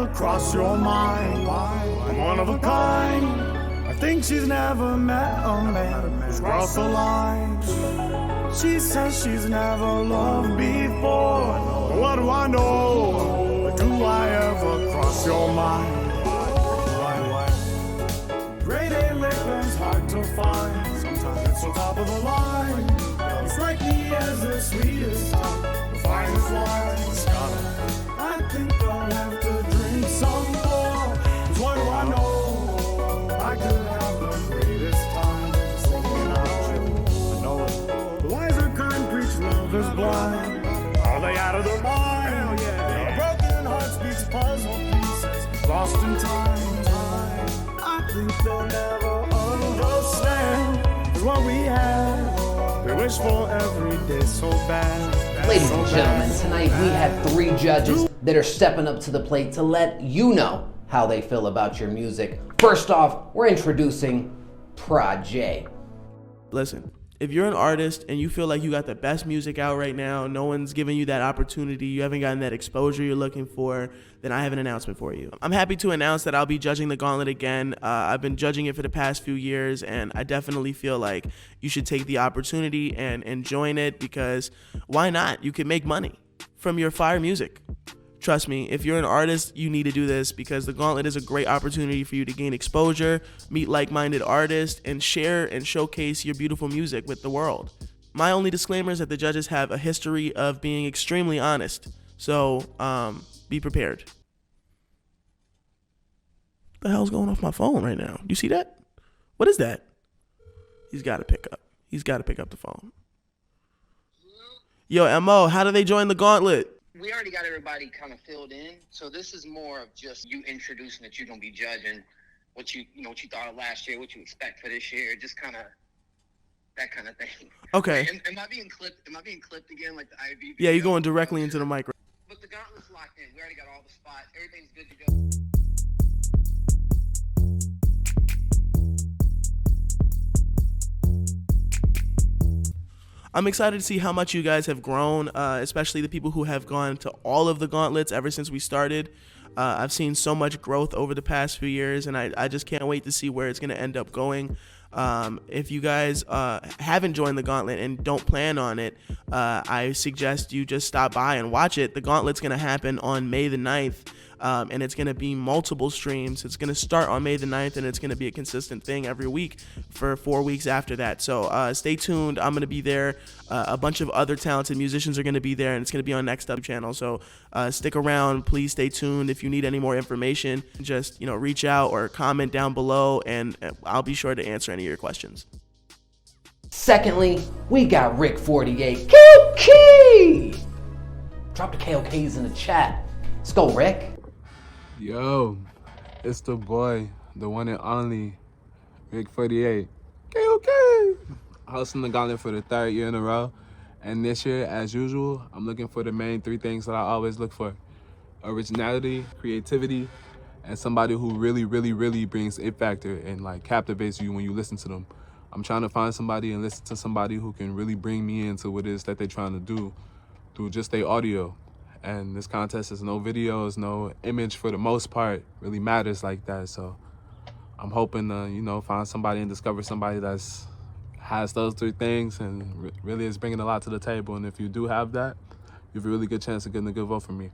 ever cross your mind? I'm one of a kind. I think she's never met a man who's crossed the line. She says she's never loved before. But what do I know? Do I ever cross your mind? Grade A liquor's hard to find. Sometimes it's on top of the line. You strike me as the sweetest type, the finest wine. I think I'll have to drink some more. 'Cause what do I know? I could have the greatest time just thinking about you. I know it. The wiser kind preach love is blind. Are they out of their mind? Hell yeah. A broken heart speaks puzzle pieces lost in time. I think they'll never understand. 'Cause what we have, we wish for every day so bad. Ladies and gentlemen, tonight we have 3 judges that are stepping up to the plate to let you know how they feel about your music. First off, we're introducing Proj. Listen, if you're an artist and you feel like you got the best music out right now, no one's giving you that opportunity, you haven't gotten that exposure you're looking for, then I have an announcement for you. I'm happy to announce that I'll be judging the Gauntlet again. I've been judging it for the past few years, and I definitely feel like you should take the opportunity and join it, because why not? You can make money from your fire music. Trust me, if you're an artist, you need to do this, because the Gauntlet is a great opportunity for you to gain exposure, meet like-minded artists, and share and showcase your beautiful music with the world. My only disclaimer is that the judges have a history of being extremely honest, so be prepared. What the hell's going off my phone right now? Do you see that? What is that? He's got to pick up. He's got to pick up the phone. Yo, MO, how do they join the Gauntlet? We already got everybody kind of filled in, so this is more of just you introducing that you're gonna be judging what you thought of last year, what you expect for this year, just kind of that kind of thing. Okay. Am I being clipped? Am I being clipped again, like the IV? Yeah, you're going directly into the mic. But the Gauntlet's locked in. We already got all the spots. Everything's good to go. I'm excited to see how much you guys have grown, especially the people who have gone to all of the Gauntlets ever since we started. I've seen so much growth over the past few years, and I just can't wait to see where it's going to end up going. If you guys haven't joined the Gauntlet and don't plan on it, I suggest you just stop by and watch it. The Gauntlet's going to happen on May the 9th. And it's going to be multiple streams. It's going to start on May the 9th, and it's going to be a consistent thing every week for 4 weeks after that. So stay tuned. I'm going to be there. A bunch of other talented musicians are going to be there, and it's going to be on Next Up channel. So stick around. Please stay tuned. If you need any more information, just reach out or comment down below, and I'll be sure to answer any of your questions. Secondly, we got Rick 48. KOK! Drop the KOKs in the chat. Let's go, Rick. Yo, it's the boy, the one and only, Rick 48. KOK! Hosting the Gauntlet for the 3rd year in a row. And this year, as usual, I'm looking for the main 3 things that I always look for. Originality, creativity, and somebody who really brings it factor and captivates you when you listen to them. I'm trying to find somebody and listen to somebody who can really bring me into what it is that they're trying to do through just their audio. And this contest is no videos, no image for the most part really matters like that. So I'm hoping to, find somebody and discover somebody has those 3 things and really is bringing a lot to the table. And if you do have that, you have a really good chance of getting a good vote from me.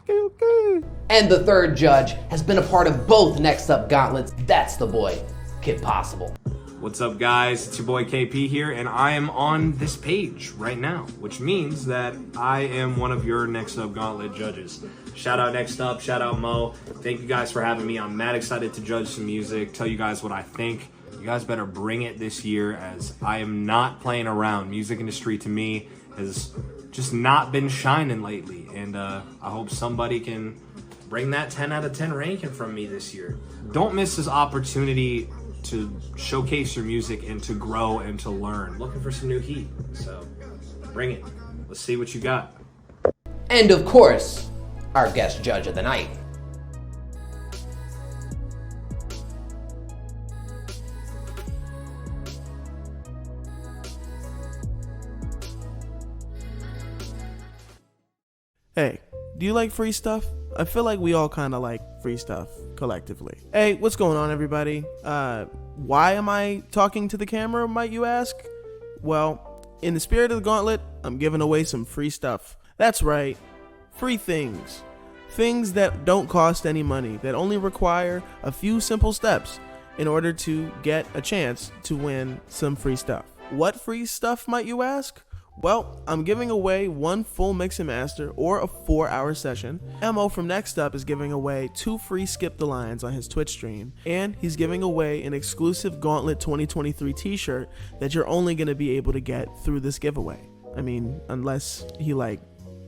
Okay. And the 3rd judge has been a part of both Next Up Gauntlets. That's the boy, Kid Possible. What's up, guys? It's your boy KP here, and I am on this page right now, which means that I am one of your Next Up Gauntlet judges. Shout out Next Up, shout out Mo. Thank you guys for having me. I'm mad excited to judge some music, tell you guys what I think. You guys better bring it this year, as I am not playing around. Music industry to me has just not been shining lately, and I hope somebody can bring that 10 out of 10 ranking from me this year. Don't miss this opportunity to showcase your music and to grow and to learn. Looking for some new heat, so bring it. Let's see what you got. And of course, our guest judge of the night. Hey, do you like free stuff? I feel like we all kind of like free stuff collectively. Hey, what's going on, everybody? Why am I talking to the camera, might you ask? Well, in the spirit of the gauntlet, I'm giving away some free stuff. That's right, free things. Things that don't cost any money, that only require a few simple steps in order to get a chance to win some free stuff. What free stuff, might you ask? Well, I'm giving away one full mix and master or a 4-hour session. Mo from Next Up is giving away 2 free Skip the Lines on his Twitch stream, and he's giving away an exclusive Gauntlet 2023 t-shirt that you're only going to be able to get through this giveaway. I mean, unless he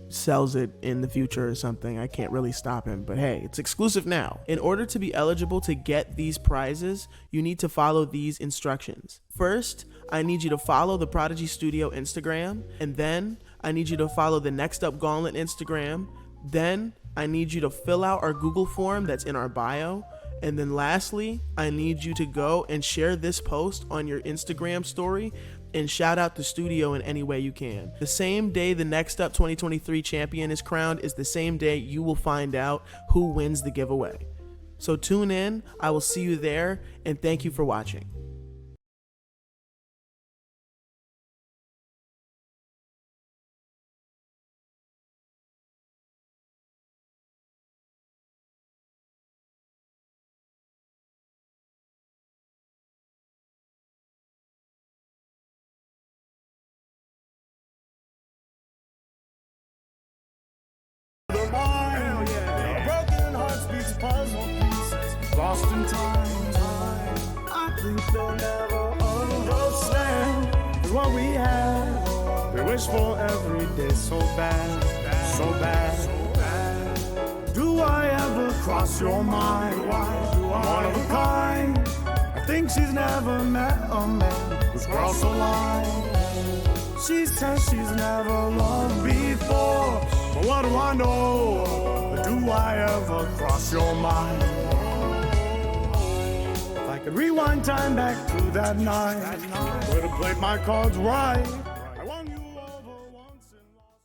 sells it in the future or something, I can't really stop him, but hey, it's exclusive now. In order to be eligible to get these prizes, you need to follow these instructions. First, I need you to follow the Prodigy Studio Instagram, and then I need you to follow the Next Up Gauntlet Instagram. Then I need you to fill out our Google form that's in our bio. And then lastly, I need you to go and share this post on your Instagram story and shout out the studio in any way you can. The same day the Next Up 2023 champion is crowned is the same day you will find out who wins the giveaway. So tune in, I will see you there, and thank you for watching. The mind, broken hearts beats puzzle pieces, lost in time. I think they'll never understand is what we have. They wish for every day so bad, so bad, so bad. Do I ever cross your mind? One of a kind. I think she's never met a man who's crossed the line. She says she's never loved before. But what do I know? Do I ever cross your mind? If I could rewind time back to that night, would have played my cards right. I won you over once and lost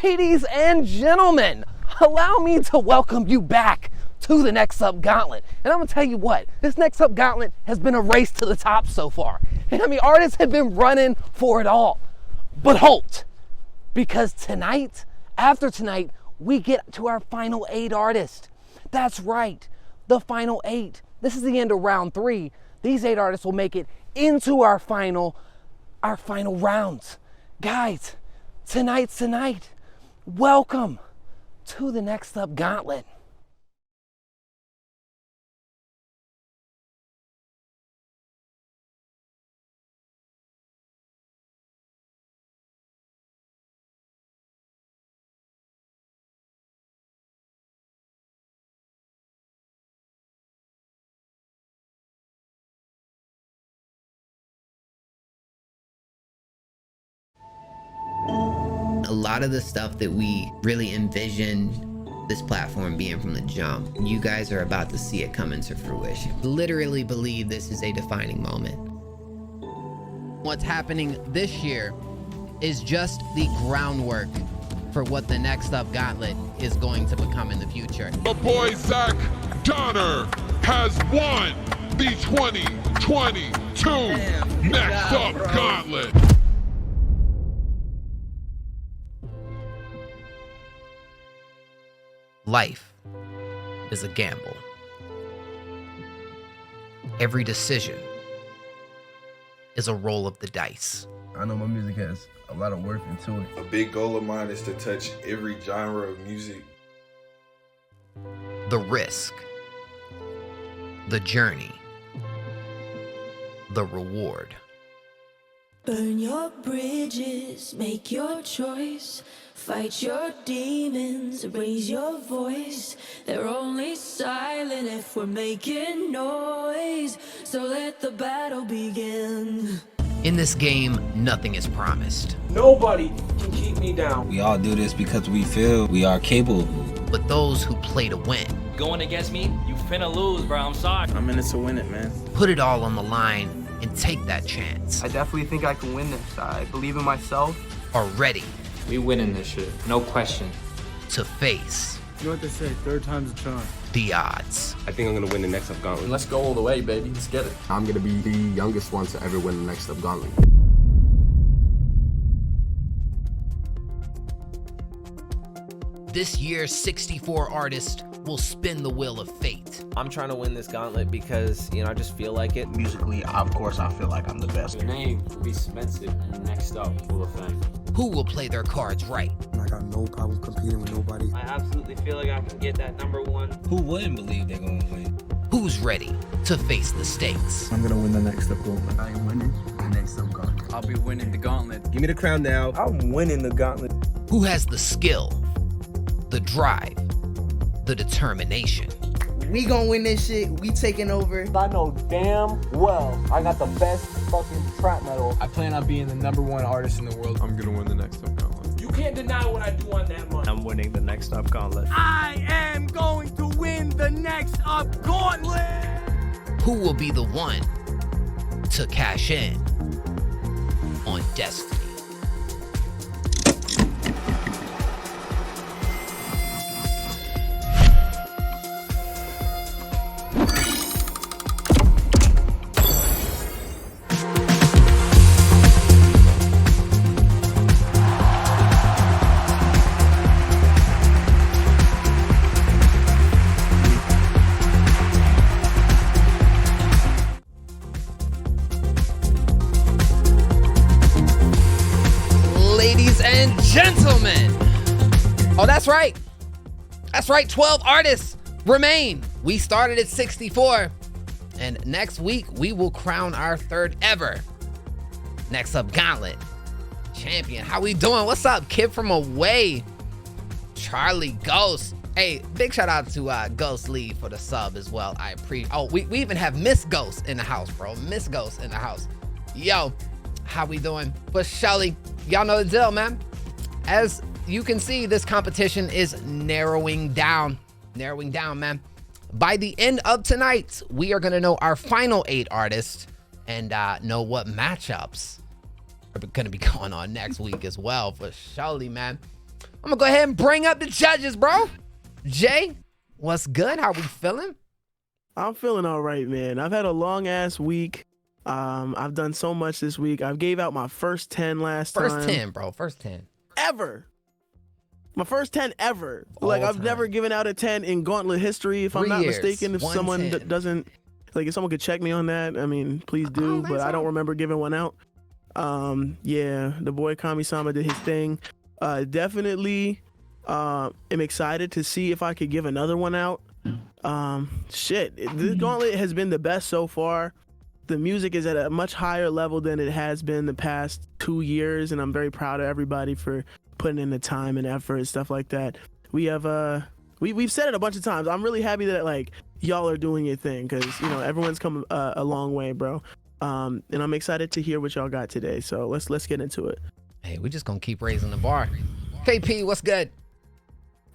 you. Ladies and gentlemen, allow me to welcome you back to the Next Up Gauntlet. And I'm gonna tell you what, this Next Up Gauntlet has been a race to the top so far. And I mean, artists have been running for it all. But halt, because tonight, after tonight, we get to our final 8 artists. That's right, the final 8. This is the end of round 3. These 8 artists will make it into our final rounds. Guys, tonight's the night. Welcome to the Next Up Gauntlet. A lot of the stuff that we really envisioned this platform being from the jump, you guys are about to see it come into fruition. Literally believe this is a defining moment. What's happening this year is just the groundwork for what the Next Up Gauntlet is going to become in the future. My boy Zach Donner has won the 2022 Next Up Gauntlet. Life is a gamble. Every decision is a roll of the dice. I know my music has a lot of work into it. A big goal of mine is to touch every genre of music. The risk, the journey, the reward. Burn your bridges, make your choice. Fight your demons, raise your voice. They're only silent if we're making noise. So let the battle begin. In this game, nothing is promised. Nobody can keep me down. We all do this because we feel we are capable. But those who play to win. Going against me, you finna lose, bro. I'm sorry. I'm in it to win it, man. Put it all on the line and take that chance. I definitely think I can win this. I believe in myself. Are ready. We winning this shit, no question. To face You know what they say, third time's a charm. The odds. I think I'm gonna win the Next Up Gauntlet. Let's go all the way, baby. Let's get it. I'm gonna be the youngest one to ever win the Next Up Gauntlet. This year's 64 artist will spin the wheel of fate. I'm trying to win this gauntlet because, I just feel like it. Musically, of course, I feel like I'm the best. The name will be cemented and Next Up Hall of Fame. Who will play their cards right? I got no problem competing with nobody. I absolutely feel like I can get that #1. Who wouldn't believe they're gonna win? Who's ready to face the stakes? I'm gonna win the Next Up Gauntlet. I am winning the Next Up Gauntlet. I'll be winning the gauntlet. Give me the crown now. I'm winning the gauntlet. Who has the skill, the drive, the determination? We gonna win this shit. We taking over. I know damn well I got the best fucking trap metal. I plan on being the #1 artist in the world. I'm gonna win the Next Up Gauntlet. You can't deny what I do on that money. I'm winning the Next Up Gauntlet. I am going to win the Next Up Gauntlet. Who will be the one to cash in on destiny? Ladies and gentlemen. Oh, that's right. That's right. 12 artists remain. We started at 64. And next week, we will crown our third ever Next Up Gauntlet champion. How we doing? What's up, kid from away? Charlie Ghost. Hey, big shout out to Ghost Lee for the sub as well. I appreciate. Oh, we even have Miss Ghost in the house, bro. Miss Ghost in the house. Yo, how we doing? But Shelly, y'all know the deal, man. As you can see, this competition is narrowing down, man. By the end of tonight, we are gonna know our final 8 artists and know what matchups are gonna be going on next week as well. For Shelly, man. I'm gonna go ahead and bring up the judges, bro. Jay, what's good? How we feeling? I'm feeling all right, man. I've had a long ass week. I've done so much this week. I gave out my first 10 last time. First 10, bro. First 10. Ever. My first 10 ever. Like, I've never given out a 10 in Gauntlet history, if I'm not mistaken. If someone doesn't, like, if someone could check me on that, I mean, please do. But I don't remember giving one out. Yeah, the boy Kami-sama did his thing. Definitely am excited to see if I could give another one out. This Gauntlet has been the best so far. The music is at a much higher level than it has been the past 2 years, and I'm very proud of everybody for putting in the time and effort and stuff like that. We have we've said it a bunch of times. I'm really happy that like y'all are doing your thing, because everyone's come a long way, bro. And I'm excited to hear what y'all got today. So let's get into it. Hey, we're just gonna keep raising the bar. KP, what's good?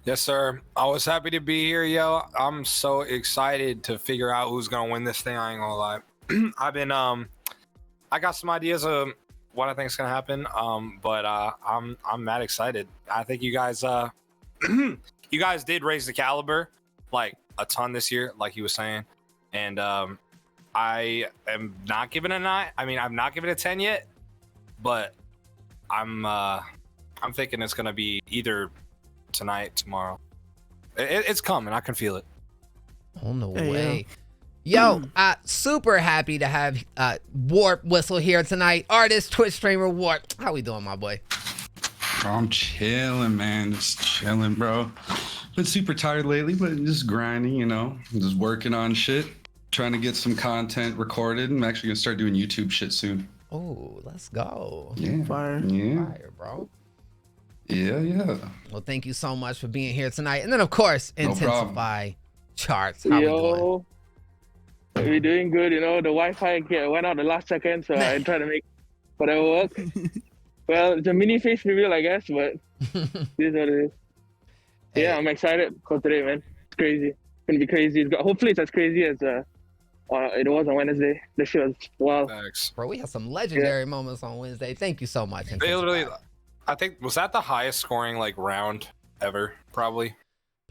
Yes, sir. I was happy to be here, yo. I'm so excited to figure out who's gonna win this thing. I ain't gonna lie. I've been I got some ideas of what I think is gonna happen. But I'm mad excited. I think you guys you guys did raise the caliber like a ton this year, like he was saying. And I am not giving a 9. I mean, I'm not giving a 10 yet, but I'm thinking it's gonna be either tonight, tomorrow. It's coming. I can feel it. On the way. Yo, super happy to have Warp Whistle here tonight. Artist, Twitch streamer, Warp. How we doing, my boy? Bro, I'm chilling, man. Just chilling, bro. Been super tired lately, but just grinding, just working on shit. Trying to get some content recorded. I'm actually gonna start doing YouTube shit soon. Oh, let's go. Yeah. Fire. Yeah. Fire, bro. Yeah. Well, thank you so much for being here tonight. And then, of course, Intensify Charts. How we doing? We're doing good, The Wi-Fi went out the last second, so I tried to make whatever work. Well, it's a mini face reveal, I guess, but this is what it is. Hey. Yeah, I'm excited for today, man. It's crazy. It's gonna be crazy. Hopefully, it's as crazy as it was on Wednesday. This shit was wild. Thanks. Bro, we had some legendary moments on Wednesday. Thank you so much. They literally, I think, was that the highest scoring round ever? Probably.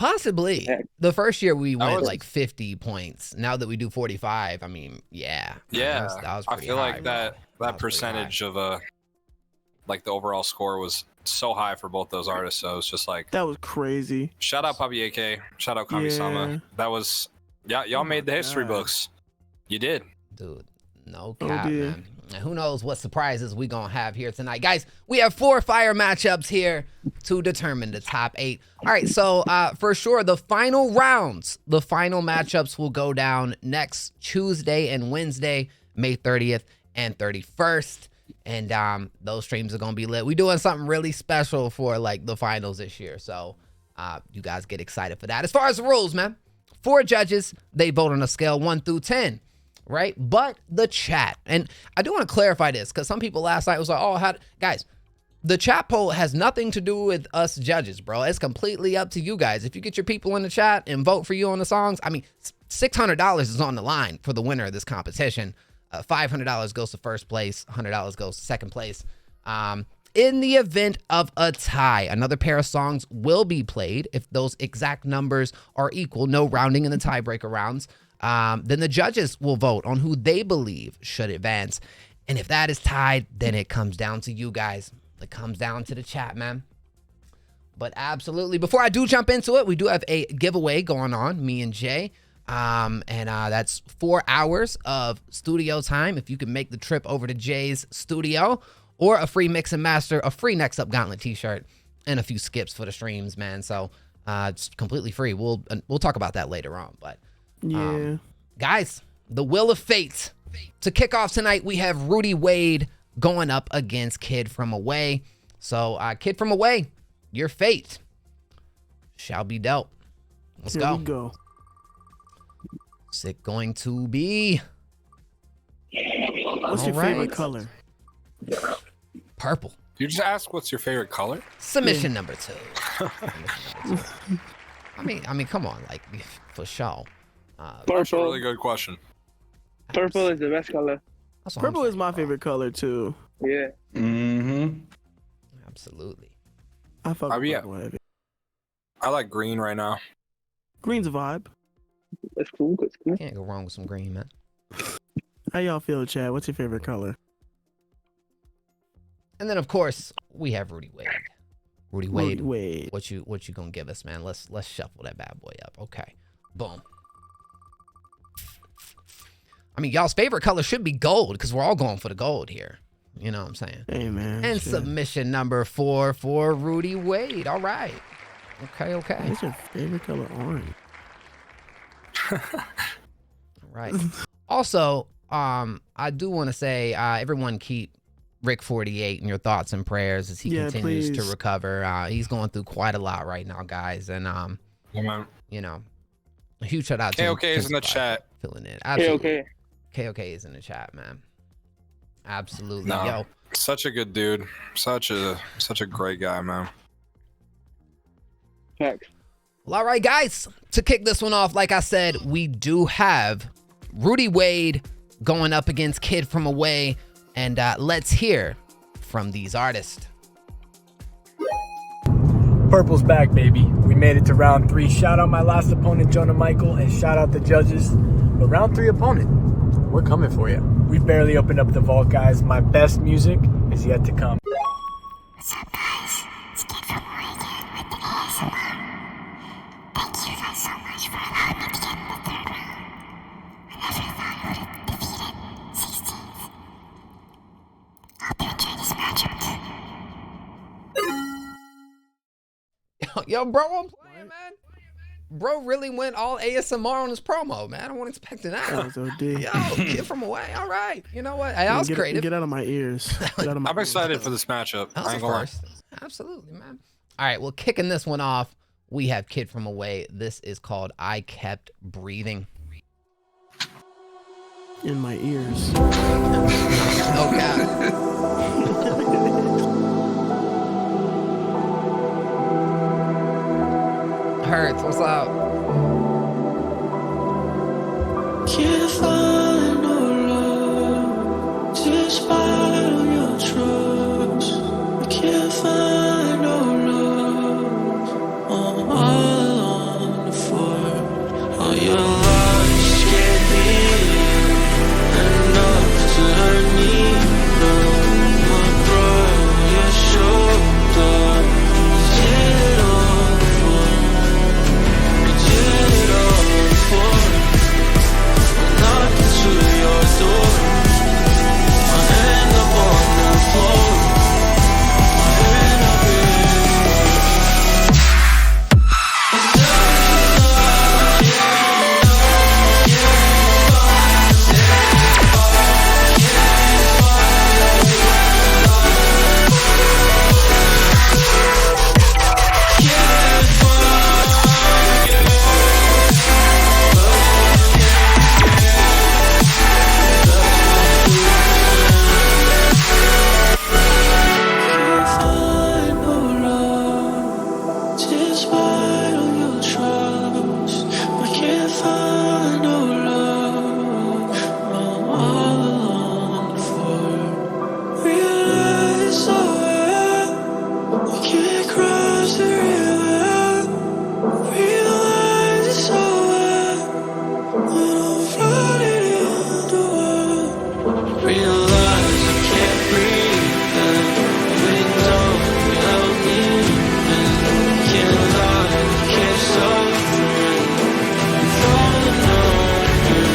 Possibly. The first year we went was- like 50 points. Now that we do 45, I mean, yeah. Yeah, that was I pretty feel high, like bro. that was pretty percentage of like the overall score was so high for both those artists. So it's just like That was crazy. shout out Papi AK, shout out Kami-sama. Yeah. That was y'all made the history books. You did. Dude, no Oh, cap, dear. man. And who knows what surprises we gonna have here tonight. Guys, we have 4 fire matchups here to determine the top 8. All right, so for sure, the final rounds, the final matchups will go down next Tuesday and Wednesday, May 30th and 31st. And those streams are gonna be lit. We're doing something really special for like the finals this year. So you guys get excited for that. As far as the rules, man, 4 judges, they vote on a scale 1 through 10. Right? But the chat, and I do want to clarify this because some people last night was like, oh, guys, the chat poll has nothing to do with us judges, bro. It's completely up to you guys. If you get your people in the chat and vote for you on the songs, I mean, $600 is on the line for the winner of this competition. $500 goes to first place, $100 goes to second place. In the event of a tie, another pair of songs will be played if those exact numbers are equal, no rounding in the tiebreaker rounds. Then the judges will vote on who they believe should advance. And if that is tied, then it comes down to you guys. It comes down to the chat, man. But absolutely, before I do jump into it, we do have a giveaway going on, me and Jay. And that's 4 hours of studio time if you can make the trip over to Jay's studio, or a free mix and master, a free Next Up Gauntlet t-shirt, and a few skips for the streams, man. So it's completely free. We'll talk about that later on, but Yeah. guys, the Wheel of Fate. To kick off tonight, we have Rudy Wade going up against Kid From Away. So, Kid From Away, your fate shall be dealt. Let's Here go. we go. What's it going to be? What's your All right. favorite color? Purple. You just ask what's your favorite color? Submission number 2. I mean, come on, like, for sure. That's a really good question. Purple is the best color. Purple is my favorite color too. Yeah. Mm-hmm. Absolutely. I fuck with yeah. purple heavy. I like green right now. Green's a vibe. That's cool. That's cool. Can't go wrong with some green, man. How y'all feel, Chad? What's your favorite color? And then, of course, we have Rudy Wade. Rudy Wade. Wade. What you gonna give us, man? Let's shuffle that bad boy up. Okay. Boom. I mean, y'all's favorite color should be gold because we're all going for the gold here. You know what I'm saying? Hey, man. And shit. submission number 4 for Rudy Wade. All right. Okay. What's your favorite color? Orange. All right. Also, I do want to say, everyone keep Rick 48 in your thoughts and prayers as he continues to please. recover. He's going through quite a lot right now, guys. And, you know, a huge shout out to KOK is in the chat. Filling in. Absolutely. KOK. KOK is in the chat, man. Absolutely. No, Yo. such a good dude. Such a great guy, man. Facts. Well, all right, guys. To kick this one off, like I said, we do have Rudy Wade going up against Kid From Away. And let's hear from these artists. Purple's back, baby. We made it to round 3. Shout out my last opponent, Jonah Michael, and shout out the judges. But round 3 opponent, we're coming for you. We barely opened up the vault, guys. My best music is yet to come. What's up, guys? It's Kid From Away again with the ASMR. Thank you guys so much for allowing me to get in the 3rd round. I never thought I would have defeated 16th. Hope you enjoy these matchups. Yo, bro, I'm playing, man. Bro really went all ASMR on his promo, man. I wasn't expecting that. That was OD. Yo, Kid From Away. All right. You know what? Hey, that was creative. Get out of my ears. Get out of my I'm excited for this matchup. That I was ain't a gonna lie. first. Absolutely, man. All right, well, kicking this one off, we have Kid From Away. This is called I Kept Breathing. In my ears. Oh, God. Hurts, what's up? Can't find no love despite all your trust. I can't find no love on my own. lies can't be enough to hurt me. Look right your shoulder. Did it all for, did it all for. Knocked to your door. I end up on the floor. I end up despite all your troubles, I can't find no love. I'm all alone on the floor. Realize it's over. We can't cross the river. Realize it's over. When I'm floating in the water. Realize I can't breathe. And we don't help me. Can't lie, can't suffer. I'm falling down again.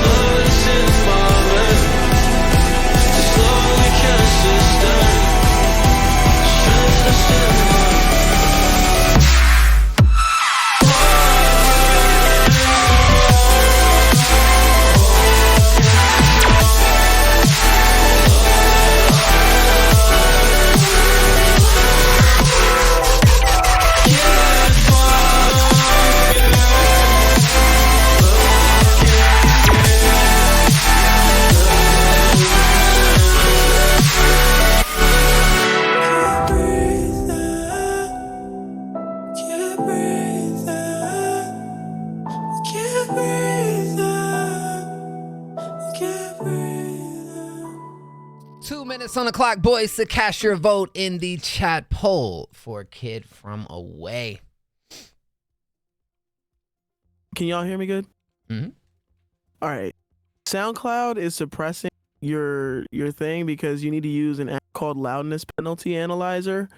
Blood is in my veins. Slowly can't sustain. Strength is in my On the clock, boys, to cast your vote in the chat poll for Kid From Away. Can y'all hear me good? Mm-hmm. All right. SoundCloud is suppressing your thing because you need to use an app called Loudness Penalty Analyzer.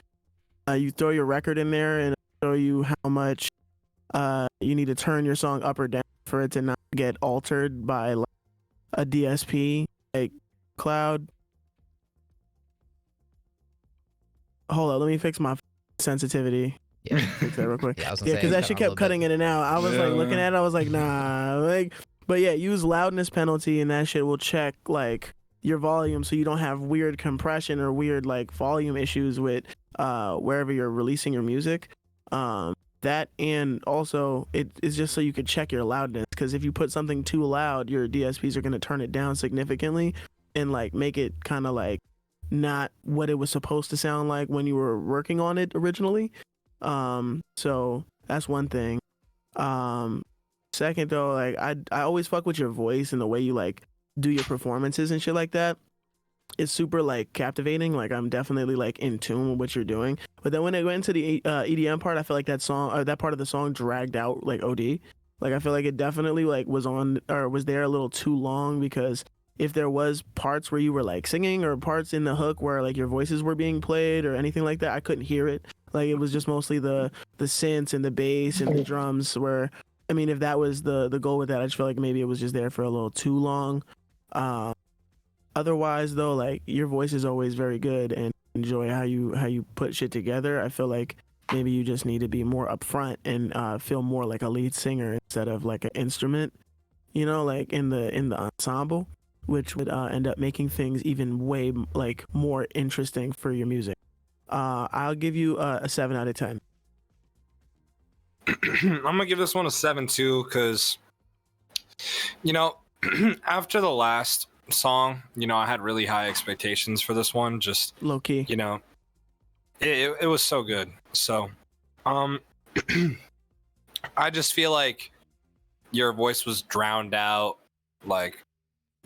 You throw your record in there and it'll show you how much you need to turn your song up or down for it to not get altered by like a DSP like cloud. Hold on, let me fix my sensitivity. Yeah, fix that real quick. Yeah, because that shit kept cutting in and out. I was like looking at it, I was like, nah, like. But yeah, use loudness penalty, and that shit will check like your volume, so you don't have weird compression or weird like volume issues with wherever you're releasing your music. That and also it is just so you could check your loudness, because if you put something too loud, your DSPs are gonna turn it down significantly and like make it kind of like not what it was supposed to sound like when you were working on it originally. So that's one thing. Second though, like I always fuck with your voice and the way you like do your performances and shit like that. It's super like captivating. Like I'm definitely like in tune with what you're doing. But then when it went into the EDM part, I feel like that song or that part of the song dragged out like OD. Like I feel like it definitely like was on or was there a little too long, because if there was parts where you were like singing or parts in the hook where like your voices were being played or anything like that, I couldn't hear it. Like it was just mostly the synths and the bass and the drums where, I mean, if that was the goal with that, I just feel like maybe it was just there for a little too long. Otherwise though, like your voice is always very good and enjoy how you put shit together. I feel like maybe you just need to be more upfront and feel more like a lead singer instead of like an instrument, you know, like in the ensemble, which would end up making things even way like more interesting for your music. I'll give you a 7 out of 10. I'm gonna give this one a 7 too, because you know, after the last song, you know, I had really high expectations for this one. Just low key, you know, it was so good. So, I just feel like your voice was drowned out, like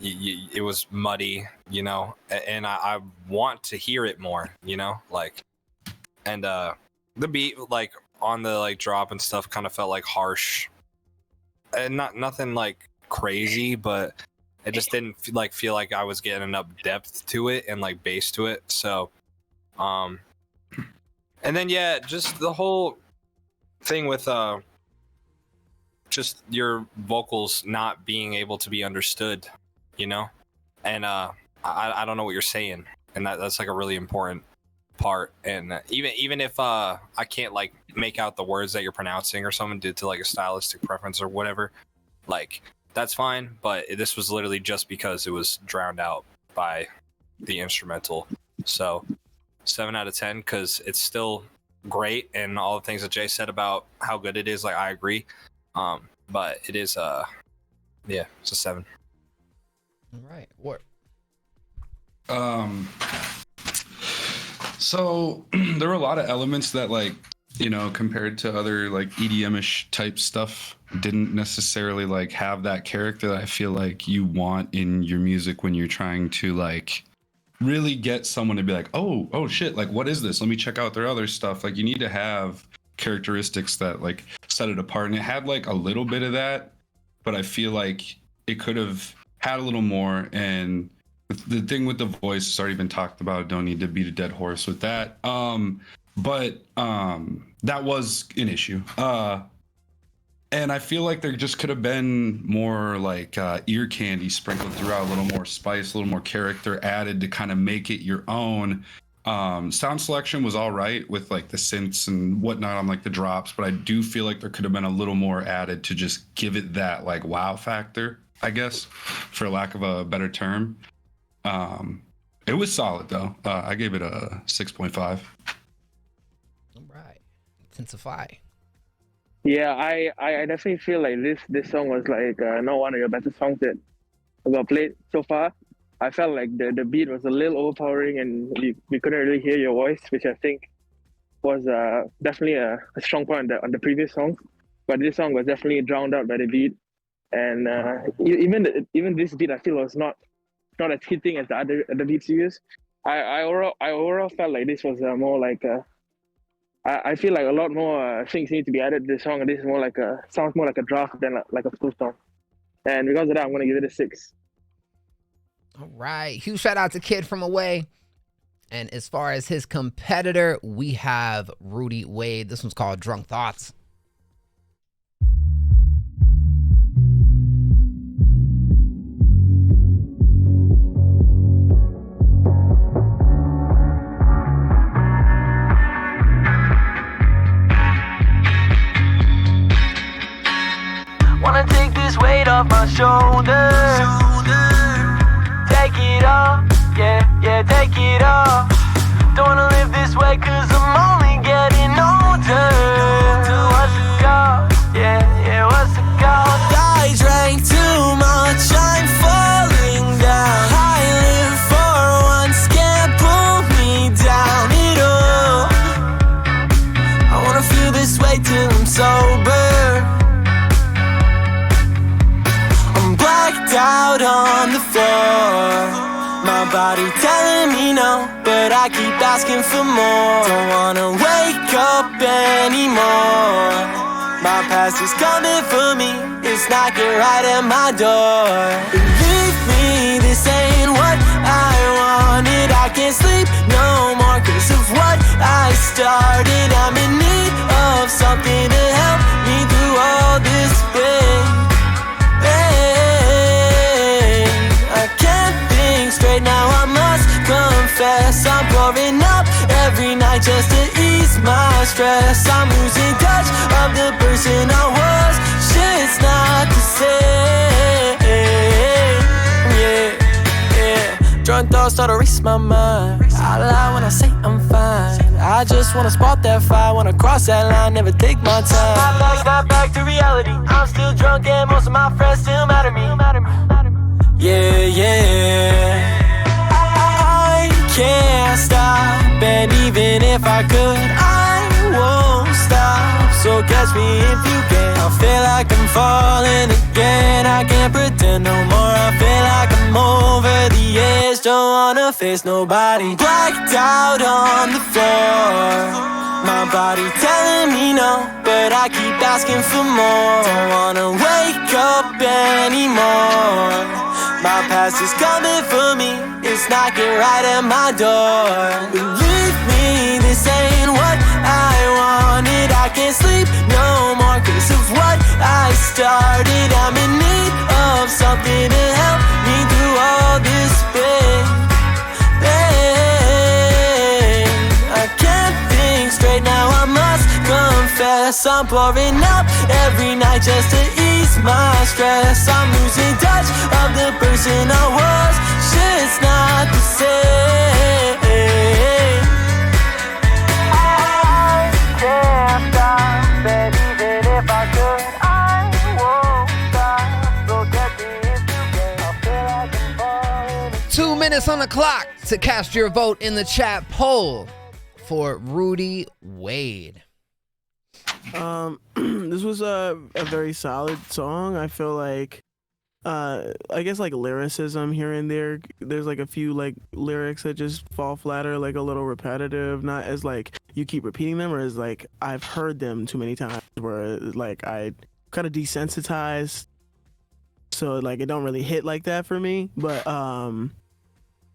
it was muddy, you know, and I want to hear it more, you know, like, and the beat like on the like drop and stuff kind of felt like harsh, and nothing like crazy, but it just didn't feel like I was getting enough depth to it and like bass to it. So and then yeah, just the whole thing with just your vocals not being able to be understood, you know, and I don't know what you're saying, and that's like a really important part. And even if I can't like make out the words that you're pronouncing or something due to like a stylistic preference or whatever, like that's fine. But this was literally just because it was drowned out by the instrumental. So 7 out of 10, because it's still great, and all the things that Jay said about how good it is, like I agree. But it is yeah, it's a 7. All right. What? So there were a lot of elements that, like, you know, compared to other like EDM-ish type stuff, didn't necessarily like have that character that I feel like you want in your music when you're trying to like really get someone to be like, oh shit, like what is this? Let me check out their other stuff. Like you need to have characteristics that like set it apart, and it had like a little bit of that, but I feel like it could have had a little more. And the thing with the voice has already been talked about. Don't need to beat a dead horse with that. But that was an issue. And I feel like there just could have been more like ear candy sprinkled throughout, a little more spice, a little more character added to kind of make it your own. Sound selection was all right with like the synths and whatnot on like the drops, but I do feel like there could have been a little more added to just give it that like wow factor, I guess, for lack of a better term. It was solid though. I gave it a 6.5. All right. Intensify. Yeah, I definitely feel like this song was like not one of your better songs that I got played so far. I felt like the beat was a little overpowering, and we couldn't really hear your voice, which I think was definitely a strong point on the previous song. But this song was definitely drowned out by the beat, and even this beat I feel was not as hitting as the other beats you used. I overall felt like this was more like I feel like a lot more things need to be added to the song, and this is more like sounds more like a draft than like a full song. And because of that, I'm gonna give it a 6. All right. Huge shout out to Kid from Away. And as far as his competitor, we have Rudy Wade. This one's called Drunk Thoughts. Wanna take this weight off my shoulders. Take it off, yeah, take it off. Don't wanna live this way cause I'm only getting older. What's the goal? Yeah, what's the goal? I drank too much, I'm falling down. I live for once, can't pull me down at all. I wanna feel this way till I'm sober. Out on the floor, my body telling me no, but I keep asking for more. Don't wanna wake up anymore. My past is coming for me, it's knocking right at my door. Believe me, this ain't what I wanted. I can't sleep no more cause of what I started. I'm in need of something to help me through all this pain. I can't think straight now, I must confess. I'm pouring up every night just to ease my stress. I'm losing touch of the person I was. Shit's not the same. Yeah. Drunk thoughts start to race my mind. I lie when I say I'm fine. I just wanna spot that fire, wanna cross that line, never take my time. Snap back to reality. I'm still drunk and most of my friends still mad at me. Yeah. I can't stop, and even if I could, I won't stop. So catch me if you can. I feel like I'm falling again. I can't pretend no more. I feel like I'm over the edge. Don't wanna face nobody. Blacked out on the floor. My body telling me no, but I keep asking for more. Don't wanna wake up anymore. My past is coming for me, it's knocking right at my door. Believe me, this ain't what I wanted. I can't sleep no more 'cause of what I started. I'm in need of something to help me through all this pain. I can't think straight now, I must confess. I'm pouring up every night just to ease my stress. I'm losing touch of the person I was. Shit's not the same. I can't stop, and even if I could, I won't stop. Look at me if you can. I feel like I'm falling. 2 minutes on the clock to cast your vote in the chat poll for Rudy Wade. This was a very solid song. I feel like, I guess like lyricism here and there. There's like a few like lyrics that just fall flat or like a little repetitive. Not as like you keep repeating them, or as like I've heard them too many times where like I kind of desensitized. So like it don't really hit like that for me. But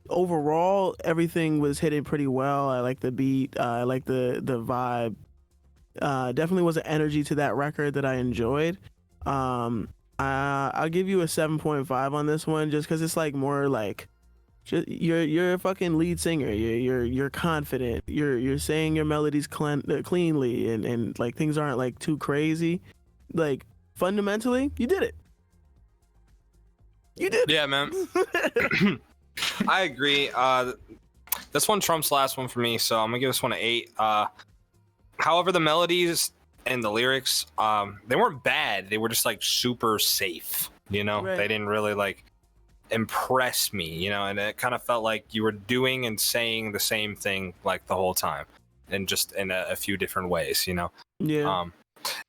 overall, everything was hitting pretty well. I like the beat. I like the vibe. Definitely was an energy to that record that I enjoyed. I'll give you a 7.5 on this one, just because it's like more like, you're a fucking lead singer. You're confident. You're saying your melodies cleanly, and like things aren't like too crazy. Like fundamentally, you did it. You did. Yeah, man. I agree. This one trumps last one for me, so I'm gonna give this one an 8. However, the melodies and the lyrics, they weren't bad. They were just like super safe, you know? Right. They didn't really like impress me, you know? And it kind of felt like you were doing and saying the same thing like the whole time, and just in a few different ways, you know? Yeah.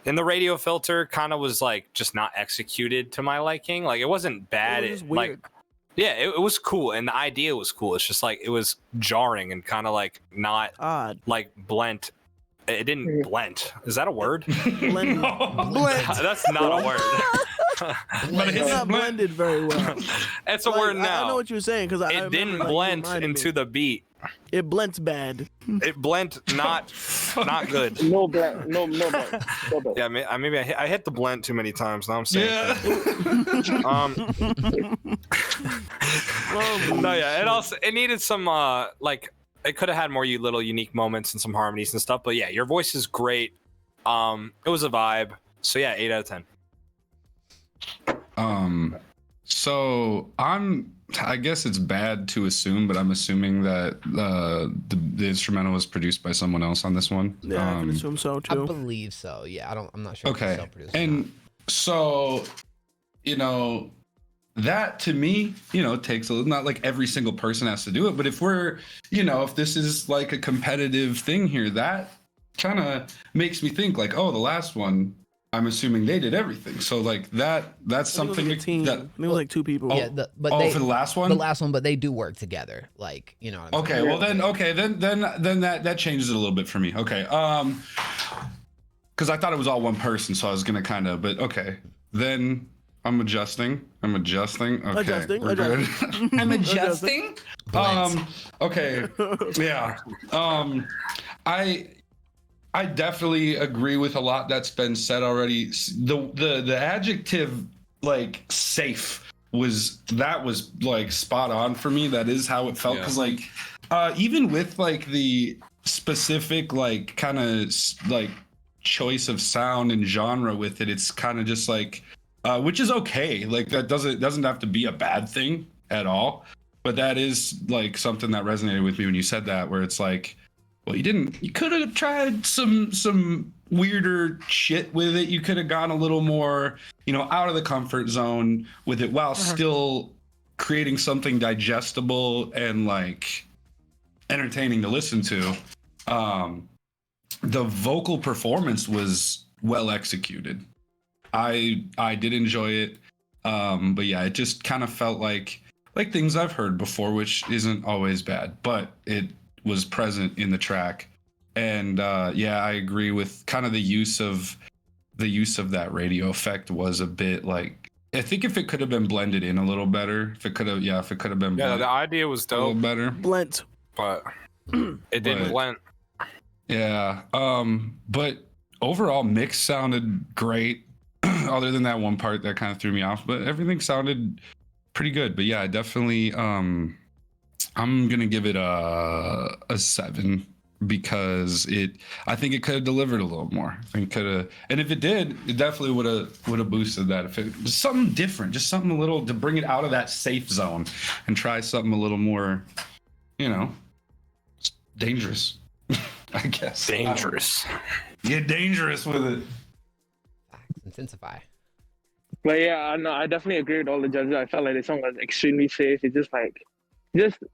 And the radio filter kind of was like just not executed to my liking. Like it wasn't bad. It was It, weird. like, yeah, it was cool, and the idea was cool. It's just like it was jarring and kind of like not odd, like blend. It didn't blend. Is that a word? Blend. That's not a word. But it's not blended very well. It's a Like, word now. I know what you're saying, because it didn't blend into the beat. It blends bad. It blend not good. No blend. No blend. No blend. Yeah, maybe I hit the blend too many times. Now I'm saying. No, yeah. It also needed some like. It could have had more little unique moments and some harmonies and stuff, but yeah, your voice is great. It was a vibe. So yeah, 8 out of 10. So I guess it's bad to assume, but I'm assuming that the instrumental was produced by someone else on this one. Yeah, I can assume so too. I believe so. Yeah, I'm not sure. Okay. If it's self-produced or And so, that to me, takes not like every single person has to do it, but if we're, if this is like a competitive thing here, that kind of makes me think like, oh, the last one, I'm assuming they did everything. So like that's something like a team. that I think it was like 2 people. Yeah, for the last one? The last one, but they do work together. Like, you know what I'm saying? then that changes it a little bit for me. Okay. Because I thought it was all one person, so I was gonna but okay. Then I'm adjusting. Okay. Adjusting. We're good. I'm adjusting. Okay. Yeah. I definitely agree with a lot that's been said already. The adjective like safe was like spot on for me. That is how it felt, because like even with like the specific like kind of like choice of sound and genre with it, it's kind of just like which is okay. Like that doesn't have to be a bad thing at all. But that is like something that resonated with me when you said that, where it's like, well, you could have tried some weirder shit with it. You could have gone a little more, out of the comfort zone with it, while still creating something digestible and like entertaining to listen to. The vocal performance was well executed. I did enjoy it. But yeah, it just kind of felt like things I've heard before, which isn't always bad, but it was present in the track. And yeah, I agree with kind of the use of that radio effect was a bit like, I think if it could have been blended in a little better, if it could have been Yeah, the idea was dope. a little better. Blend. But it didn't blend. Yeah. But overall mix sounded great. Other than that one part that kind of threw me off, but everything sounded pretty good. But yeah, definitely I'm gonna give it a 7 because I think it could have delivered a little more. I think it could have, and if it did, it definitely would have boosted that. If it just something different, just something a little to bring it out of that safe zone and try something a little more, dangerous. I guess. Dangerous. Get dangerous with it. Intensify. But yeah, no, I definitely agree with all the judges. I felt like the song was extremely safe. It's just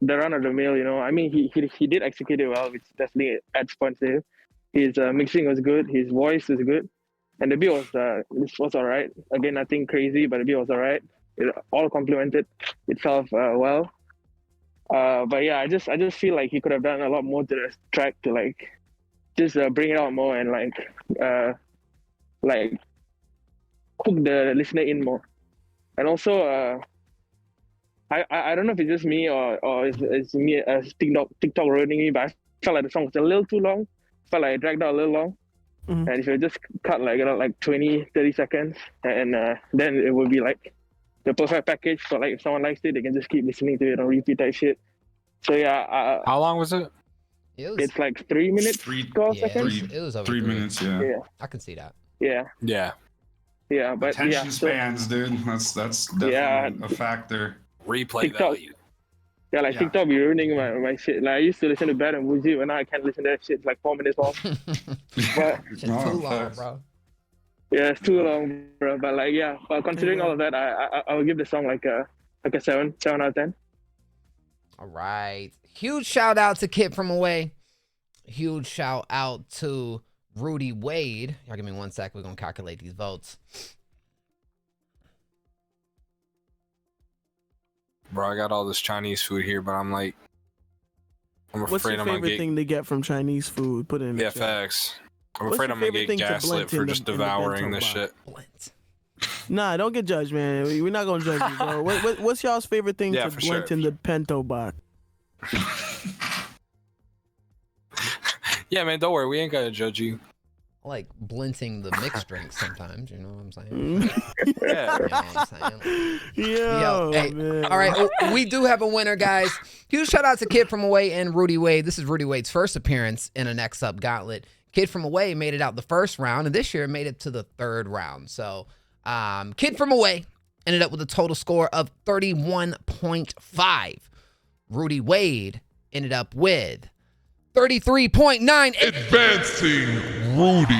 the run of the mill, I mean, he did execute it well, which definitely adds points to him. His mixing was good. His voice was good, and the beat was all right. Again, nothing crazy, but the beat was all right. It all complemented itself well. But yeah, I just feel like he could have done a lot more to the track to just bring it out more and hook the listener in more. And also, I don't know if it's just me or it's me as TikTok ruining me, but I felt like the song was a little too long. Felt like it dragged out a little long. Mm-hmm. And if you just cut like 20, 30 seconds, and then it would be like the perfect package for if someone likes it, they can just keep listening to it and repeat that shit. So yeah. How long was it? It's like 3 minutes, 12 seconds. It was over 3 minutes, yeah. I can see that. Yeah. Yeah, but attention spans, dude. That's definitely a factor. Replay TikTok, value. Yeah, TikTok be ruining my shit. I used to listen to Bad and Woozy, but now I can't listen to that shit. It's 4 minutes long. But it's too long, bro. Yeah, it's too long, bro. But but considering all of that, I would give the song like a 7 out of 10. All right. Huge shout out to Kid from Away. Huge shout out to Rudy Wade. Y'all give me 1 sec. We're going to calculate these votes. Bro, I got all this Chinese food here, but I'm afraid What's your I'm gonna favorite thing to get from Chinese food? Put it in the chat. facts. I'm What's afraid your I'm gonna favorite get thing to gaslit blend for in just the devouring bento this box? shit. Nah, don't get judged, man. We're not gonna judge you, bro. What's y'all's favorite thing to blend in the bento box? Yeah, man, don't worry. We ain't gonna judge you. I like blinting the mixed drinks sometimes, you know what I'm saying? Yeah. You know what I'm saying? Yo, hey, man. all right, we do have a winner, guys. Huge shout out to Kid from Away and Rudy Wade. This is Rudy Wade's first appearance in a Next Up Gauntlet. Kid from Away made it out the first round, and this year made it to the third round. So, Kid from Away ended up with a total score of 31.5. Rudy Wade ended up with 33.9. Advancing Rudy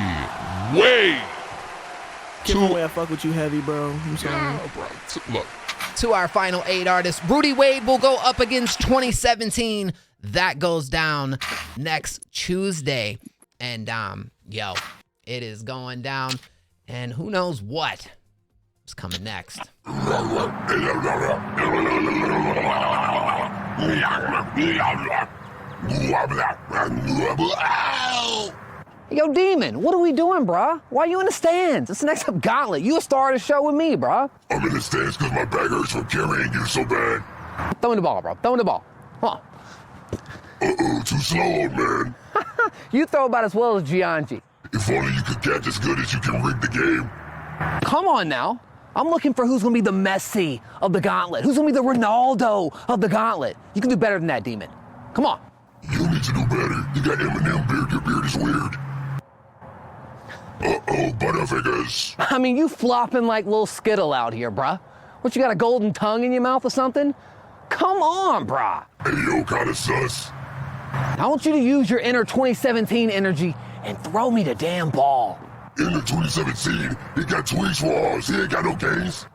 Wade. Kid from Away, I fuck with you heavy, bro. I'm sorry. Yeah, bro. Look. To our final 8 artists, Rudy Wade will go up against 2017. That goes down next Tuesday. And, it is going down. And who knows what is coming next. Yo, Demon, what are we doing, bruh? Why are you in the stands? It's the Next Up Gauntlet. You a star of the show with me, bruh. I'm in the stands because my back hurts from carrying you so bad. Throw me the ball, bro. Throw me the ball. Come on. Uh-oh, too slow, old man. You throw about as well as Gianji. If only you could catch as good as you can rig the game. Come on now. I'm looking for who's going to be the Messi of the Gauntlet. Who's going to be the Ronaldo of the Gauntlet. You can do better than that, Demon. Come on. You need to do better. You got Eminem beard. Your beard is weird. Uh-oh, Butterfingers. I mean, you flopping like little Skittle out here, bruh. What, you got a golden tongue in your mouth or something? Come on, bruh. Hey, yo, kinda sus. I want you to use your inner 2017 energy and throw me the damn ball. Inner 2017, he got tweets walls. He ain't got no games.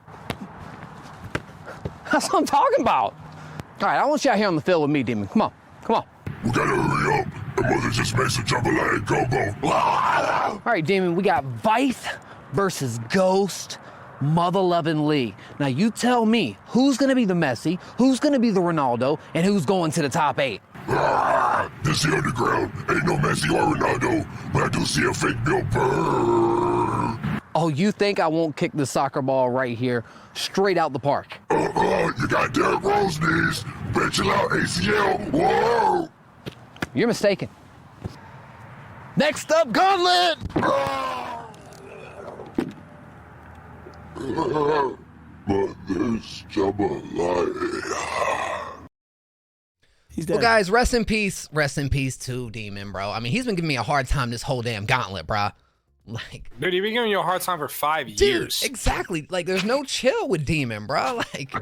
That's what I'm talking about. All right, I want you out here on the field with me, Demon. Come on. Come on. We gotta hurry up. The mother just makes a jambalaya go-go. All right, Demon, we got Vice versus Ghost, Mother-loving Lee. Now, you tell me who's going to be the Messi, who's going to be the Ronaldo, and who's going to the top 8. This the underground. Ain't no Messi or Ronaldo, but I do see a fake Bill Burr. Oh, you think I won't kick the soccer ball right here, straight out the park? You got Derrick Rose knees. Bet chill out, ACL. Whoa! You're mistaken. Next up, Gauntlet! But this jambalaya. Well, guys, rest in peace to Demon, bro. I mean, he's been giving me a hard time this whole damn Gauntlet, bro. Like, dude, you've been giving you a hard time for 5 years. Exactly. Like, there's no chill with Demon, bro. Like,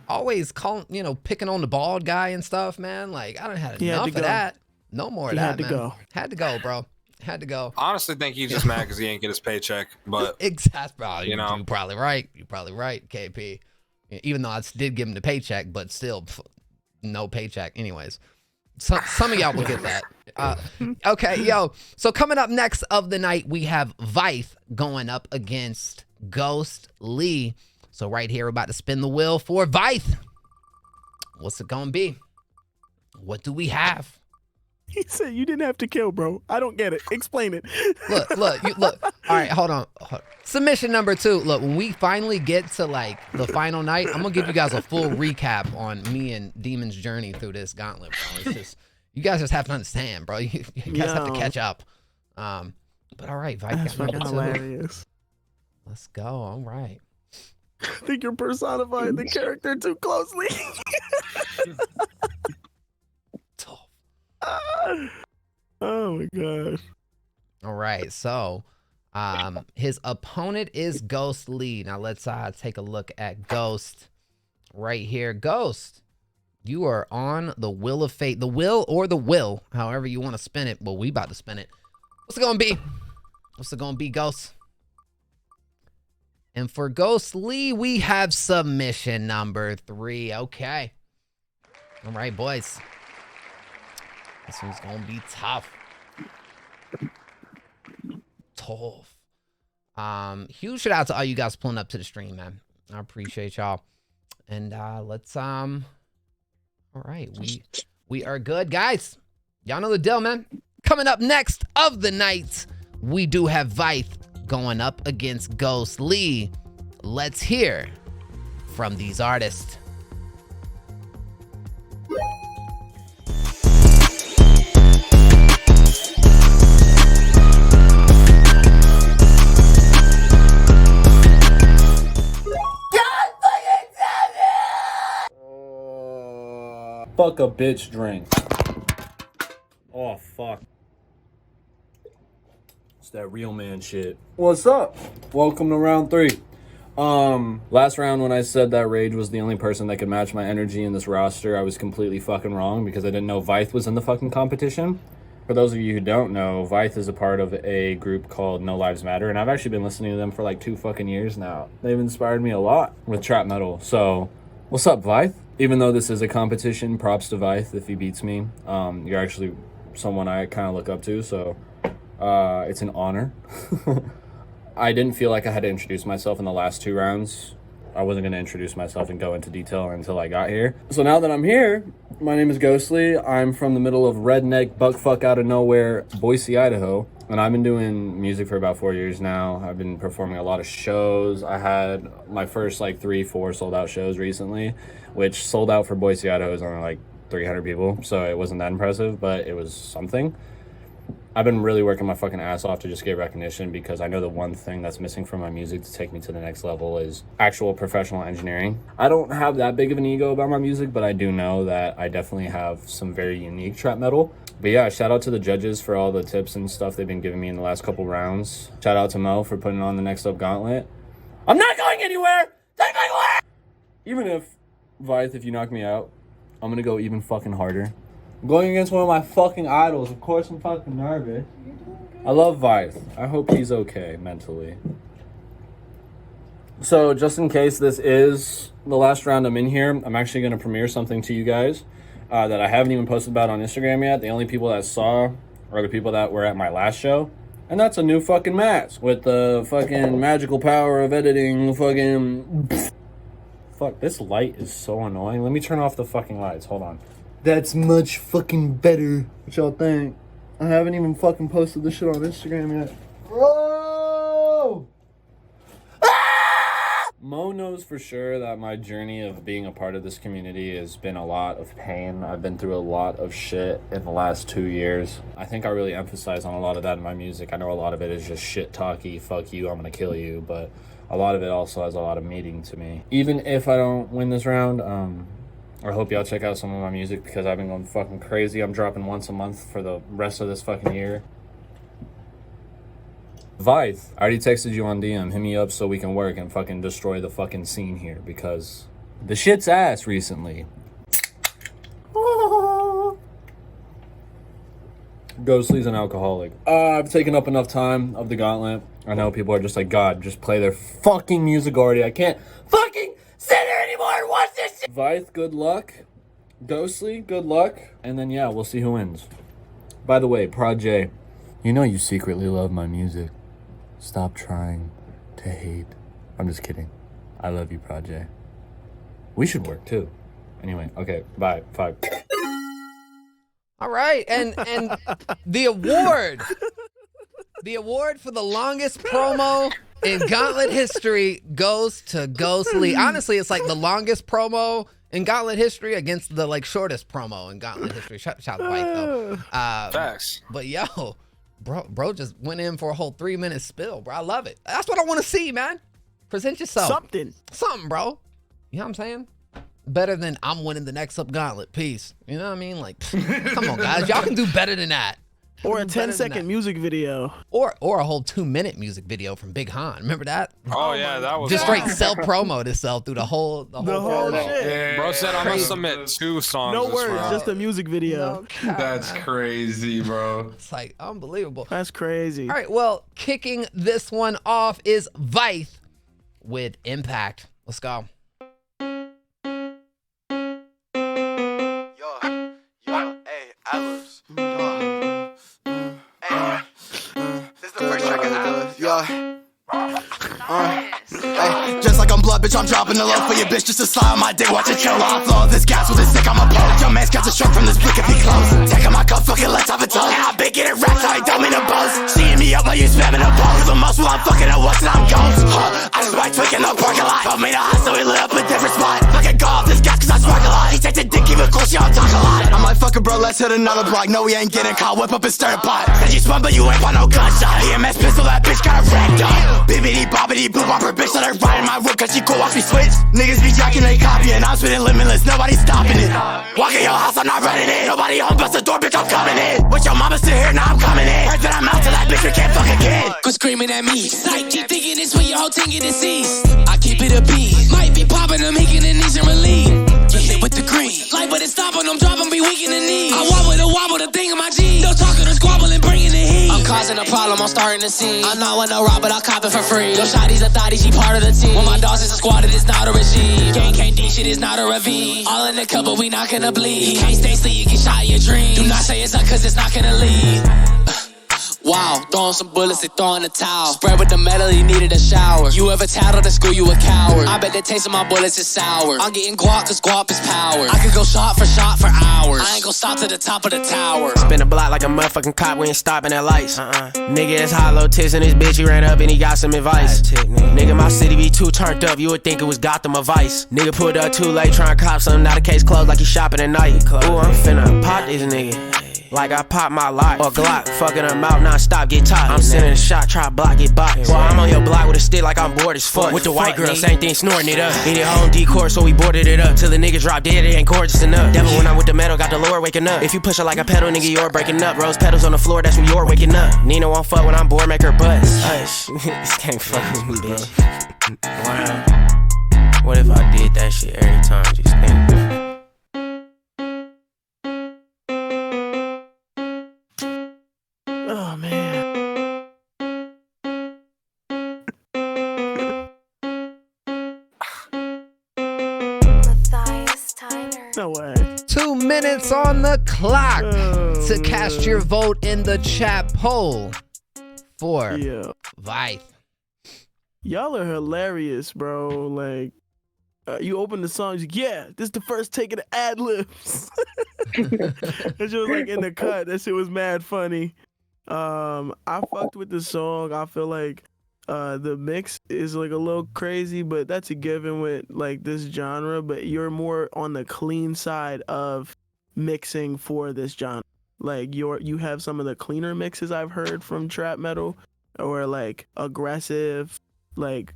always calling, picking on the bald guy and stuff, man. Like, I done had enough of that. No more of that, man. Had to go, bro. Had to go. I honestly think he's just mad because he ain't get his paycheck. But exactly, you're probably right. You're probably right, KP. Even though I did give him the paycheck, but still, no paycheck. Anyways, some of y'all will get that. Okay, yo. So coming up next of the night, we have Vyth going up against Ghost Lee. So right here, we're about to spin the wheel for Vyth. What's it gonna be? What do we have? He said you didn't have to kill, bro. I don't get it. Explain it. Look. All right, hold on. Submission number 2. Look, when we finally get to like the final night, I'm gonna give you guys a full recap on me and Demon's journey through this gauntlet, bro. It's just you guys just have to understand, bro. You guys have to catch up. But all right, Vyth, that's fucking hilarious. Let's go. All right. I think you're personifying the character too closely. Oh my god. All right, so his opponent is Ghost Lee. Now let's take a look at Ghost right here. Ghost, you are on the wheel of fate. The will or the will, however you want to spin it. Well, we about to spin it. What's it gonna be? What's it gonna be, Ghost? And for Ghost Lee, we have submission number 3. Okay. All right, boys. This one's gonna be tough. Huge shout out to all you guys pulling up to the stream, man. I appreciate y'all. And let's all right, we are good, guys. Y'all know the deal, man. Coming up next of the night, we do have Vyth going up against Ghost Lee. Let's hear from these artists. Fuck a bitch drink. Oh, fuck. It's that real man shit. What's up? Welcome to round 3. Last round when I said that Rage was the only person that could match my energy in this roster, I was completely fucking wrong because I didn't know Vyth was in the fucking competition. For those of you who don't know, Vyth is a part of a group called No Lives Matter, and I've actually been listening to them for like 2 fucking years now. They've inspired me a lot with trap metal. So, what's up, Vyth? Even though this is a competition, props to Vyth if he beats me. You're actually someone I kind of look up to, so it's an honor. I didn't feel like I had to introduce myself in the last 2 rounds. I wasn't going to introduce myself and go into detail until I got here. So now that I'm here, my name is Ghostly. I'm from the middle of redneck, buckfuck out of nowhere, Boise, Idaho. And I've been doing music for about 4 years now. I've been performing a lot of shows. I had my first like 3-4 sold out shows recently, which sold out for Boise, Idaho is only like 300 people. So it wasn't that impressive, but it was something. I've been really working my fucking ass off to just get recognition because I know the one thing that's missing from my music to take me to the next level is actual professional engineering. I don't have that big of an ego about my music, but I do know that I definitely have some very unique trap metal. But yeah, shout out to the judges for all the tips and stuff they've been giving me in the last couple rounds. Shout out to Mo for putting on the Next Up Gauntlet. I'm not going anywhere! Not going anywhere! Even if, Vyth, if you knock me out, I'm gonna go even fucking harder. I'm going against one of my fucking idols. Of course I'm fucking nervous. I love Vyth. I hope he's okay mentally. So just in case this is the last round I'm in here, I'm actually going to premiere something to you guys that I haven't even posted about on Instagram yet. The only people that saw are the people that were at my last show. And that's a new fucking mask with the fucking magical power of editing fucking... Fuck, this light is so annoying. Let me turn off the fucking lights. Hold on. That's much fucking better. What y'all think? I haven't even fucking posted this shit on Instagram yet. Bro! Mo knows for sure that my journey of being a part of this community has been a lot of pain. I've been through a lot of shit in the last 2 years. I think I really emphasize on a lot of that in my music. I know a lot of it is just shit talky, fuck you, I'm gonna kill you, but a lot of it also has a lot of meaning to me. Even if I don't win this round, I hope y'all check out some of my music because I've been going fucking crazy. I'm dropping once a month for the rest of this fucking year. Vith, I already texted you on DM. Hit me up so we can work and fucking destroy the fucking scene here because the shit's ass recently. Ghostly's an alcoholic. I've taken up enough time of the gauntlet. I know people are just like, God, just play their fucking music already. I can't fucking sit here anymore and watch this shit. Vith, good luck. Ghostly, good luck. And then, yeah, we'll see who wins. By the way, Prod J, you know you secretly love my music. Stop trying to hate. I'm just kidding. I love you, Prod J. We should work too. Anyway, okay, bye. 5. All right, and the award for the longest promo in Gauntlet history goes to Ghostly. Honestly, it's like the longest promo in Gauntlet history against the like shortest promo in Gauntlet history. Shout out to Mike though. Facts. But yo, bro just went in for a whole 3-minute spill, bro. I love it. That's what I want to see, man. Present yourself. Something, bro. You know what I'm saying? Better than I'm winning the Next Up Gauntlet. Peace. You know what I mean? Like, come on, guys. Y'all can do better than that. Or a 10-second music video. Or a whole 2-minute music video from Big Han. Remember that? Oh yeah, that was just straight self-promo to sell through the whole shit. Yeah, bro said I'm gonna submit 2 songs. No this words, round. just a music video. No, That's crazy, bro. It's like unbelievable. That's crazy. All right, well, kicking this one off is Vith with Impact. Let's go. Just like I'm blood, bitch, I'm dropping the load for your bitch just to slide on my dick, watch it chill off. Flow this gas with a stick, I'm a poke. Your man's catch a stroke from this blick if he close. Taking my cup, fucking let's have a toast. I've been getting racks, I don't mean to boast. Seeing me up while you spamming a post. The most while I'm fucking at once and I'm ghost. I just might tweak in the parking lot. Told me to hustle, so we lit up a different spot. Fucking go off this gas cause I spark a lot. He take the dick even close, y'all talk a lot. I'm like, fuck it, bro, let's hit another block. No, we ain't getting caught, whip up and stir the pot. Said you spun, but you ain't bought no gunshot. EMS pistol, that bitch got wrecked up. Bibbidi bobbidi boop, on her bitch, let her ride in my whip cause she cool, watch me switch. Niggas be jacking, they copying. I'm spitting limitless, nobody stopping it. Walk in your house, I'm not running it. Nobody home, bust the door, bitch, I'm coming in. With your mama sit here, now I'm coming in. Heard that I'm out to that bitch, we can't fuck again. Quit screaming at me. Psych, keep thinking it's when your whole team get deceased. I keep it a beat. Might be popping, I'm making the knees and relief. Get hit with the green. Like, but it's stopping, I'm dropping, be weak in the knees. I wobble the thing in my jeans. No talking or squabbling, bringing the heat. I'm causing a problem, I'm starting to see. I'm not with no rob, but I'll cop it for free. Yo, shotty's a thotty, she part of the team. When my dogs is a squad, it is not a regime. Gang can't D shit, is not a ravine. All in the cup, but we not gonna bleed. You can't stay sleep, you get shot in your dreams. Do not say it's not cause it's not gonna lead. Wow, throwing some bullets, they throwing a towel. Spread with the metal, he needed a shower. You ever tattled at school, you a coward. I bet the taste of my bullets is sour. I'm getting guap, cause guap is power. I could go shot for hours. I ain't gon' stop to the top of the tower. Spin the block like a motherfucking cop, we ain't stopping at lights. Nigga is hollow tits and his bitch, he ran up and he got some advice. Nigga, my city be too turned up, you would think it was Gotham or Vice. Nigga pulled up too late, trying to cop something, now the case closed like he shopping at night. Ooh, I'm finna pop this nigga. Like I pop my lock or Glock, fucking him out non-stop, get top. I'm sending a shot, try to block, get boxed. Well, I'm on your block with a stick like I'm bored as fuck. With the white girl, same thing, snorting it up. Needed home decor, so we boarded it up. Till the nigga drop dead, it ain't gorgeous enough. Devil when I'm with the metal, got the Lord waking up. If you push her like a pedal, nigga, you're breaking up. Rose petals on the floor, that's when you're waking up. Nina won't fuck when I'm bored, make her bust. Hush, this can't fuck with me, bitch. Wow. What if I did that shit every time, just think. Oh man. No way. 2 minutes on the clock to cast your vote in the chat poll for Vith. Y'all are hilarious, bro. Like, you open the song, yeah, this is the first take of the ad libs. That shit was like in the cut. That shit was mad funny. I fucked with the song. I feel like the mix is like a little crazy, but that's a given with like this genre. But you're more on the clean side of mixing for this genre. Like you have some of the cleaner mixes I've heard from trap metal, or like aggressive, like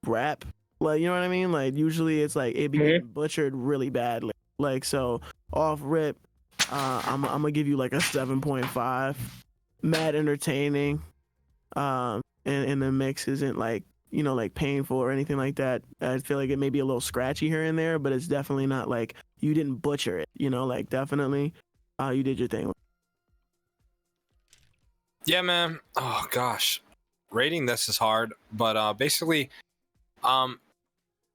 rap. Like, you know what I mean? Like usually it's like it be getting butchered really badly. Like, so off rip, I'm gonna give you like a 7.5. Mad entertaining. And the mix isn't like, you know, like painful or anything like that. I feel like it may be a little scratchy here and there, but it's definitely not like you didn't butcher it, you know, like definitely you did your thing. Yeah, man. Oh gosh, rating this is hard, but basically,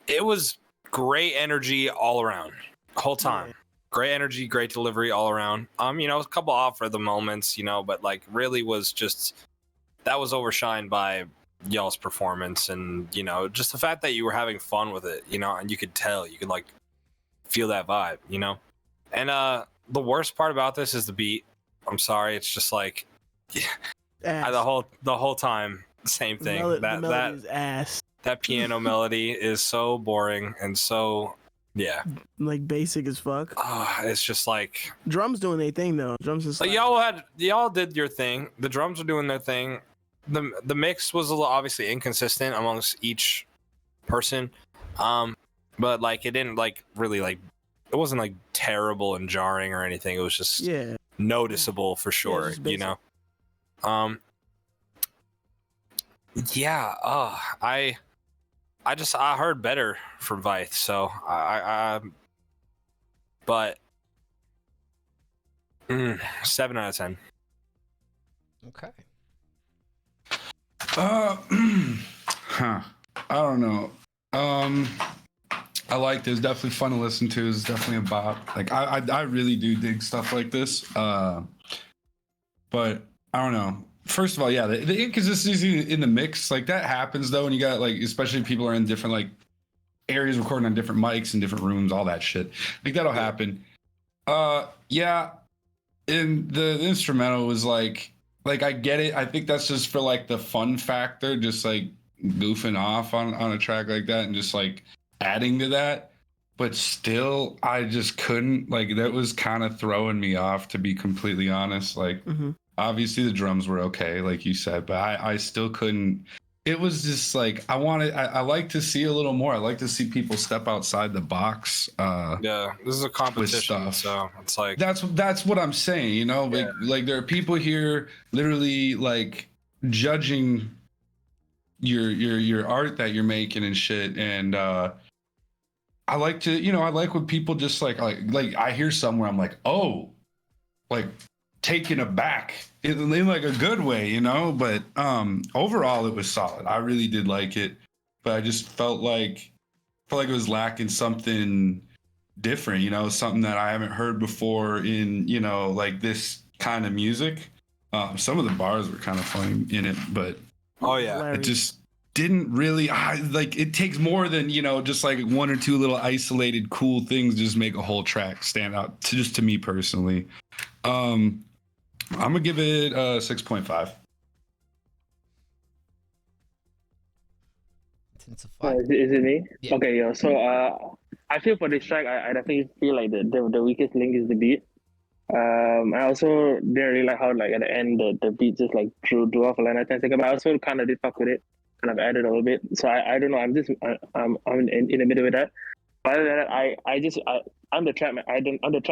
it was great energy all around, whole time. Yeah. Great energy, great delivery all around. You know, a couple off for the moments, you know, but like really was just that was overshined by y'all's performance, and you know, just the fact that you were having fun with it, you know, and you could tell, you could like feel that vibe, you know. And the worst part about this is the beat. I'm sorry, it's just like the whole time same thing. The melody is ass. That piano melody is so boring and so like basic as fuck. It's just like drums doing their thing though. Drums is like y'all did your thing. The drums are doing their thing. The mix was a little obviously inconsistent amongst each person, but like it didn't like really like it wasn't like terrible and jarring or anything. It was just noticeable for sure, you know. I heard better from Vythe, so but 7 out of 10. Okay. I don't know. I like this. Definitely fun to listen to. It's definitely a bop. Like I really do dig stuff like this. But I don't know. First of all, yeah, the inconsistency in the mix, like that happens though, and you got like, especially if people are in different like areas recording on different mics in different rooms, all that shit. Like that'll happen. Yeah. And the instrumental was like I get it. I think that's just for like the fun factor, just like goofing off on a track like that and just like adding to that. But still, I just couldn't, like, that was kind of throwing me off, to be completely honest. Like, obviously the drums were okay, like you said, but I still couldn't. It was just like, I like to see a little more. I like to see people step outside the box. Yeah, this is a competition, so it's like that's what I'm saying, you know. Like there are people here literally like judging your art that you're making and shit, and I like to, you know, I like when people just like I hear somewhere I'm like, oh, like taken aback in like a good way, you know. But overall it was solid. I really did like it, but I just felt like it was lacking something different, you know, something that I haven't heard before in, you know, like this kind of music. Some of the bars were kind of funny in it, but it just didn't really like, it takes more than, you know, just like one or two little isolated cool things just make a whole track stand out, to me personally. I'm gonna give it 6.5. Is it me? Yeah. Okay, yeah. So I feel for this track, I definitely feel like the weakest link is the beat. I also didn't really like how like at the end the beat just like drew off a line at 10 seconds, but I also kind of did fuck with it, kind of added a little bit. So I don't know. I'm in the middle with that. But other than that, I'm the trap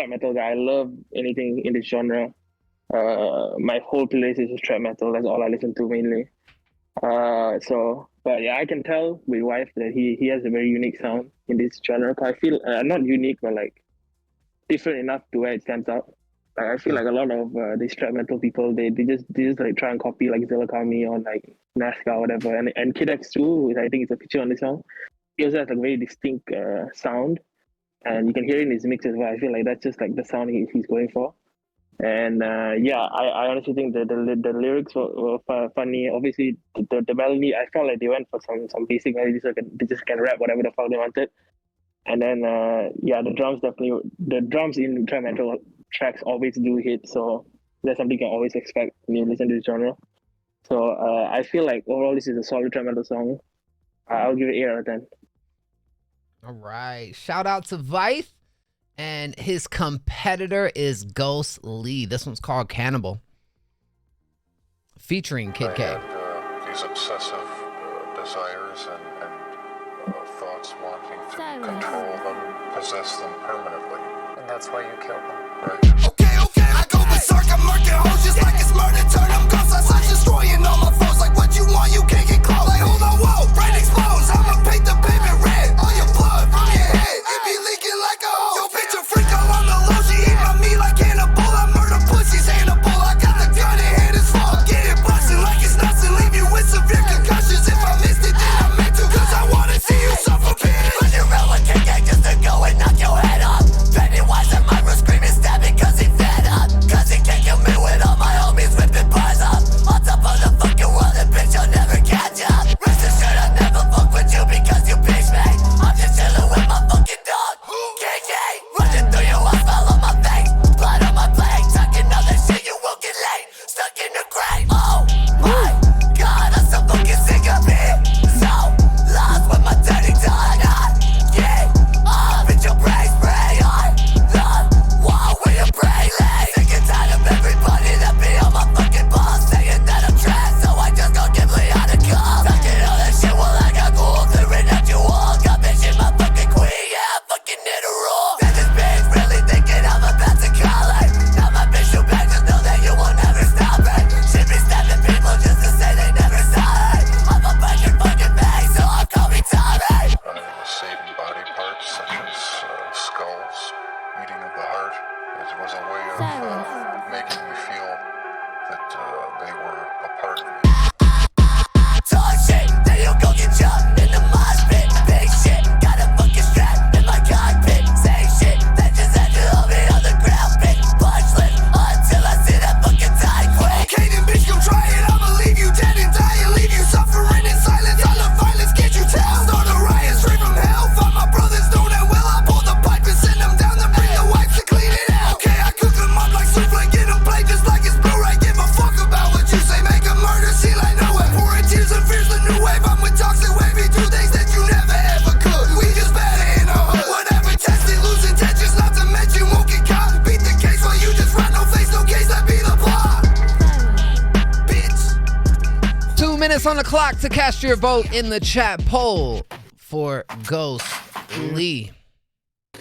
metal guy. I love anything in this genre. My whole playlist is just trap metal. That's all I listen to mainly. But yeah, I can tell with Wythe that he has a very unique sound in this genre. I feel not unique, but like different enough to where it stands out. Like I feel like a lot of these trap metal people, they just like try and copy like Zillakami or like Nazca or whatever, and Kid X too, which I think is a feature on the song. He also has like a very distinct sound, and you can hear it in his mix as well. I feel like that's just like the sound he's going for. And I honestly think the lyrics were funny. Obviously, the melody, I felt like they went for some basic melody so they just can rap whatever the fuck they wanted. And then the drums in trap metal tracks always do hit, so that's something you can always expect when you listen to this genre. So I feel like overall this is a solid trap metal song. I'll give it 8 out of 10. All right. Shout out to Vice. And his competitor is Ghost Lee. This one's called Cannibal. Featuring Kid K. These obsessive desires and thoughts wanting to control them, possess them permanently. And that's why you kill them. Right. Okay, I go berserk, I'm murking hoes just like it's murder. Turn them guns outside, destroying all my foes. Like what you want, you can't get close. Like hold on, whoa, brain explodes. I'ma paint the pavement red. All your blood from your head, it be leaking like a hose. Yo, bitch, a freak all on the low. She eat my meat like cannibal. I murder pussies, Hannibal. I got the gun in hand, it's full. Get it bustin' like it's nuts and leave you with severe concussions. If I missed it, then I meant to. Cause I wanna see you suffer, bitch. When you roll a kick, just to go and knock your head off. Pennywise and my wrist screaming, stabbing cause he fed up. Cause he can't kill me with all my homies ripping bars up. On top of the fucking world, and bitch, you'll never catch up. Rest assured, I'll never fuck with you because you bitch me. I'm just chillin' with my fucking dog, KK. Running through your eyes, fall on my face. Blood on my plate, talking all that shit, you will get laid. Stuck in the grave, oh my god, I'm so fucking sick of it. So lost with my dirty dog, yeah. Bitch, your brain spray on the wall with your brain lay. Sick and tired of everybody that be on my fucking balls, saying that I'm trash, so I just go give Leon a call. Talking all that shit while I got gold, clearing out you all. Got bitch in my fucking queen, yeah, I'm fucking in a roll. That this bitch really thinking I'm about to call it. Now my bitch, you back, just know that you will never stop it. Shit be stabbing people just to say they never saw it. I'm a fucking face, so I'm calling Tommy. Saving body parts such as skulls, eating of the heart. It was a way of making me feel that they were a part of me. Talk shit, then you go get jumped in the mosh pit. Big shit, got a fucking strap in my cockpit. Say shit, that just had to hold me on the ground. Big punch lift until I see that fucking tie quit. Okay then bitch, go try it, I'ma leave you dead and die and leave you suffering in silence. All the violence, can't you tell? Start a riot straight from hell. Find my brothers know that well. I pull the pipe and send them down, then bring the wipes to clean it out. Okay, I cook them up like souffle, get them played just like it's Blu-ray. Give a fuck about what you say, make a murder scene like no way. Pouring tears and fears, the new wave. I'm with toxic wavy, do things that you never ever could. We just better in a hood. Whatever tested, lose intentions, not to mention won't get caught. Beat the case while you just run, no face, no case, that be the plot. Bitch. 2 minutes on the clock to cast your vote in the chat poll for Ghost Lee.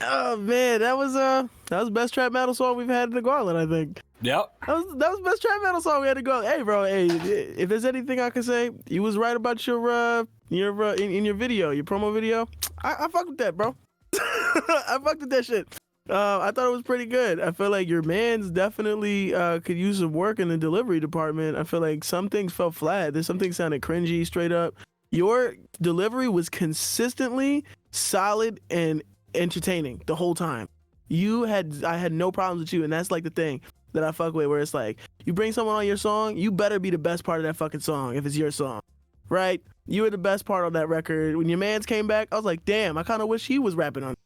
Oh man, that was the best trap metal song we've had in the Gauntlet, I think. Yep. That was the best trap metal song we had to go. Hey bro, hey, if there's anything I can say, you was right about your in your video, your promo video. I fucked with that, bro. I fucked with that shit. I thought it was pretty good. I feel like your man's definitely could use some work in the delivery department. I feel like some things fell flat. There's some things sounded cringy straight up. Your delivery was consistently solid and entertaining the whole time. I had no problems with you, and that's like the thing that I fuck with, where it's like, you bring someone on your song, you better be the best part of that fucking song if it's your song, right? You were the best part on that record. When your mans came back, I was like, damn, I kind of wish he was rapping on it.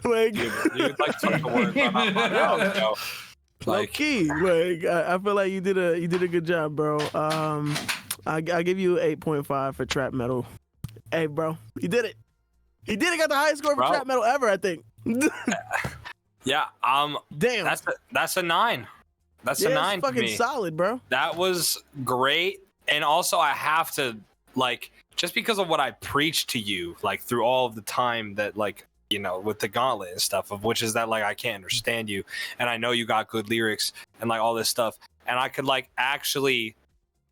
Like, you like took the words right off my mouth, yo. Low key, like I feel like you did a good job, bro. I give you 8.5 for trap metal. Hey, bro, you did it. He did it. Got the highest score for trap metal ever, I think. Yeah. Damn. That's a 9. That's a 9 it's fucking for me. solid, bro. That was great, and also I have to just because of what I preached to you through all of the time that with the Gauntlet and stuff, of which is that I can't understand you, and I know you got good lyrics and all this stuff, and I could actually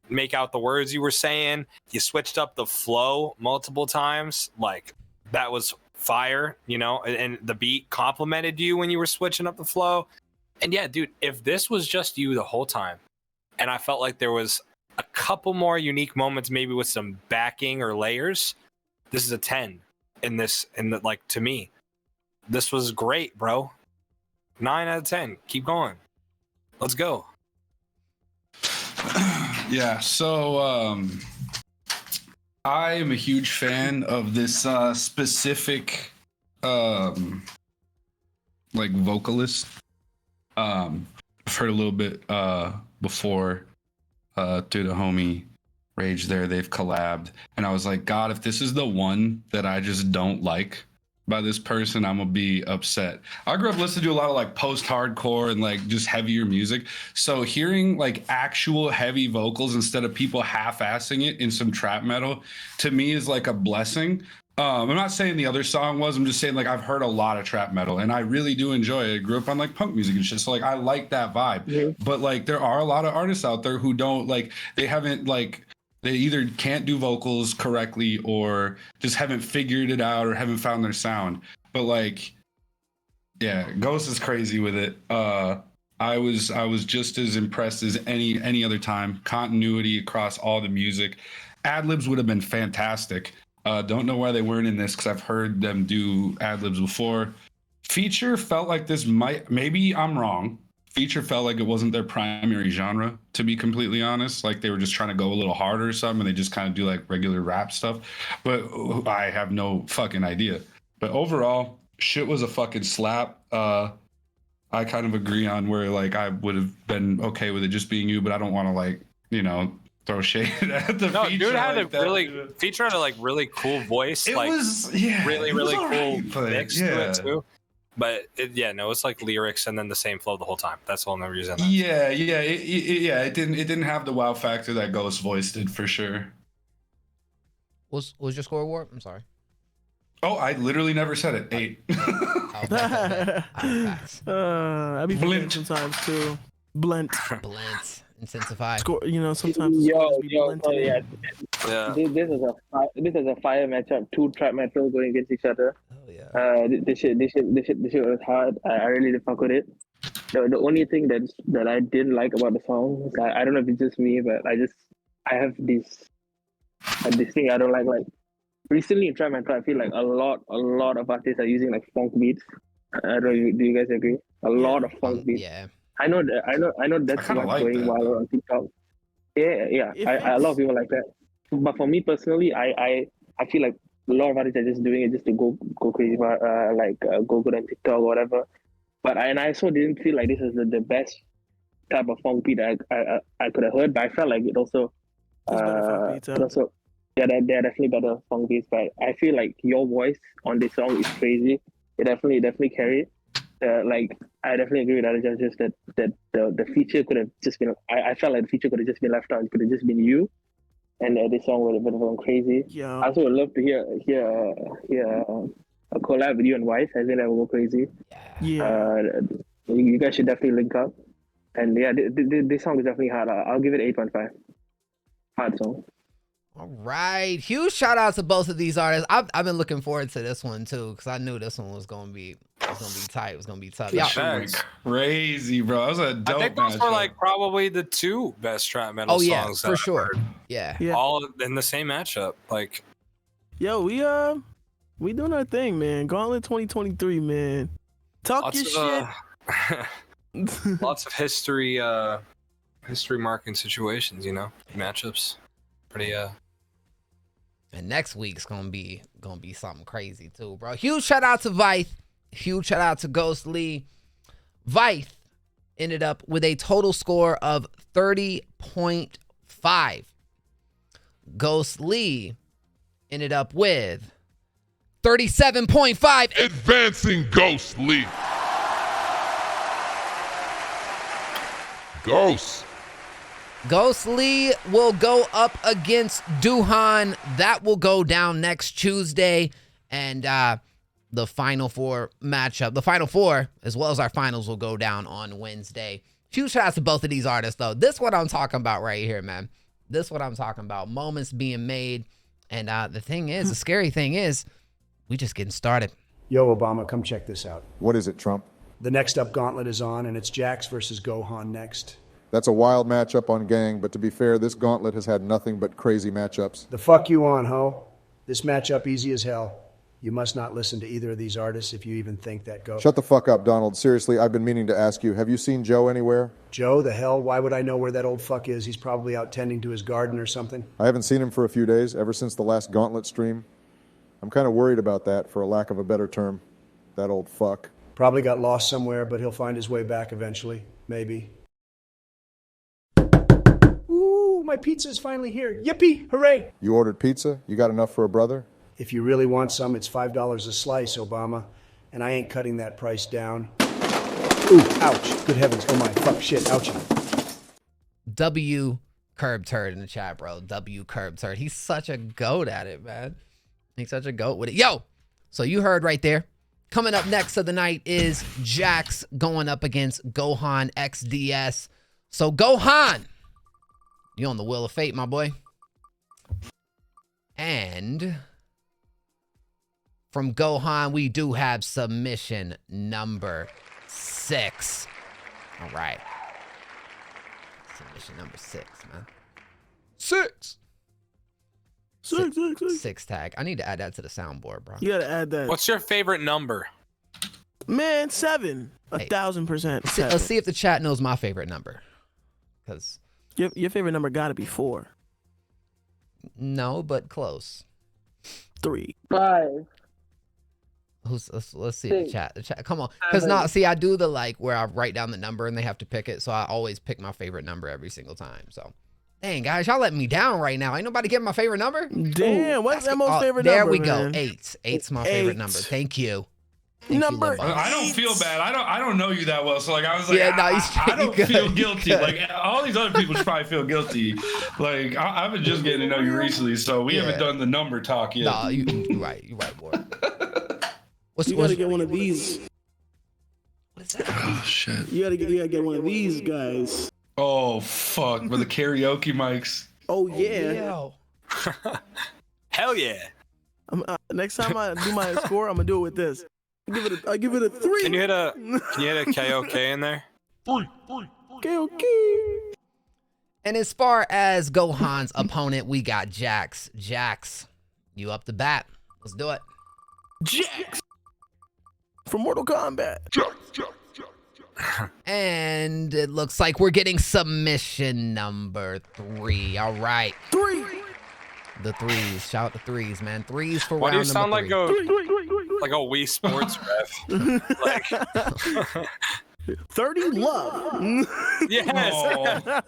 make out the words you were saying. You switched up the flow multiple times, that was fire, and the beat complimented you when you were switching up the flow. And yeah, dude, if this was just you the whole time, and I felt like there was a couple more unique moments, maybe with some backing or layers, this is a 10 to me. This was great, bro. 9 out of 10. Keep going. Let's go. Yeah, so I am a huge fan of this specific vocalist. I've heard a little bit before through the homie Rage there. They've collabed, and I was like, God, if this is the one that I just don't like by this person, I'm gonna be upset. I grew up listening to a lot of like post-hardcore and like just heavier music. So hearing like actual heavy vocals instead of people half-assing it in some trap metal, to me is like a blessing. I'm not saying the other song was, I'm just saying like I've heard a lot of trap metal and I really do enjoy it. I grew up on like punk music and shit. So like I like that vibe. But like there are a lot of artists out there who don't like, they haven't like, they either can't do vocals correctly or just haven't figured it out or haven't found their sound. But like, yeah, Ghost is crazy with it. I was just as impressed as any other time. Continuity across all the music. Ad-libs would have been fantastic. Don't know why they weren't in this because I've heard them do ad-libs before. Feature felt like this maybe I'm wrong. Feature felt like it wasn't their primary genre, to be completely honest. Like they were just trying to go a little harder or something, and they just kind of do like regular rap stuff. But I have no fucking idea. But overall, shit was a fucking slap. I kind of agree on where like I would have been okay with it just being you, but I don't want to like, you know, throw shade at the feature. Dude had like Feature had a like really cool voice. It like was, yeah, really it was cool alright, but mix to it too. But it's like lyrics and then the same flow the whole time. That's the only reason. It didn't have the wow factor that Ghost voice did for sure. What was your score, Warp? I'm sorry. Oh, I literally never said it. 8. I be forgetting sometimes too. Blunt. Intensify. Score, you know, sometimes the scores be blunt. This is a fire matchup. 2 trap metal going against each other. Oh yeah. This shit was hard. I really did fuck with it. The only thing that I didn't like about the song, I don't know if it's just me, but I have this thing I don't like. Like recently in trap metal, I feel like a lot of artists are using like funk beats. I don't know. Do you guys agree? A lot of funk beats. Yeah. I know that's what's like going that, viral on TikTok. Yeah. A lot of people like that. But for me personally, I feel like a lot of artists are just doing it just to go crazy, go good on TikTok or whatever. But I also didn't feel like this is the best type of funk beat I could have heard. But I felt like it also, there are definitely better funk beats. But I feel like your voice on this song is crazy. It definitely carried. I definitely agree with other judges that the feature could have just been. I felt like the feature could have just been left out. It could have just been you, and this song would have gone crazy. Yeah. I also would love to hear a collab with you and Vice. I think that will go crazy. Yeah. You guys should definitely link up. And yeah, this song is definitely hard. I'll give it 8.5. Hard song. All right. Huge shout out to both of these artists. I've been looking forward to this one too, because I knew this one was gonna be tight. It was gonna be tough. Yeah, crazy, bro. That was a dope I think those matchup. were like probably the 2 best trap metal songs. For sure. Yeah. All in the same matchup. Like, yo, we doing our thing, man. Gauntlet 2023, man. Talk your shit. Lots of history marking situations, you know, matchups. Pretty And next week's gonna be something crazy too, bro. Huge shout out to Vythe. Huge shout out to Ghost Lee. Vythe ended up with a total score of 30.5. Ghost Lee ended up with 37.5. Advancing Ghost Lee. Ghost Lee will go up against Duhan. That will go down next Tuesday. And the Final Four matchup, the Final Four, as well as our finals, will go down on Wednesday. Huge shout out to both of these artists, though. This is what I'm talking about right here, man. This is what I'm talking about. Moments being made. And the thing is, the scary thing is, we just getting started. Yo, Obama, come check this out. What is it, Trump? The Next Up Gauntlet is on, and it's Jax versus Gohan next. That's a wild matchup on Gang, but to be fair, this gauntlet has had nothing but crazy matchups. The fuck you on, ho? This matchup easy as hell. You must not listen to either of these artists if you even think that goes. Shut the fuck up, Donald. Seriously, I've been meaning to ask you, have you seen Joe anywhere? Joe, the hell? Why would I know where that old fuck is? He's probably out tending to his garden or something. I haven't seen him for a few days, ever since the last Gauntlet stream. I'm kind of worried about that, for a lack of a better term. That old fuck. Probably got lost somewhere, but he'll find his way back eventually. Maybe. Ooh, my pizza's finally here. Yippee! Hooray! You ordered pizza? You got enough for a brother? If you really want some, it's $5 a slice, Obama. And I ain't cutting that price down. Ooh, ouch. Good heavens. Oh my, fuck, shit, ouchie. W Curb Turd in the chat, bro. W Curb Turd. He's such a goat at it, man. He's such a goat with it. Yo, so you heard right there. Coming up next of the night is Jax going up against Gohan XDS. So Gohan, you on the wheel of fate, my boy. And from Gohan, we do have submission number 6. All right. Submission number 6, man. 6. 6 tag. I need to add that to the soundboard, bro. You gotta add that. What's your favorite number? Man, 7. 1,000%. Let's see if the chat knows my favorite number. Because your favorite number gotta be 4. No, but close. 3. 5. Let's see the chat. Come on. Because not see, I do the like where I write down the number and they have to pick it. So I always pick my favorite number every single time. So dang, guys, y'all letting me down right now. Ain't nobody getting my favorite number? Damn, what's that most favorite there number? There we man? go. 8. 8's my favorite number. Thank you. Number I don't feel bad. I don't know you that well, so like I was like, yeah, I don't feel guilty. Like all these other people should probably feel guilty. Like I've been just getting to know you recently, so we haven't done the number talk yet. Nah, you're right. You're right, boy. You gotta get one of these. What is that? Oh shit! You gotta get one of these guys. Oh fuck! With the karaoke mics. Oh yeah. Hell yeah! Next time I do my score, I'm gonna do it with this. I give it a 3. Can you hit a KOK in there? KOK. And as far as Gohan's opponent, we got Jax. Jax, you up the bat? Let's do it. Jax from Mortal Kombat. And it looks like we're getting submission number 3. All right. 3. The 3s. Shout out the 3s, man. 3s for Why do you round sound number 3. like a Wii Sports ref? Like 30 love. Yes.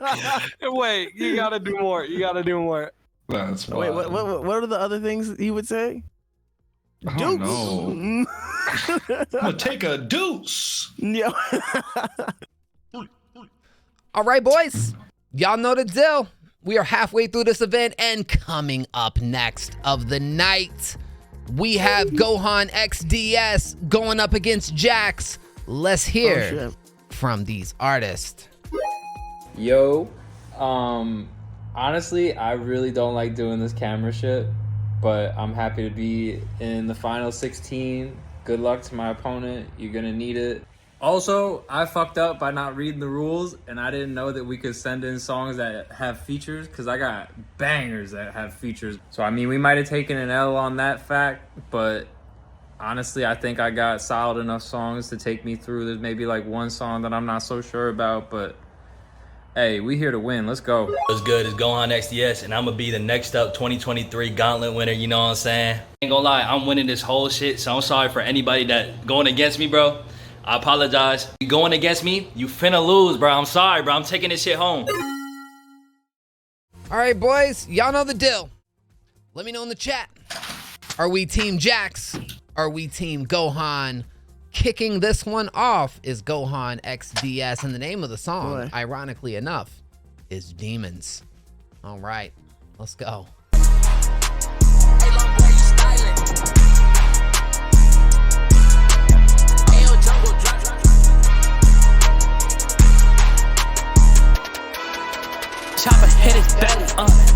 Wait, you gotta do more. You gotta do more. That's wait. What are the other things he would say? I don't know. I'm gonna take a deuce. Yeah. All right, boys. Y'all know the deal. We are halfway through this event, and coming up next of the night, we have Gohan XDS going up against Jax. Let's hear from these artists. Yo, honestly, I really don't like doing this camera shit, but I'm happy to be in the final 16. Good luck to my opponent. You're gonna need it. Also, I fucked up by not reading the rules, and I didn't know that we could send in songs that have features, because I got bangers that have features. So, I mean, we might have taken an L on that fact, but honestly, I think I got solid enough songs to take me through. There's maybe like one song that I'm not so sure about, but hey, we here to win. Let's go. What's good? It's Gohan XDS, and I'm gonna be the Next Up 2023 Gauntlet winner, you know what I'm saying? Ain't gonna lie, I'm winning this whole shit, so I'm sorry for anybody that going against me, bro. I apologize. You going against me, you finna lose, bro. I'm sorry, bro. I'm taking this shit home. All right, boys. Y'all know the deal. Let me know in the chat. Are we Team Jax? Are we Team Gohan? Kicking this one off is Gohan XDS, and the name of the song, ironically enough, is Demons. All right, let's go. Chopper hit his belly,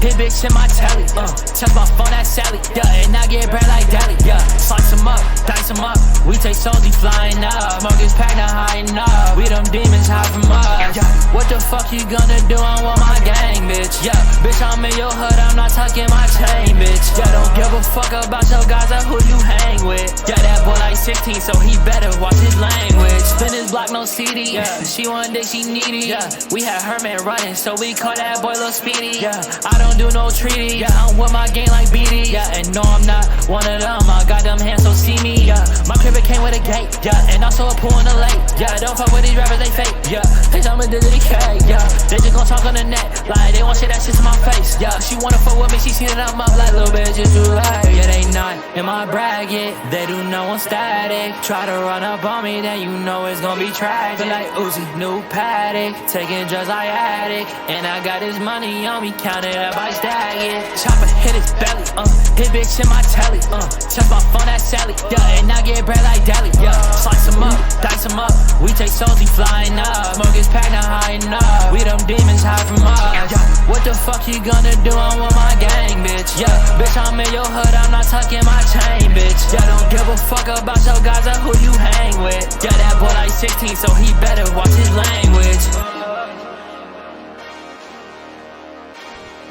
hit bitch in my telly, touch my phone at Sally, yeah, and I get bread like Deli, yeah, slice him up, dice him up, we take soldiers flying up, mortgage packed not high enough, we them demons hide from us, yeah, what the fuck you gonna do, I'm with my gang, bitch, yeah, bitch, I'm in your hood, I'm not tucking my chain, bitch, yeah, don't give a fuck about your guys or who you hang with, yeah, that boy like 16, so he better watch his language, spin his block, no CD, yeah, she one day she needy, yeah, we had Herman running, so we caught that boy Lil Speedy, yeah, I don't do no treaty, yeah, I'm with my gang like BD, yeah, and no I'm not one of them, I got them hands so don't see me, yeah. My crib came with a gate, yeah. And also a pool in the lake, yeah. Don't fuck with these rappers, they fake, yeah. They tell me to decay, yeah. They just gon' talk on the net, like they won't say that shit to my face, yeah. She wanna fuck with me, she seen it, I'm up like little bitch, it's too late. Yeah, they not in my bracket, they do know I'm static. Try to run up on me, then you know it's gon' be tragic. Feel like Uzi, new paddock, taking drugs like addict. And I got this money on me, count it up, I stack it. Chopper hit his belly, hit bitch in my telly, touch my phone, that Sally, yeah. And I get bread like deli, yeah. Slice him up, dice him up, we take souls, he flying up. Smoke is packed, not high enough, we them demons hide from us, yeah. What the fuck you gonna do, I'm with my gang, bitch, yeah. Bitch, I'm in your hood, I'm not tucking my chain, bitch, yeah. Don't give a fuck about your guys or who you hang with, yeah. That boy like 16, so he better watch his language.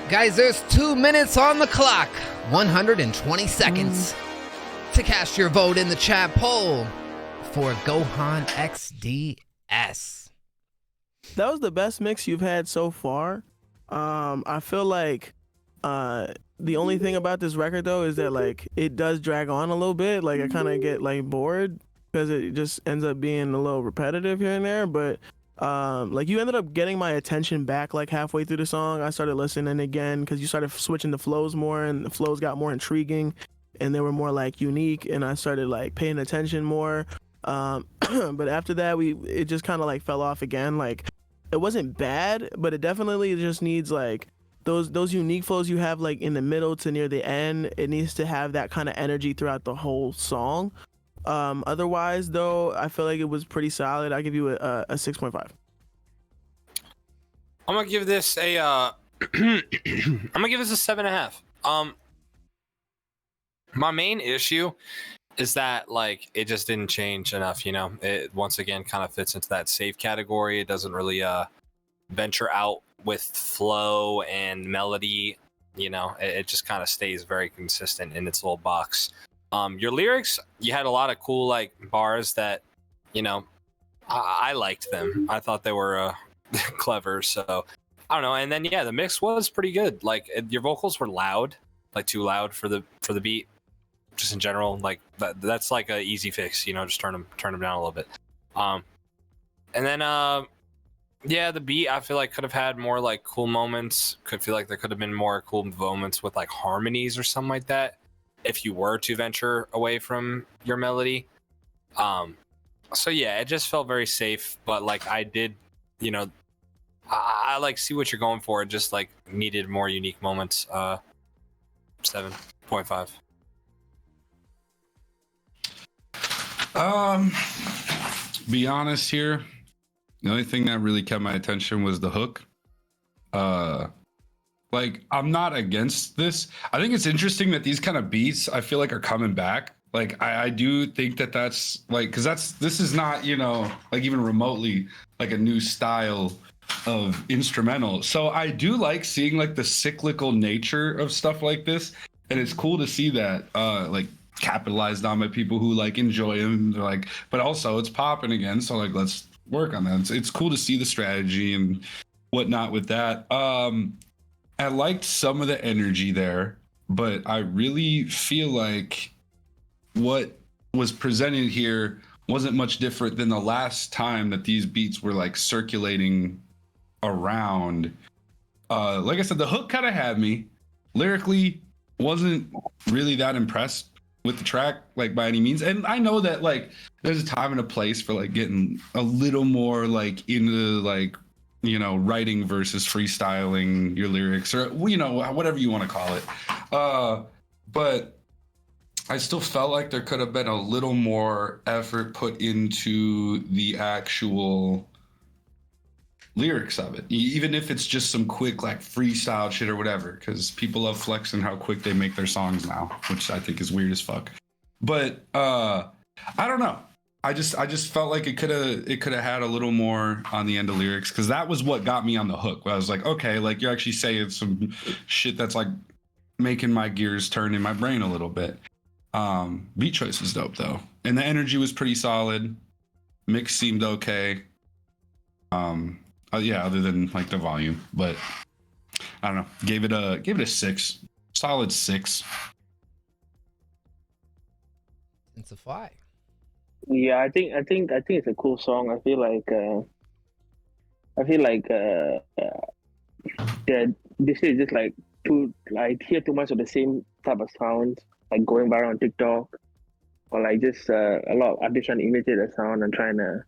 Guys, there's 2 minutes on the clock, 120 seconds to cast your vote in the chat poll for Gohan XDS. That was the best mix you've had so far. I feel like the only thing about this record though is that like it does drag on a little bit. Like I kind of get like bored because it just ends up being a little repetitive here and there. But like you ended up getting my attention back like halfway through the song. I started listening again because you started switching the flows more, and the flows got more intriguing, and they were more like unique, and I started like paying attention more. But after that, it just kind of like fell off again. Like it wasn't bad, but it definitely just needs like those unique flows you have like in the middle to near the end. It needs to have that kind of energy throughout the whole song. Otherwise though, I feel like it was pretty solid. I give you a 6.5. I'm gonna give this a I'm gonna give this a 7.5. My main issue is that like it just didn't change enough, you know. It once again kind of fits into that safe category. It doesn't really venture out with flow and melody, you know. It just kind of stays very consistent in its little box. Your lyrics, you had a lot of cool like bars that, you know, I liked them. I thought they were clever, so I don't know. And then yeah, the mix was pretty good. Like your vocals were loud, like too loud for the beat. Just in general, like that's like a easy fix, you know. Just turn them down a little bit. And then yeah, the beat I feel like could have had more like cool moments. Could feel like there could have been more cool moments with like harmonies or something like that if you were to venture away from your melody. So yeah, it just felt very safe, but like I did, you know, I like see what you're going for. It just like needed more unique moments. 7.5. Be honest here, the only thing that really kept my attention was the hook. Like I'm not against this. I think it's interesting that these kind of beats I feel like are coming back. Like I do think that that's like, because this is not, you know, like even remotely like a new style of instrumental. So I do like seeing like the cyclical nature of stuff like this, and it's cool to see that like capitalized on by people who like enjoy them. They're like, but also it's popping again, so like let's work on that. It's cool to see the strategy and whatnot with that. I liked some of the energy there, but I really feel like what was presented here wasn't much different than the last time that these beats were like circulating around. Like I said, the hook kind of had me. Lyrically, wasn't really that impressed with the track, like by any means. And I know that like there's a time and a place for like getting a little more like into like, you know, writing versus freestyling your lyrics, or, you know, whatever you want to call it. But I still felt like there could have been a little more effort put into the actual lyrics of it, even if it's just some quick like freestyle shit or whatever, because people love flexing how quick they make their songs now, which I think is weird as fuck. But I don't know. I just felt like it could have had a little more on the end of lyrics, because that was what got me on the hook. Where I was like, okay, like you're actually saying some shit that's like making my gears turn in my brain a little bit. Beat choice was dope though, and the energy was pretty solid. Mix seemed okay. Yeah, other than like the volume, but I don't know. Gave it a 6, solid 6. It's a fly. Yeah, I think it's a cool song. I feel like yeah, this is just like I hear too much of the same type of sounds like going viral on TikTok, or like just a lot of artists trying to imitate the sound and trying to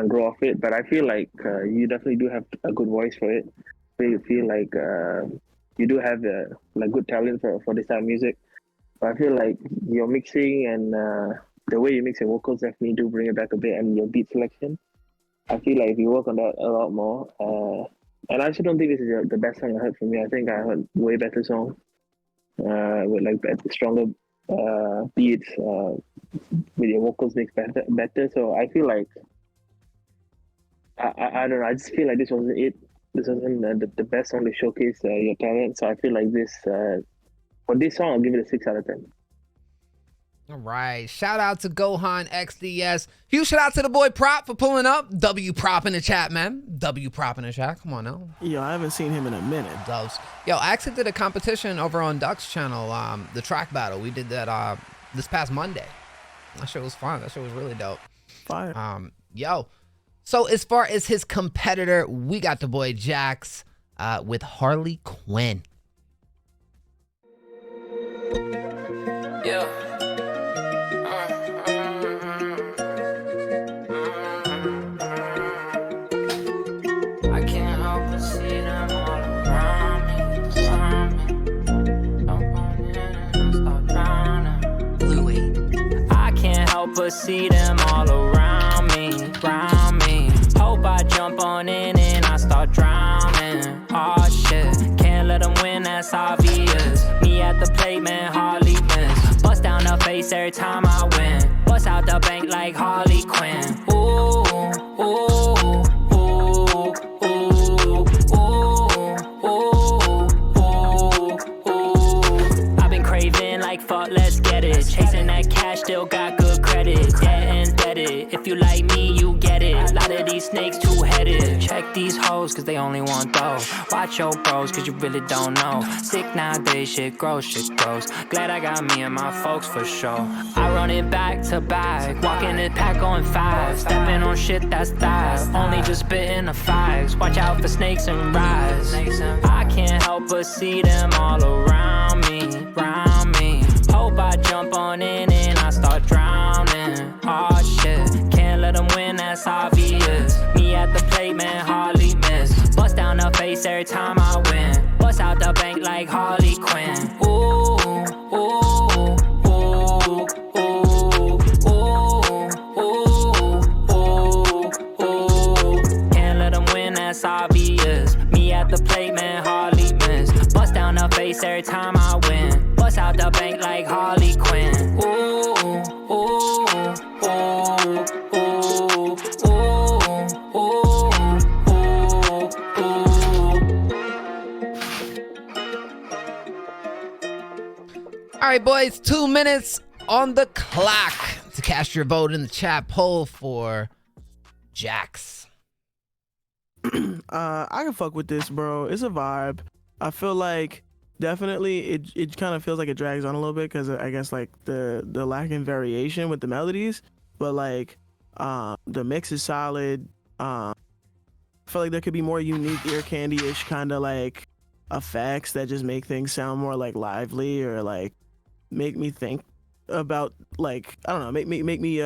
grow off it. But I feel like you definitely do have a good voice for it. I feel like you do have like good talent for this type of music. But I feel like your mixing and the way you mix your vocals definitely do bring it back a bit, and your beat selection. I feel like if you work on that a lot more, and I actually don't think this is the best song I heard from you. I think I heard way better songs with like stronger beats, with your vocals mixed better. So I feel like I don't know. I just feel like this wasn't it. This wasn't the best song to showcase your talent. So I feel like this for this song, I'll give it a 6 out of 10. All right. Shout out to Gohan XDS. Huge shout out to the boy Prop for pulling up. W Prop in the chat, man. W Prop in the chat. Come on now. Yo, I haven't seen him in a minute. Dubs. Yo, I actually did a competition over on Duck's channel, the track battle. We did that this past Monday. That shit was fun. That shit was really dope. Fire. Yo. So as far as his competitor, we got the boy Jax with Harley Quinn. Yeah. I can't help but see them all around me, Jump on in and start drowning. Louis. I can't help but see them all around me, Hope I jump on in and I start drowning. Oh shit, can't let them win, that's obvious. Me at the plate, man, hardly miss. Bust down the face every time I win. Bust out the bank like Harley Quinn. Ooh, ooh, ooh, ooh, ooh, ooh. I've been craving like fuck, let's get it. Chasing that cash, still got good credit. Dead indebted. If you like me, you get it. A lot of these snakes two-headed. Check these hoes, cause they only want dough. Watch your bros, cause you really don't know. Sick nowadays, shit grows. Glad I got me and my folks for sure. I run it back to back. Walking this pack on 5. Stepping on shit that's that. Only just spitting the facts. Watch out for snakes and rats. I can't help but see them all around me. Hope I jump on in and I start drowning. Oh shit, can't let them win, that's obvious. Me at the plate, man, hardly miss. Bust down the face every time I win. Bust out the bank like Harley Quinn. Ooh, ooh, ooh, ooh, ooh, ooh, ooh. Can't let them win, that's obvious. Me at the plate, man, hardly miss. Bust down the face every time I win. Bust out the bank like Harley Quinn. Ooh, ooh, ooh, ooh, ooh, ooh, All right, boys, 2 minutes on the clock to cast your vote in the chat poll for Jax. I can fuck with this, bro. It's a vibe. I feel like definitely it kind of feels like it drags on a little bit because I guess like the lack in variation with the melodies, but like the mix is solid. I feel like there could be more unique ear candy-ish kind of like effects that just make things sound more like lively or like make me think about like I don't know, make me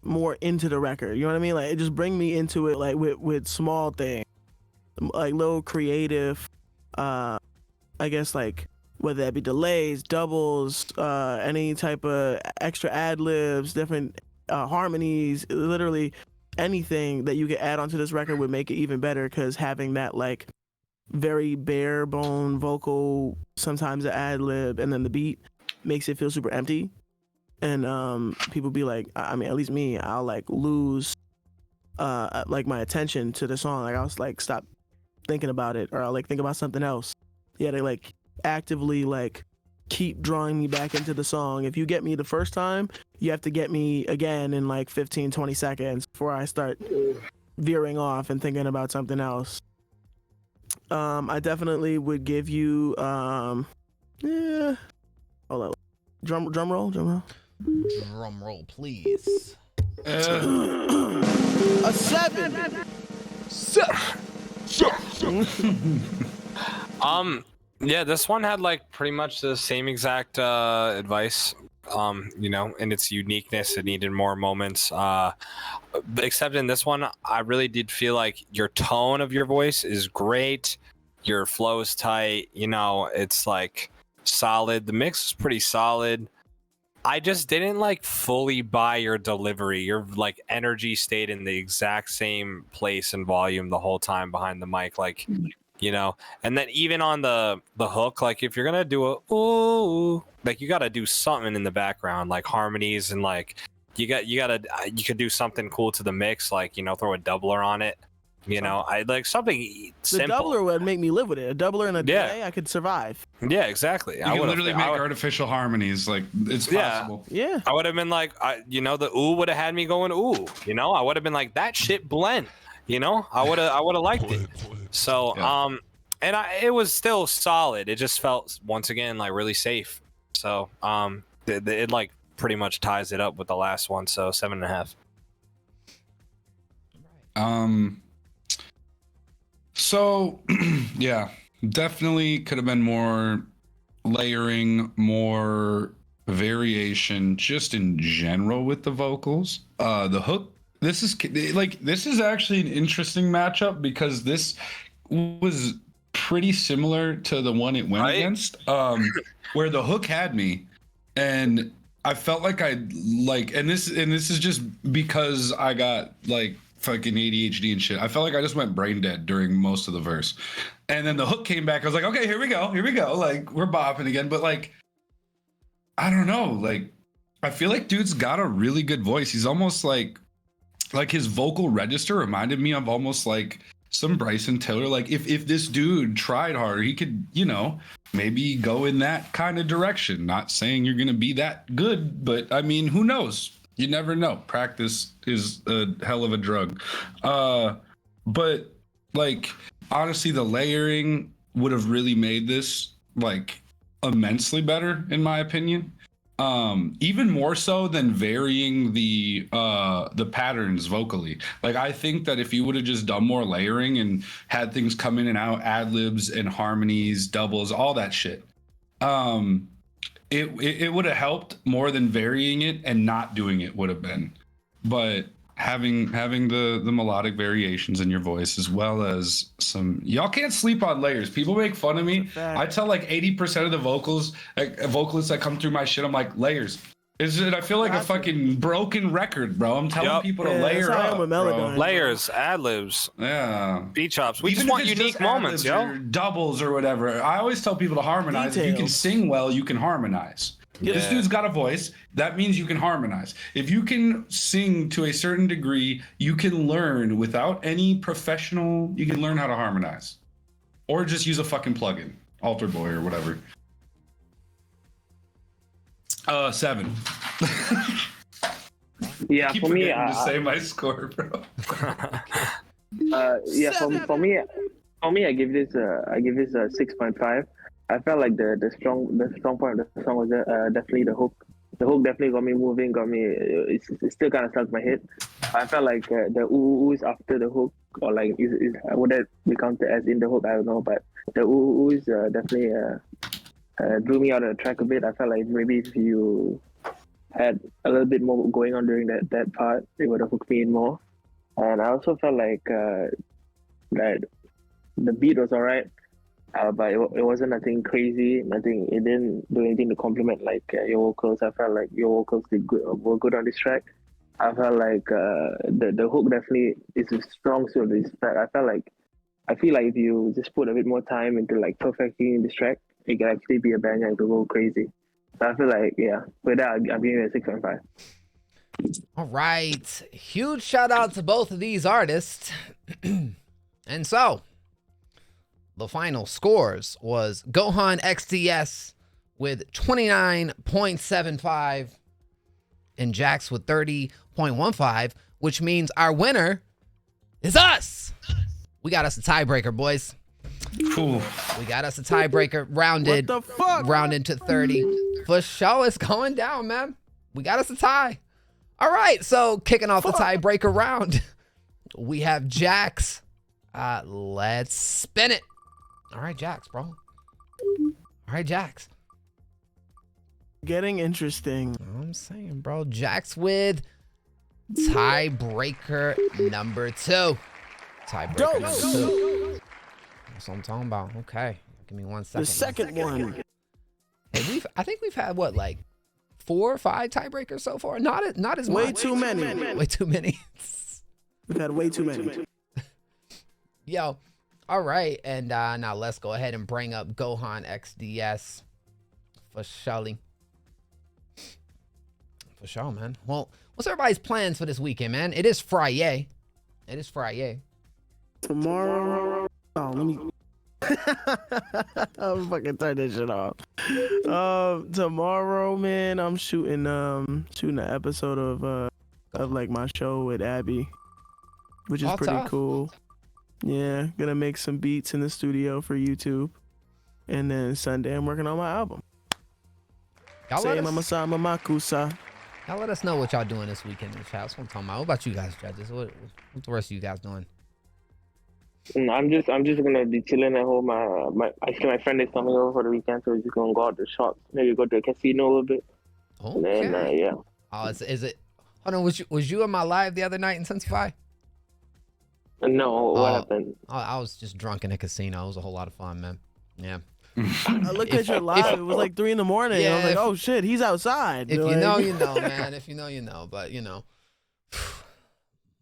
more into the record. You know what I mean? Like it just bring me into it like with small things, like little creative I guess like whether that be delays, doubles, any type of extra ad-libs, different harmonies, literally anything that you could add onto this record would make it even better, because having that like very bare bone vocal, sometimes an ad-lib, and then the beat makes it feel super empty. And people be like, I mean, at least me, I'll like lose like my attention to the song. Like I'll like stop thinking about it, or I'll like think about something else. Yeah, they like actively like keep drawing me back into the song. If you get me the first time, you have to get me again in like 15-20 seconds before I start veering off and thinking about something else. I definitely would give you yeah, hold on, drum roll. Drum roll, please. A 7. Yeah, this one had like pretty much the same exact advice. You know, in its uniqueness, it needed more moments. Except in this one, I really did feel like your tone of your voice is great. Your flow is tight. You know, it's like solid. The mix is pretty solid. I just didn't like fully buy your delivery. Your like energy stayed in the exact same place and volume the whole time behind the mic. Like, you know, and then even on the hook, like if you're gonna do a ooh, like you gotta do something in the background, like harmonies and like you could do something cool to the mix, like, you know, throw a doubler on it. You know, I like something simple. The doubler would make me live with it. A doubler and a delay, I could survive. Yeah, exactly. You can literally make artificial harmonies. Like, it's possible. Yeah. I would have been like, you know, the ooh would have had me going ooh. You know, I would have been like, that shit blend. You know, I would have liked it. So, and it was still solid. It just felt once again like really safe. So, it like pretty much ties it up with the last one. So 7.5. So, yeah, definitely could have been more layering, more variation, just in general with the vocals. The hook. This is actually an interesting matchup because this was pretty similar to the one it went against, where the hook had me, and I felt like and this is just because I got like fucking ADHD and shit. I felt like I just went brain dead during most of the verse, and then the hook came back. I was like, okay, here we go, like we're bopping again. But like, I don't know, like I feel like dude's got a really good voice. He's almost like his vocal register reminded me of almost like some Bryson Tiller. Like if this dude tried harder, he could, you know, maybe go in that kind of direction. Not saying you're gonna be that good, but I mean, who knows? You never know. Practice is a hell of a drug. But like honestly, the layering would have really made this like immensely better, in my opinion. Even more so than varying the patterns vocally. Like I think that if you would have just done more layering and had things come in and out, ad libs and harmonies, doubles, all that shit, it would have helped more than varying it and not doing it would have been. But having the melodic variations in your voice, as well as some, y'all can't sleep on layers. People make fun of me. I tell like 80% of the vocalists that come through my shit, I'm like, layers. I feel like a fucking broken record, bro. I'm telling people to layer up, bro. Layers, ad libs, beat chops. We Even just want unique moments, yo. or doubles or whatever. I always tell people to harmonize. If you can sing well, you can harmonize. This dude's got a voice. That means you can harmonize. If you can sing to a certain degree, you can learn without any professional. You can learn how to harmonize, or just use a fucking plugin, Alter Boy or whatever. 7. Yeah, for me, to say my score, bro. Yeah, for me, I give this a 6.5. I felt like the strong part of the song was definitely the hook. The hook definitely got me moving, it still kind of stuck my head. I felt like the oohs after the hook, or like would that be counted as in the hook? I don't know, but the oohs definitely drew me out of the track a bit. I felt like maybe if you had a little bit more going on during that part, it would have hooked me in more. And I also felt like that the beat was alright, but it wasn't nothing crazy. It didn't do anything to complement like your vocals. I felt like your vocals were good on this track. I felt like the hook definitely is a strong suit of this track. I feel like if you just put a bit more time into like perfecting this track, it can actually be a banger to go crazy. So I feel like, yeah, with that, I'm giving it a 6.5. All right. Huge shout out to both of these artists. And so, the final scores was Gohan XDS with 29.75 and Jax with 30.15, which means our winner is us. We got us a tiebreaker, boys. Ooh. We got us a tiebreaker rounded. What the fuck? Rounded to 30. For sure, it's going down, man. We got us a tie. All right, so kicking off the tiebreaker round, we have Jax. Let's spin it. All right, Jax, bro. All right, Jax. Getting interesting. I'm saying, bro. Jax with tiebreaker number 2. Tiebreaker number 2. That's what I'm talking about. Okay. Give me 1 second. The second one. Hey, I think we've had what, like 4 or 5 tiebreakers so far? Not as much. Way too many. Way too many. We've had way too many. Yo. All right. And now let's go ahead and bring up Gohan XDS for Shelly. For sure, man. Well, what's everybody's plans for this weekend, man? It is Friday. It is Friday. Tomorrow. Oh, let me. I'll fucking turn this shit off. Tomorrow, man, I'm shooting an episode of like my show with Abby, which is pretty cool. Yeah, gonna make some beats in the studio for YouTube, and then Sunday I'm working on my album. Y'all let us know what y'all doing this weekend in the chat. That's what I'm talking about. What about you guys, judges? What the rest of you guys doing? I'm just gonna be chilling at home. Actually, my friend is coming over for the weekend, so we're just gonna go out to the shops, maybe go to a casino a little bit. Okay. And then, yeah. Oh, is it? Hold on. Was you in my live the other night in Intensify? No. What happened? I was just drunk in a casino. It was a whole lot of fun, man. Yeah. I looked at your live. It was like 3 a.m. Yeah, I was like, oh shit, he's outside. If you like... know, you know, man. If you know, you know. But you know,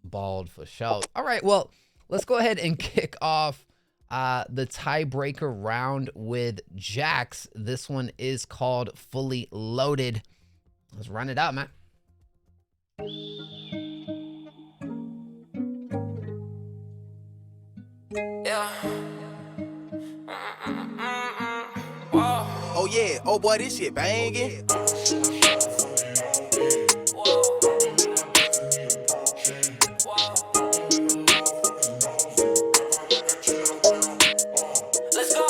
bald for sure. All right. Well, let's go ahead and kick off the tiebreaker round with Jax. This one is called Fully Loaded. Let's run it out, man. Yeah. Oh yeah, oh boy, this shit banging. Let's go.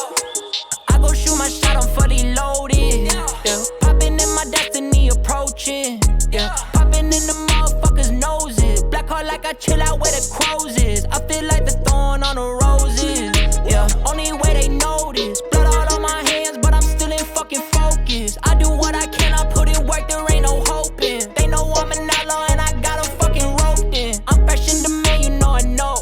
I go shoot my shot, I'm fully loaded. Yeah. Popping in my destiny approaching. Yeah. Popping in the motherfuckers' noses. Black heart like I chill out where the crows is. I feel like the thorn on the roses. Yeah. Only way they notice. Blood all on my hands, but I'm still in fucking focus. I do what I can, I put in work, there ain't no hoping. They know I'm an outlaw and I got them fucking roped in. I'm fresh in the man, you know I know.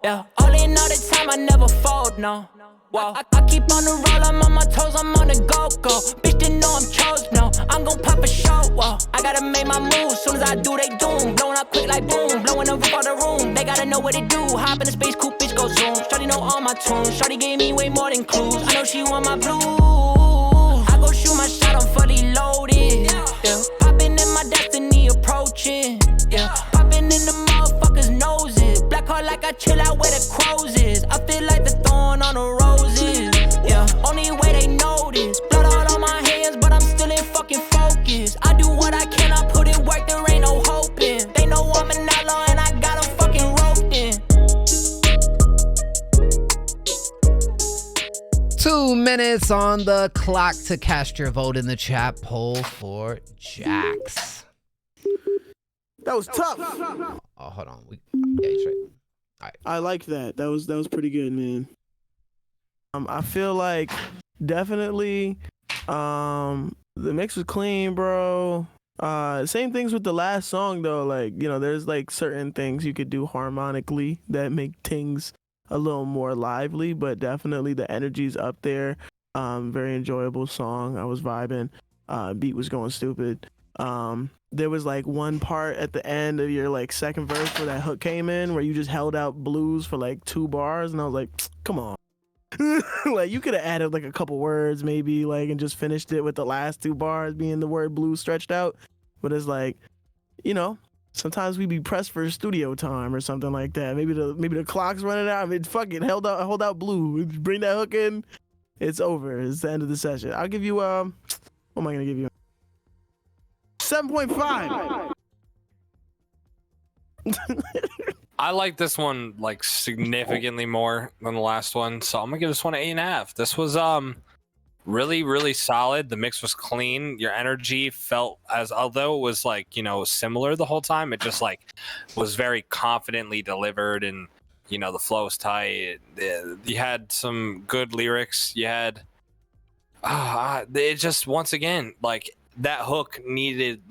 Yeah. All in all the time, I never fold, no. Whoa. I keep on the roll, I'm on my toes, I'm on the go-go. Bitch didn't know I'm chose, no. I'm gon' pop a show, whoa. I gotta make my moves, soon as I do, they doom. Blowing up quick like boom, blowing the roof out the room. They gotta know what it do, hop in the space coupe, bitch go zoom. Shorty know all my tunes, shorty gave me way more than clues. I know she want my blue. I go shoot my shot, I'm fully loaded. Yeah. Popping in my destiny approaching. Yeah. Popping in the motherfuckers' noses. Black heart like I chill out where the crows is. I feel like the thorn on the roses. Yeah. Only way they notice. Blood all on my hands, but I'm still in fucking focus. I do what I can, I put in work, there ain't no hoping. They know I'm an outlaw and I got them fucking roped in. 2 minutes on the clock to cast your vote in the chat poll for Jax. That was tough. Oh, hold on. Yeah, you're straight. All right. I like that. That was pretty good, man. I feel like definitely the mix was clean, bro. Same things with the last song though. Like, you know, there's like certain things you could do harmonically that make things a little more lively, but definitely the energy's up there. Very enjoyable song. I was vibing. Beat was going stupid. There was like one part at the end of your like second verse where that hook came in where you just held out blues for like 2 bars, and I was like, come on. Like you could have added like a couple words maybe, like, and just finished it with the last 2 bars being the word blues stretched out. But it's like, you know, sometimes we be pressed for studio time or something like that. Maybe the clock's running out. I mean, fuck it, hold out blue. Bring that hook in. It's over. It's the end of the session. I'll give you what am I gonna give you? 7.5. I like this one like significantly more than the last one, so I'm gonna give this one an 8.5. This was really, really solid. The mix was clean. Your energy felt although it was like, you know, similar the whole time, it just like was very confidently delivered, and you know, the flow was tight. You had some good lyrics. You had it just, once again, like that hook needed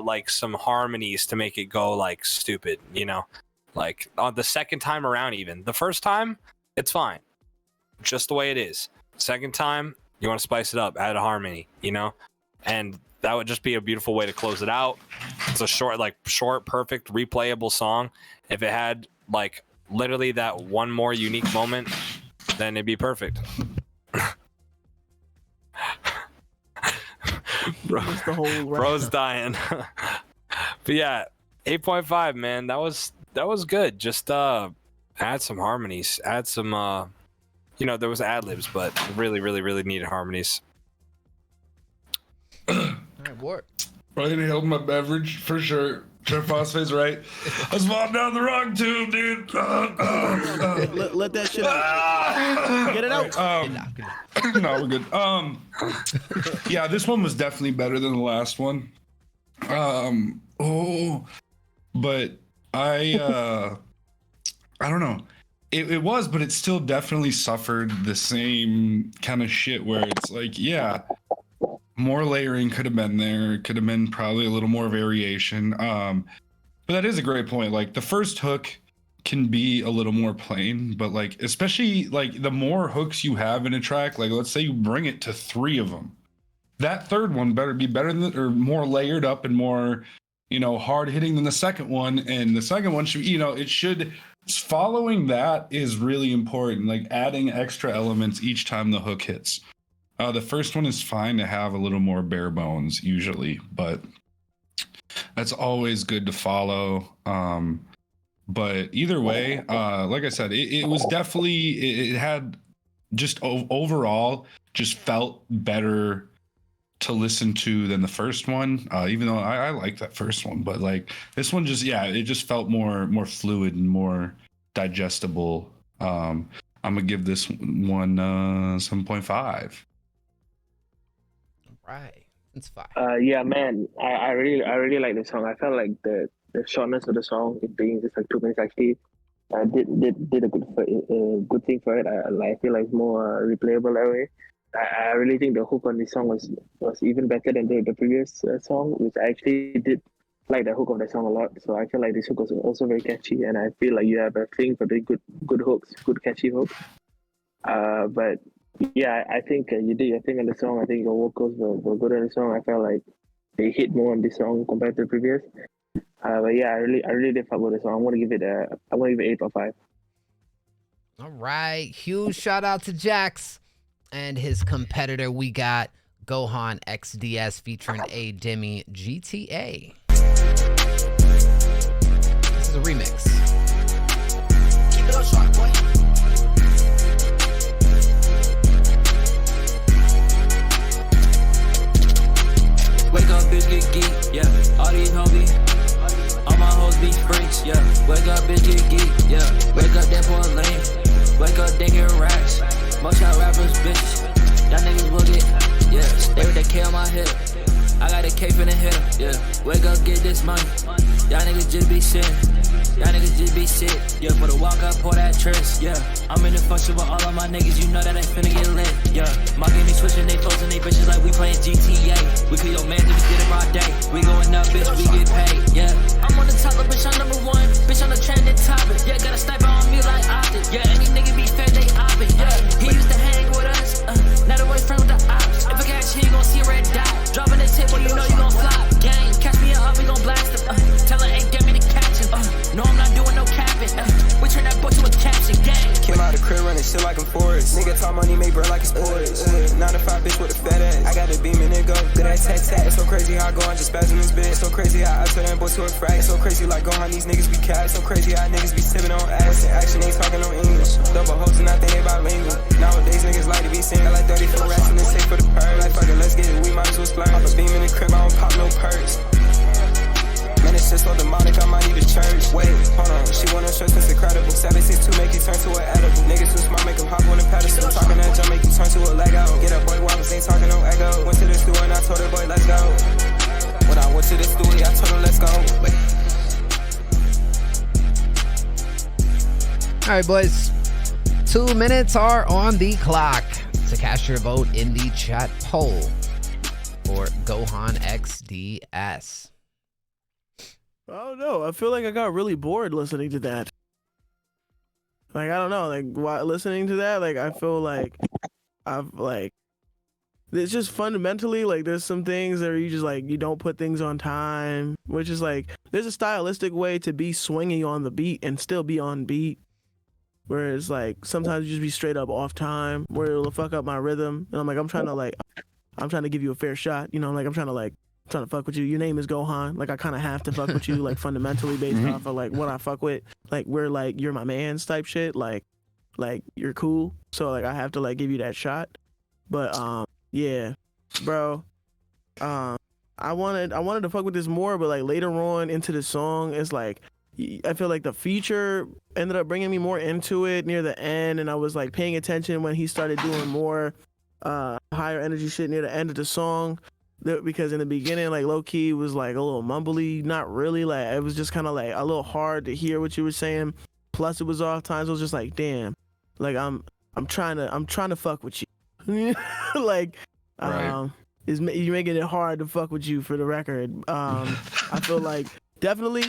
like some harmonies to make it go like stupid, you know, like on the second time around. Even the first time, it's fine, just the way it is. Second time, you want to spice it up, add a harmony, you know, and that would just be a beautiful way to close it out. It's a short, perfect, replayable song. If it had like literally that one more unique moment, then it'd be perfect. Bro's dying. But yeah, 8.5, man. That was good. Just add some harmonies, add some you know, there was ad-libs, but really, really, really needed harmonies. All right, Ward. Probably gonna help my beverage for sure. Phosphate's right. I was falling down the wrong tube, dude. Let that shit out. Get it out. No, we're good. Yeah, this one was definitely better than the last one. But I don't know. It was, but it still definitely suffered the same kind of shit where it's like, yeah, more layering could have been there. Could have been probably a little more variation. But that is a great point. Like the first hook can be a little more plain, but like, especially like the more hooks you have in a track, like let's say you bring it to 3 of them, that third one better be better than, or more layered up and more, you know, hard hitting than the second one. And the second one should, you know, it should, following that is really important, like adding extra elements each time the hook hits. The first one is fine to have a little more bare bones usually, but that's always good to follow. But either way, like I said, it was definitely, it had just overall just felt better to listen to than the first one, even though I like that first one, but like this one just, yeah, it just felt more fluid and more digestible. I'm gonna give this one 7.5. Right, it's fine. Yeah, man, I really like the song. I felt like the shortness of the song, it being just like 2 minutes, actually did a good thing for it. I feel like it's more replayable that way. I really think the hook on this song was even better than the previous song, which I actually did like the hook of the song a lot. So I feel like this hook was also very catchy, and I feel like you have a thing for the good hooks, good catchy hooks. But yeah, I think you did your thing on the song. I think your vocals were good on the song. I felt like they hit more on this song compared to the previous. But yeah, I really did fuck with the song. I'm gonna give it 8.5. All right, huge shout out to Jax and his competitor. We got Gohan XDS featuring A Demi GTA. This is a remix. Keep it up short, boy. Wake up, bitch, get geek, yeah. All these homies, all my hoes be freaks, yeah. Wake up, bitch, get geek, yeah. Wake up, that poor lane. Wake up, they get racks. Most y'all rappers, bitch. Y'all niggas will get, yeah. Stay with that K on my hip. I got a cape in the hip, yeah. Wake up, get this money. Y'all niggas just be sitting. Y'all niggas just be sick, yeah. For the walk up, pour that tris, yeah. I'm in the function with all of my niggas, you know that I finna get lit, yeah. Mocking me, switching they clothes and they bitches like we playing GTA. We kill your man till we get it all day. We going up, bitch, we get paid, yeah. I'm on the top of bitch, I'm number 1. Bitch, on the trending topic, yeah. Got a sniper on me like optic, yeah. Any nigga be fed, they op it, yeah. He used to hang with us, now the boy friend with the ops. If I catch him, you gon' see a red dot. Dropping the tip when you know you gon' flop. Gang, catch me up, we gon' blast him. Tell her, ain't get me to catch him. No, I'm not doing no capping. We turn that book to a caption, gang. Came out of the crib running shit like I'm Forrest. Nigga talk money, make bread like it's oils. 9 to 5 bitch with a fat ass. I got the beam and it go. Good at tat. It's so crazy how I go on just spazzing this bitch. So crazy how I turn that boy to a frag. So crazy like go on these niggas be cat. So crazy how niggas be sipping on ass. And action ain't talking no English. Double hoes and I think they bilingual. Nowadays niggas like to be single. Like 34 rats and it's safe for the purge. Like fuck it, let's get it, we might as well splurge. Pop a beam in the crib, I don't pop no perks. Man, it's just so demonic, I might need a church. Wait, hold on, she wanna show it's incredible. 762 make you turn to an edible. Niggas too smart, make them hop on the pedestal. Talking that jump, make you turn to a leg out. Get up, boy, wobbles, ain't right, boys. 2 minutes are on the clock to cast your vote in the chat poll for Gohan XDS. I don't know. I feel like I got really bored listening to that. Like, I don't know. Like, while listening to that, like, I feel like I've, like, it's just fundamentally, like, there's some things that are you just, like, you don't put things on time, which is, like, there's a stylistic way to be swinging on the beat and still be on beat. Whereas, like, sometimes you just be straight up off time, where it'll fuck up my rhythm. And I'm like, I'm trying to give you a fair shot. You know, like, I'm trying to fuck with you. Your name is Gohan. Like, I kind of have to fuck with you, like, fundamentally based off of, like, what I fuck with. Like, we're, like, you're my mans type shit. Like, you're cool. So, like, I have to, like, give you that shot. But, yeah, bro. I wanted to fuck with this more, but, like, later on into the song, it's, like, I feel like the feature ended up bringing me more into it near the end, and I was like paying attention when he started doing more higher energy shit near the end of the song, because in the beginning, like, low key was like a little mumbly, not really, like it was just kind of like a little hard to hear what you were saying. Plus it was off times. I was just like, damn, like I'm trying to fuck with you. Like, Right. you're making it hard to fuck with you for the record. I feel like definitely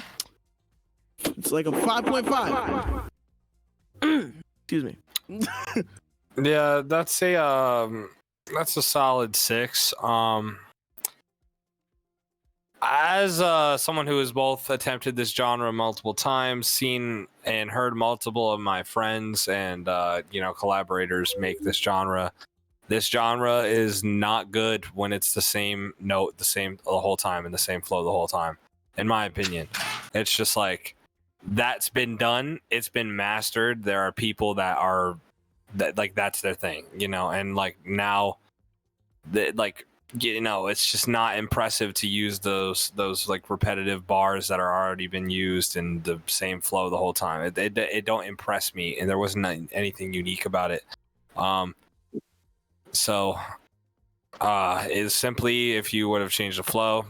it's like a 5.5. Excuse me. Yeah, that's a solid 6. As someone who has both attempted this genre multiple times, seen and heard multiple of my friends and collaborators make this genre is not good when it's the same note, the whole time, and the same flow the whole time. In my opinion, it's just like that's been done. It's been mastered. There are people that like that's their thing, and like now, it's just not impressive to use those like repetitive bars that are already been used in the same flow the whole time. It don't impress me, and there wasn't anything unique about it. So is simply if you would have changed the flow,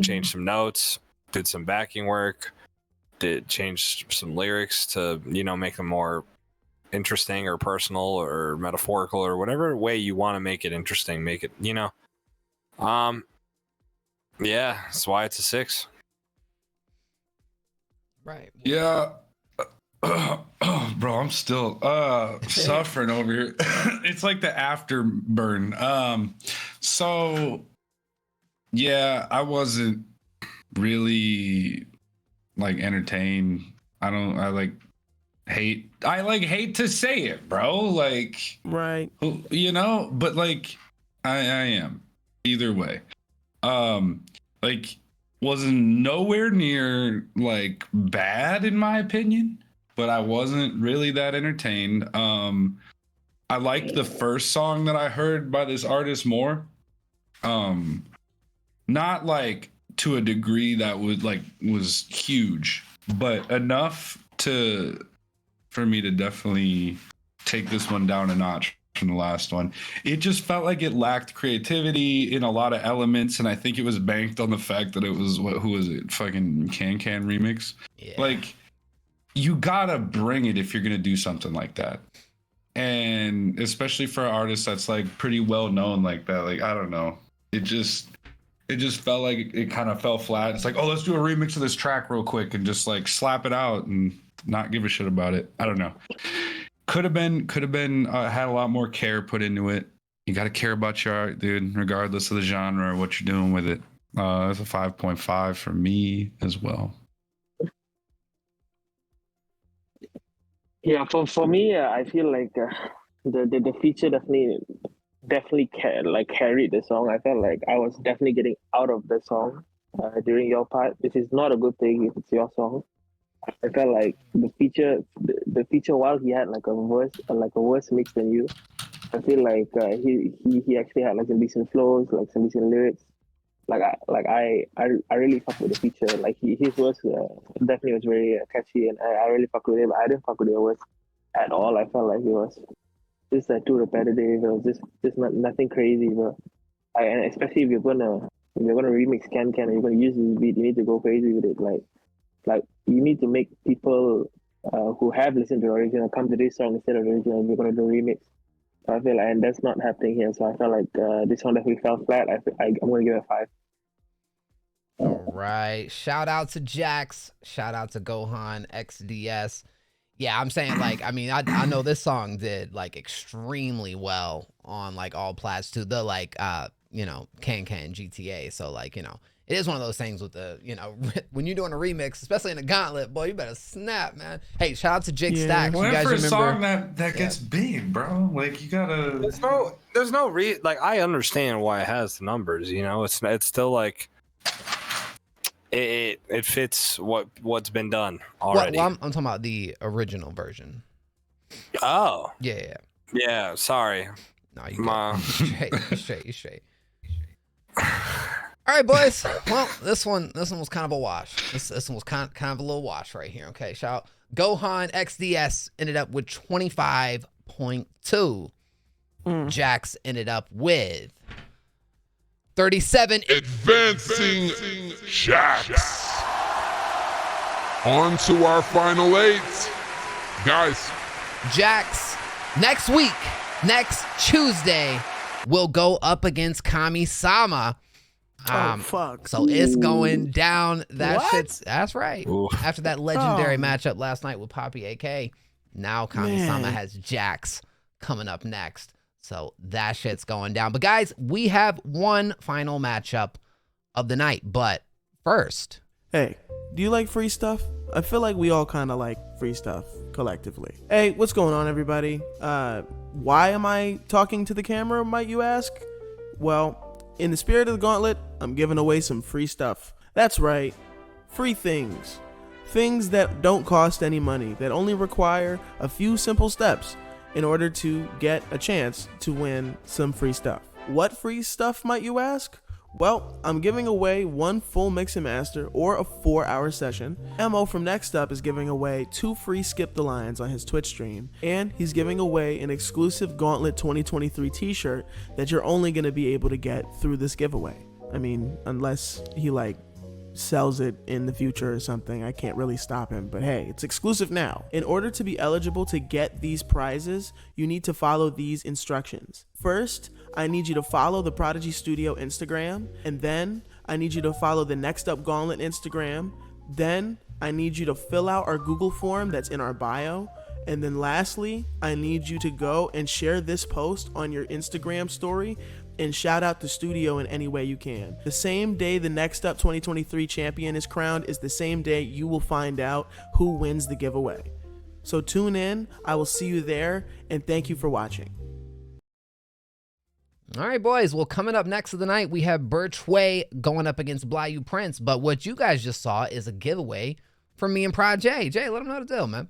changed some notes, did some backing work, change some lyrics to make them more interesting or personal or metaphorical or whatever way you want to make it interesting, make it yeah, that's why it's a 6. Right. Yeah. Bro, I'm still suffering over here. It's like the afterburn. So yeah, I wasn't really like entertained. I hate to say it, bro. Like, right. But like I am either way. Like wasn't nowhere near like bad in my opinion, but I wasn't really that entertained. I liked the first song that I heard by this artist more. Not like to a degree that was huge, but enough for me to definitely take this one down a notch from the last one. It just felt like it lacked creativity in a lot of elements, and I think it was banked on the fact that it was who was it? Fucking Can remix. Yeah. Like, you gotta bring it if you're gonna do something like that, and especially for an artist that's like pretty well known like that. Like, I don't know. It just felt like it kind of fell flat. It's like, oh, let's do a remix of this track real quick and just like slap it out and not give a shit about it. I don't know. Could have been had a lot more care put into it. You got to care about your art, dude, regardless of the genre or what you're doing with it. It's a 5.5 for me as well. Yeah, for me, I feel like the feature definitely carried the song. I felt like I was definitely getting out of the song during your part, which is not a good thing if it's your song. I felt like the feature while he had like a worse mix than you, I feel like he actually had like some decent flows, like some decent lyrics. I really fuck with the feature. Like his verse definitely was very catchy, and I really fuck with him. I didn't fuck with your verse at all. I felt like it was just too repetitive. It was just nothing crazy, bro. And especially if you're gonna remix Can and you're gonna use this beat, you need to go crazy with it. Like you need to make people who have listened to the original come to this song instead of the original. We're gonna do a remix. So I feel like, and that's not happening here. So I felt like this song definitely fell flat. I'm gonna give it a 5. All right. Shout out to Jax. Shout out to Gohan XDS. Yeah, I'm saying, like, I mean, I know this song did like extremely well on like all plats too. The like you know, Can GTA. So like, you know, it is one of those things with the, you know, when you're doing a remix, especially in a gauntlet, boy, you better snap, man. Hey, shout out to Jake Stacks. Well, you guys for a remember song that gets big, bro. Like, you gotta. There's no like, I understand why it has the numbers. You know, it's still like it fits what's been done already. Well, I'm talking about the original version. Oh. Yeah. Sorry. No, you straight. All right, boys. Well, this one was kind of a wash. This one was kind of a little wash right here. Okay, shout out. Gohan XDS ended up with 25.2. Jax ended up with 37. Advancing Jax. On to our final 8. Guys. Jax, next week, next Tuesday, will go up against Kami-sama. Fuck. So it's going down. What? That's right. After that legendary matchup last night with Poppy AK, now Kami-sama has Jax coming up next. So that shit's going down. But guys, we have one final matchup of the night. But first, hey, do you like free stuff? I feel like we all kind of like free stuff collectively. Hey, what's going on, everybody? Why am I talking to the camera, might you ask? Well, in the spirit of the gauntlet, I'm giving away some free stuff. That's right, free things. Things that don't cost any money, that only require a few simple steps in order to get a chance to win some free stuff. What free stuff, might you ask? Well, I'm giving away one full mix and master or a 4-hour session. Mo from Next Up is giving away 2 free Skip the Lines on his Twitch stream, and he's giving away an exclusive Gauntlet 2023 t-shirt that you're only going to be able to get through this giveaway. I mean, unless he like sells it in the future or something, I can't really stop him, but hey, it's exclusive now. In order to be eligible to get these prizes, you need to follow these instructions. First, I need you to follow the Prodigy Studio Instagram, and then I need you to follow the Next Up Gauntlet Instagram. Then I need you to fill out our Google form that's in our bio. And then lastly, I need you to go and share this post on your Instagram story and shout out the studio in any way you can. The same day the Next Up 2023 champion is crowned is the same day you will find out who wins the giveaway. So tune in, I will see you there, and thank you for watching. all right, boys. Well, coming up next of the night, we have Birchway going up against Blyu Prince. But what you guys just saw is a giveaway from me and Prod J. Jay, let them know the deal, man.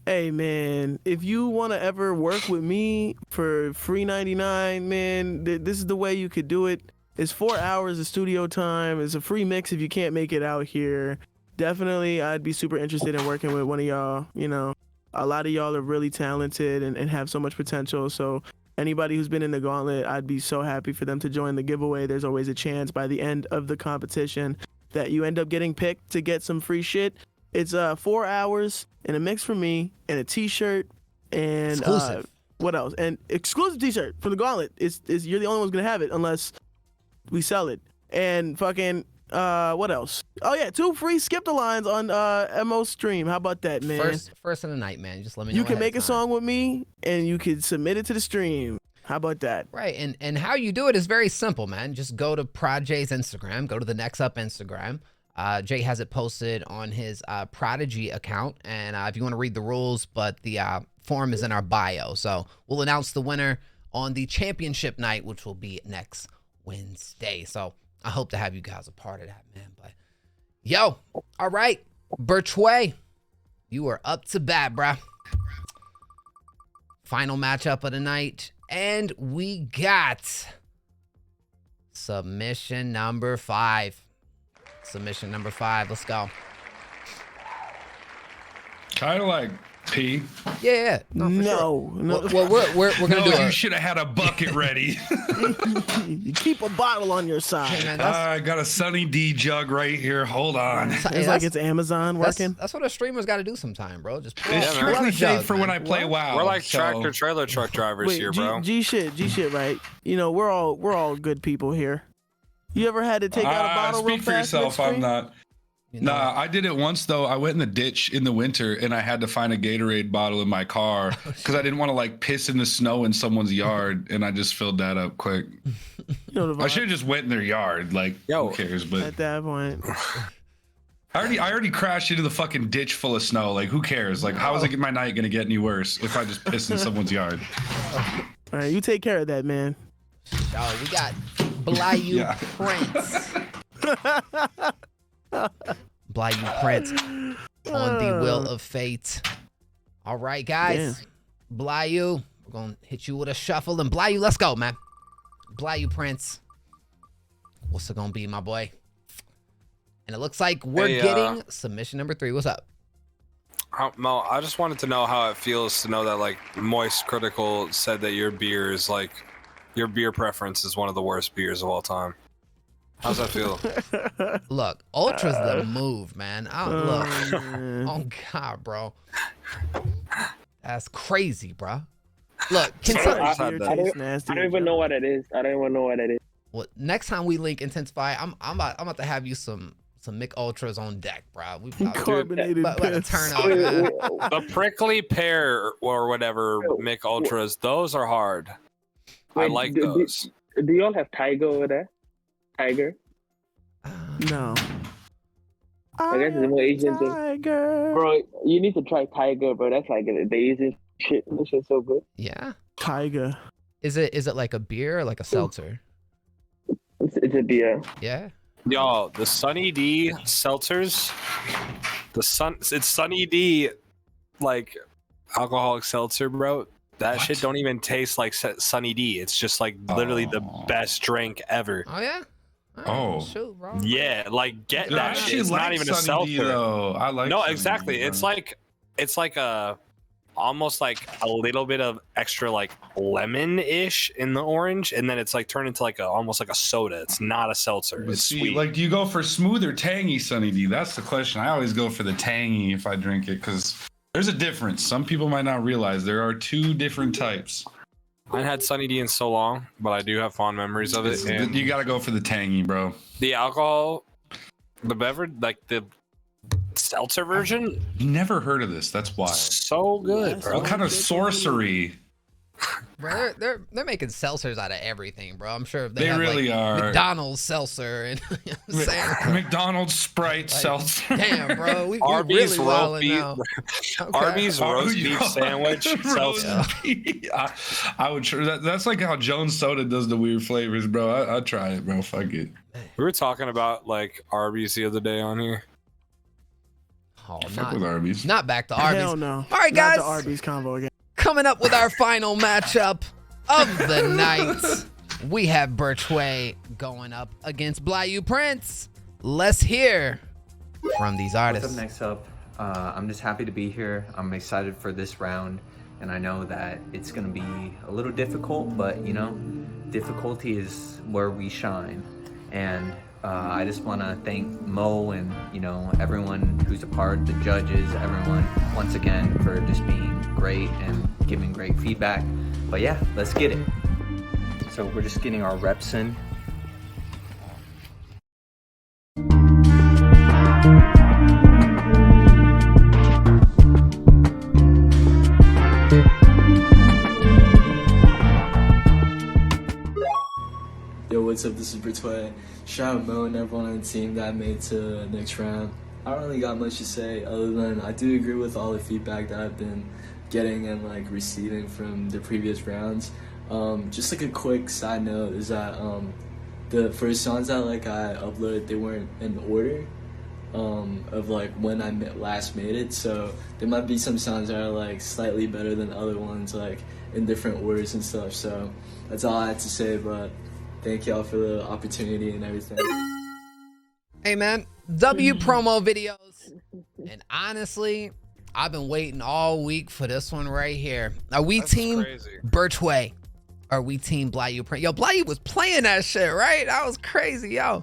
Hey, man, if you want to ever work with me for free 99, man, this is the way you could do it. It's 4 hours of studio time. It's a free mix if you can't make it out here. Definitely, I'd be super interested in working with one of y'all. You know, a lot of y'all are really talented and have so much potential. So anybody who's been in the gauntlet, I'd be so happy for them to join the giveaway. There's always a chance by the end of the competition that you end up getting picked to get some free shit. It's 4 hours and a mix for me and a t-shirt and exclusive. What else? And exclusive t-shirt for the gauntlet. It's you're the only one's gonna have it unless we sell it. And fucking what else? Oh yeah, 2 free Skip the Lines on Mo's stream. How about that, man? First of the night, man. Just let me know. You can make a song with me and you can submit it to the stream. How about that? Right, and how you do it is very simple, man. Just go to Prod J's Instagram, go to the Next Up Instagram. Jay has it posted on his Prodigy account, and if you want to read the rules, but the form is in our bio. So we'll announce the winner on the championship night, which will be next Wednesday. So I hope to have you guys a part of that, man. But yo, all right, Birchway, you are up to bat, bruh. Final matchup of the night, and we got submission number 5. Submission number 5. Let's go. Kind of like P? Yeah. No. Well, we're gonna do You it. should have had a bucket ready. You keep a bottle on your side. Hey, man, I got a Sunny D jug right here. Hold on. It's like it's Amazon working. That's what a streamer's got to do sometime, bro. Just pull It's out strictly a safe jug, for man. when I play WoW. We're like so- tractor trailer truck drivers Wait, here, bro. G shit, right? You know, we're all good people here. You ever had to take out a bottle real Speak for fast? yourself. I'm midstream? not. Nah, I did it once though. I went in the ditch in the winter and I had to find a Gatorade bottle in my car because I didn't want to like piss in the snow in someone's yard, and I just filled that up quick. You know the I vibe. should have just went in their yard. Like, who cares? But At that point, I already crashed into the fucking ditch full of snow. Like, who cares? Like, how is my night gonna get any worse if I just piss in someone's yard? all right, you take care of that, man. Oh, we got Bayou Yeah. Prince. Bayou Prince on the Wheel of Fate. All right, guys. Bayou, we're going to hit you with a shuffle. And Bayou, let's go, man. Bayou Prince. What's it going to be, my boy? And it looks like we're getting submission number 3. What's up? Mo, I just wanted to know how it feels to know that like Moist Critical said that your beer is like your beer preference is one of the worst beers of all time. How's that feel? Look, Ultra's the move, man. Look. Oh, God, bro. That's crazy, bro. Look, can I some... don't even know what it is. I don't even know what it is. Well, next time we link Intensify, I'm about to have you some Mick Ultras on deck, bro. We Carbonated about to piss. turn up, man. The prickly pear or whatever Mick Ultras, those are hard. I like those. Do y'all have Tiger over there? Tiger? No. I guess it's more Asian thing. Tiger. Bro, you need to try Tiger, bro. That's like the Asian shit. This shit's so good. Yeah. Tiger. Is it like a beer or like a seltzer? It's a beer. Yeah. Yo, the Sunny D seltzers, it's Sunny D, like alcoholic seltzer, bro. That shit don't even taste like Sunny D. It's just like literally the best drink ever. Oh yeah. Oh. Shoot, bro. Yeah, like get Dude, I that shit. actually It's not like even a Sunny D, seltzer. though. I like No, Sunny exactly. D, It's bro. like a almost like a little bit of extra like lemon-ish in the orange, and then it's like turned into like almost like a soda. It's not a seltzer. But It's see, sweet. like, do you go for smooth or tangy Sunny D? That's the question. I always go for the tangy if I drink it because there's a difference. Some people might not realize there are 2 different types. I haven't had Sunny D in so long, but I do have fond memories of it. And You gotta go for the tangy, bro. the alcohol, the beverage, like the seltzer version, Never heard of this. That's why. so good, bro. What kind of sorcery? Bro, they're making seltzers out of everything, bro. I'm sure if They have, really like, are. McDonald's seltzer and you know what I'm saying? McDonald's Sprite seltzer. Damn, bro, we Arby's really roast wildin' beef, now. Okay. Arby's roast beef sandwich. Roast seltzer. beef. I would try. That's like how Jones Soda does the weird flavors, bro. I'd try it, bro. Fuck it. We were talking about like Arby's the other day on here. Oh, Fuck with Arby's. not back to Arby's. Hell no. All right, Not guys. the Arby's combo again. Coming up with our final matchup of the night, we have Birchway going up against Bayou Prince. Let's hear from these artists. What's up, Next Up? I'm just happy to be here. I'm excited for this round, and I know that it's going to be a little difficult, but you know, difficulty is where we shine. And I just want to thank Mo and you know everyone who's a part, the judges, everyone once again for just being great and giving great feedback. But yeah, let's get it. So we're just getting our reps in. Yo, what's up? This is Bertoy. Shout out Mo and everyone on the team that made it to the next round. I don't really got much to say other than I do agree with all the feedback that I've been getting and like receiving from the previous rounds. Just like a quick side note is that the first songs that like I uploaded, they weren't in order of like when I last made it, so there might be some songs that are like slightly better than other ones like in different orders and stuff. So that's all I had to say, but thank y'all for the opportunity and everything. Hey man, W promo videos, and honestly, I've been waiting all week for this one right here. Are we team Birchway? Are we team Blyu? Yo, Blyu was playing that shit, right? That was crazy, yo.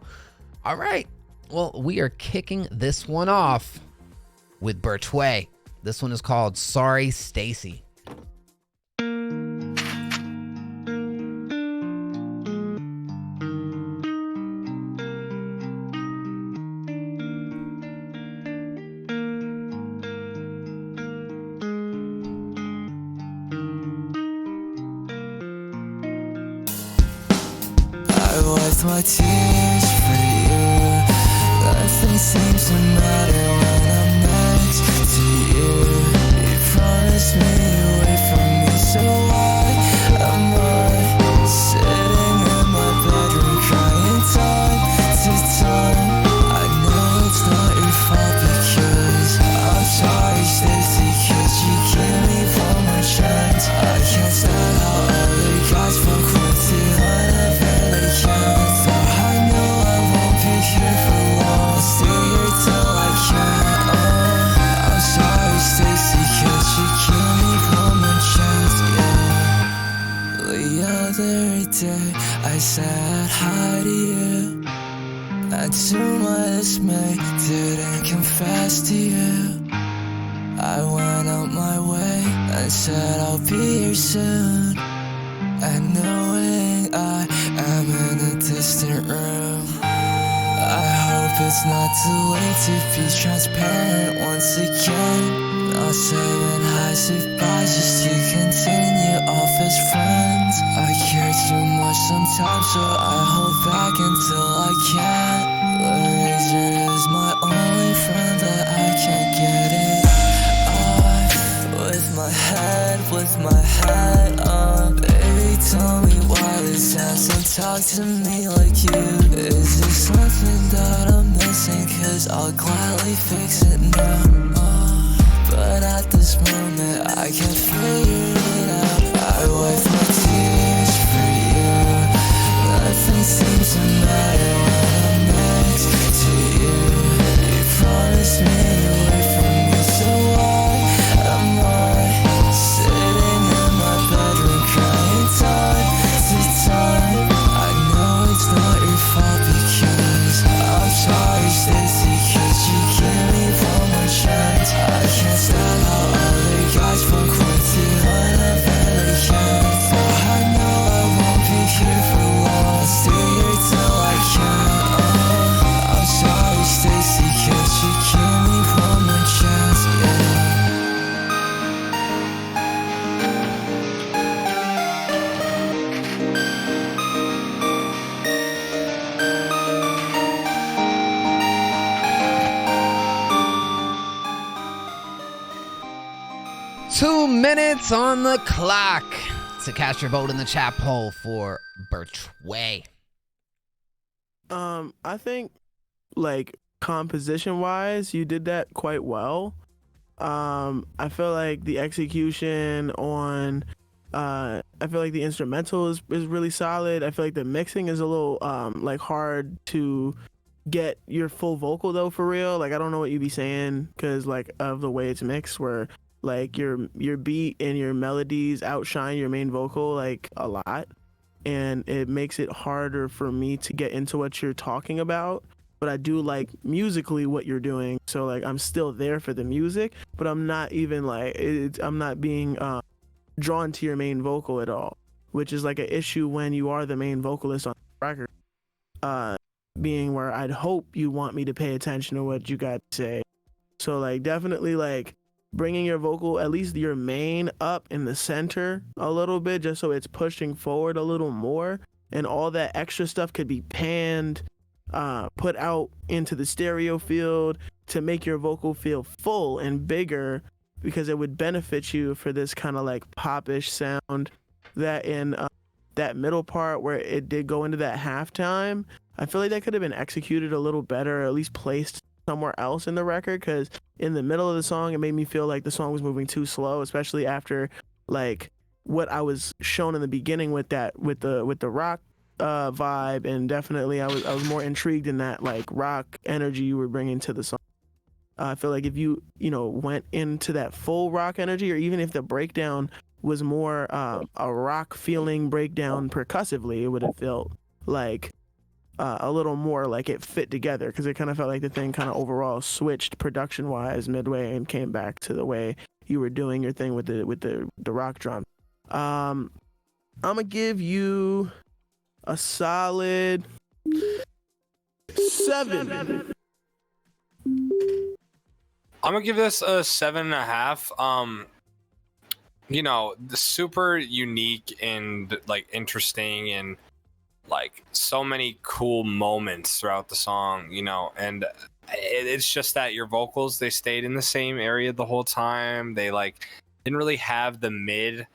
All right. Well, we are kicking this one off with Birchway. This one is called Sorry Stacy. I wiped my tears for you. Nothing seems to matter when I'm next to you. You promised me you wait for me, so why am I sitting in my bedroom crying time to time? I know it's not your fault because I'm sorry, Stacy, cause you give me one more chance. I can't stand how other guys fuck with you whenever they can. Though I know I won't be here for long, I'll stay here till I can. I'm sorry, Stacy, cause you give me one more chance, yeah. The other day I said hi to you, and to my dismay didn't confess to you. I went out my way and said I'll be here soon, and knowing I am in a distant room, I hope it's not too late to be transparent once again. Not saying highs goodbyes just to continue off as friends. I care too much sometimes, so I hold back until I can. The razor is my only friend that I can't get it off. With my head on, baby, tell me why this hasn't talked to me like you. Is there something that I'm missing? Cause I'll gladly fix it now. But at this moment I can't figure it out. I wipe my tears for you. Nothing seems to matter when I'm next to you. You promised me you wait for me, so why am I sitting in my bedroom crying time to time? I know it's not your fault because I'm sorry, Stacy, cause you give me one more chance. I can't stand how other guys fuck with you whenever they can. Though I know I won't be here for long, I'll stay here till I can. I'm sorry, Stacy, cause you give me one more chance, yeah. 2 minutes on the clock to cast your vote in the chat poll for Birchway. I think like composition wise, you did that quite well. I feel like the execution on I feel like the instrumental is really solid. I feel like the mixing is a little like hard to get your full vocal though, for real. Like I don't know what you be saying because like of the way it's mixed, where like your beat and your melodies outshine your main vocal like a lot, and it makes it harder for me to get into what you're talking about. But I do like musically what you're doing, so like I'm still there for the music, but I'm not even like I'm not being drawn to your main vocal at all, which is like an issue when you are the main vocalist on the record, being where I'd hope you want me to pay attention to what you got to say. So like definitely like bringing your vocal, at least your main, up in the center a little bit, just so it's pushing forward a little more, and all that extra stuff could be panned, put out into the stereo field to make your vocal feel full and bigger, because it would benefit you for this kind of like popish sound. That in that middle part where it did go into that halftime, I feel like that could have been executed a little better, or at least placed somewhere else in the record, because in the middle of the song it made me feel like the song was moving too slow, especially after like what I was shown in the beginning with that with the rock vibe, and definitely I was more intrigued in that like rock energy you were bringing to the song. I feel like if you went into that full rock energy, or even if the breakdown was more a rock feeling breakdown percussively, it would have felt like a little more like it fit together, because it kind of felt like the thing kind of overall switched production wise midway and came back to the way you were doing your thing with the rock drum. I'm gonna give you a solid 7. I'm gonna give this a 7.5. Super unique and like interesting, and like so many cool moments throughout the song, and it's just that your vocals, they stayed in the same area the whole time. They like didn't really have the mid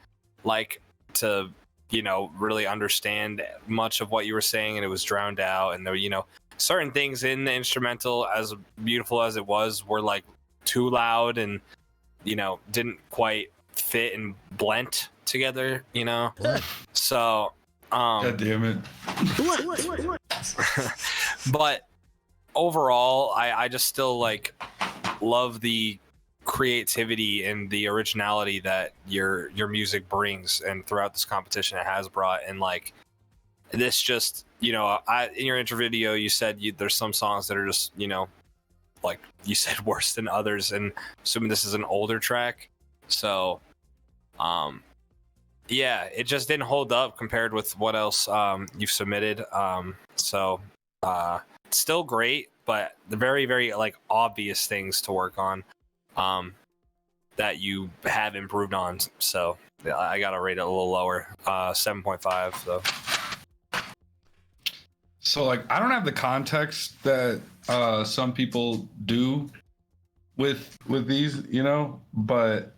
like to really understand much of what you were saying, and it was drowned out. And there certain things in the instrumental, as beautiful as it was, were like too loud and didn't quite fit and blend together, so God damn it. But overall, I just still like love the creativity and the originality that your music brings, and throughout this competition it has brought. And like this just in your intro video you said there's some songs that are just like you said worse than others, and assuming this is an older track, so yeah, it just didn't hold up compared with what else you've submitted. So still great, but the very, very like obvious things to work on that you have improved on. So I gotta rate it a little lower, 7.5. So like I don't have the context that some people do with these, but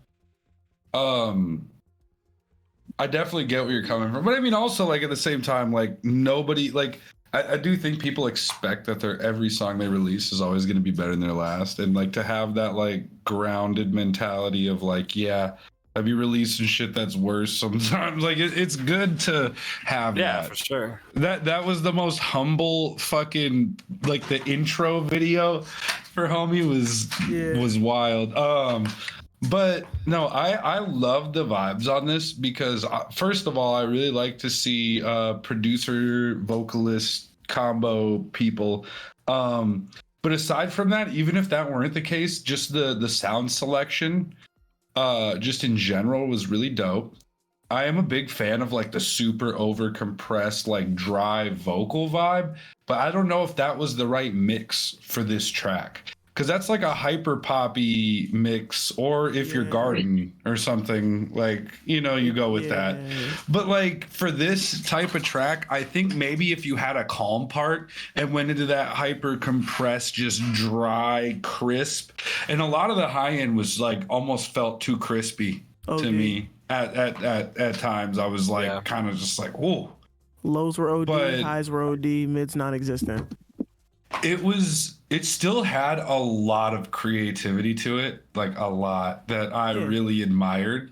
I definitely get where you're coming from. But I mean, also, like, at the same time, like, nobody, like, I do think people expect that every song they release is always going to be better than their last. And, like, to have that, like, grounded mentality of, like, yeah, I've been releasing shit that's worse sometimes. Like, it's good to have that. Yeah, for sure. That was the most humble fucking, like, the intro video for Homie was wild. But no, I love the vibes on this because first of all, I really like to see producer vocalist combo people. But aside from that, even if that weren't the case, just the sound selection, just in general, was really dope. I am a big fan of like the super over compressed, like dry vocal vibe, but I don't know if that was the right mix for this track. Because that's like a hyper poppy mix, or if you're Garden or something, like, you go with that. But like for this type of track, I think maybe if you had a calm part and went into that hyper compressed, just dry, crisp, and a lot of the high end was like almost felt too crispy to me at times. I was like kind of just like, whoa. Lows were OD, highs were OD, mids non-existent. It still had a lot of creativity to it, like a lot that I really admired.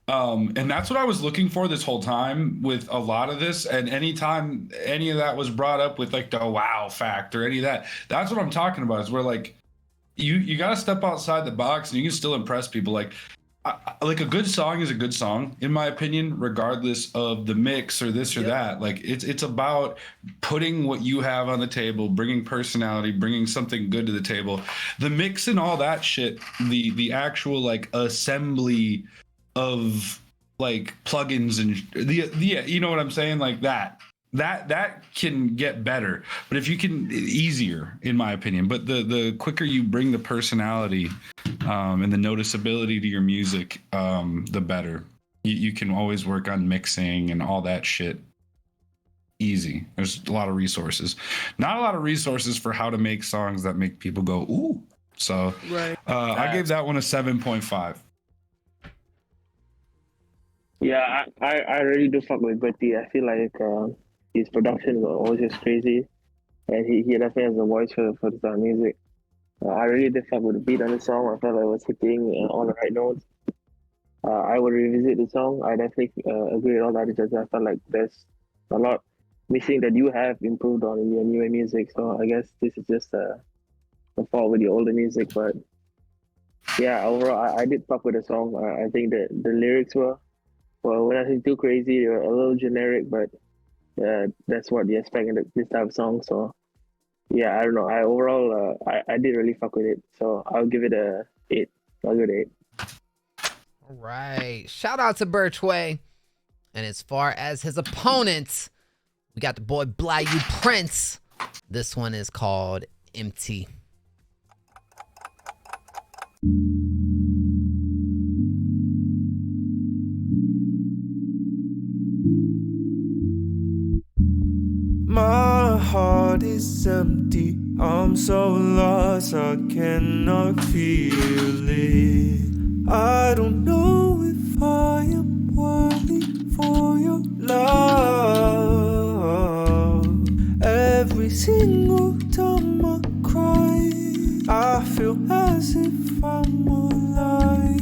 And that's what I was looking for this whole time with a lot of this. And anytime any of that was brought up with like the wow factor, any of that, that's what I'm talking about, is where like you got to step outside the box and you can still impress people. Like a good song is a good song, in my opinion, regardless of the mix or this or that. Like it's about putting what you have on the table, bringing personality, bringing something good to the table. The mix and all that shit, the actual like assembly of like plugins and you know what I'm saying, like that can get better, but if you can, easier in my opinion, but the quicker you bring the personality and the noticeability to your music, the better. You can always work on mixing and all that shit easy. There's a lot of resources, not a lot of resources for how to make songs that make people go ooh. So I gave that one a 7.5. Yeah, I really do fuck with Bertie. I feel like his production is always just crazy, and he definitely has a voice for the music. I really did fuck with the beat on the song. I felt like it was hitting all the right notes. I would revisit the song. I definitely agree with all the other judges. I felt like there's a lot missing that you have improved on in your newer music. So I guess this is just a fault with your older music, but yeah, overall, I did fuck with the song. I think that the lyrics were nothing too crazy. They were a little generic, but that's what you expect in this type of song. So yeah, I don't know. I overall, I did really fuck with it. So I'll give it a 8. I'll give it an 8. All right. Shout out to Birchway. And as far as his opponents, we got the boy Blyu Prince. This one is called Empty. My heart is empty, I'm so lost, I cannot feel it. I don't know if I am worthy for your love. Every single time I cry, I feel as if I'm alive.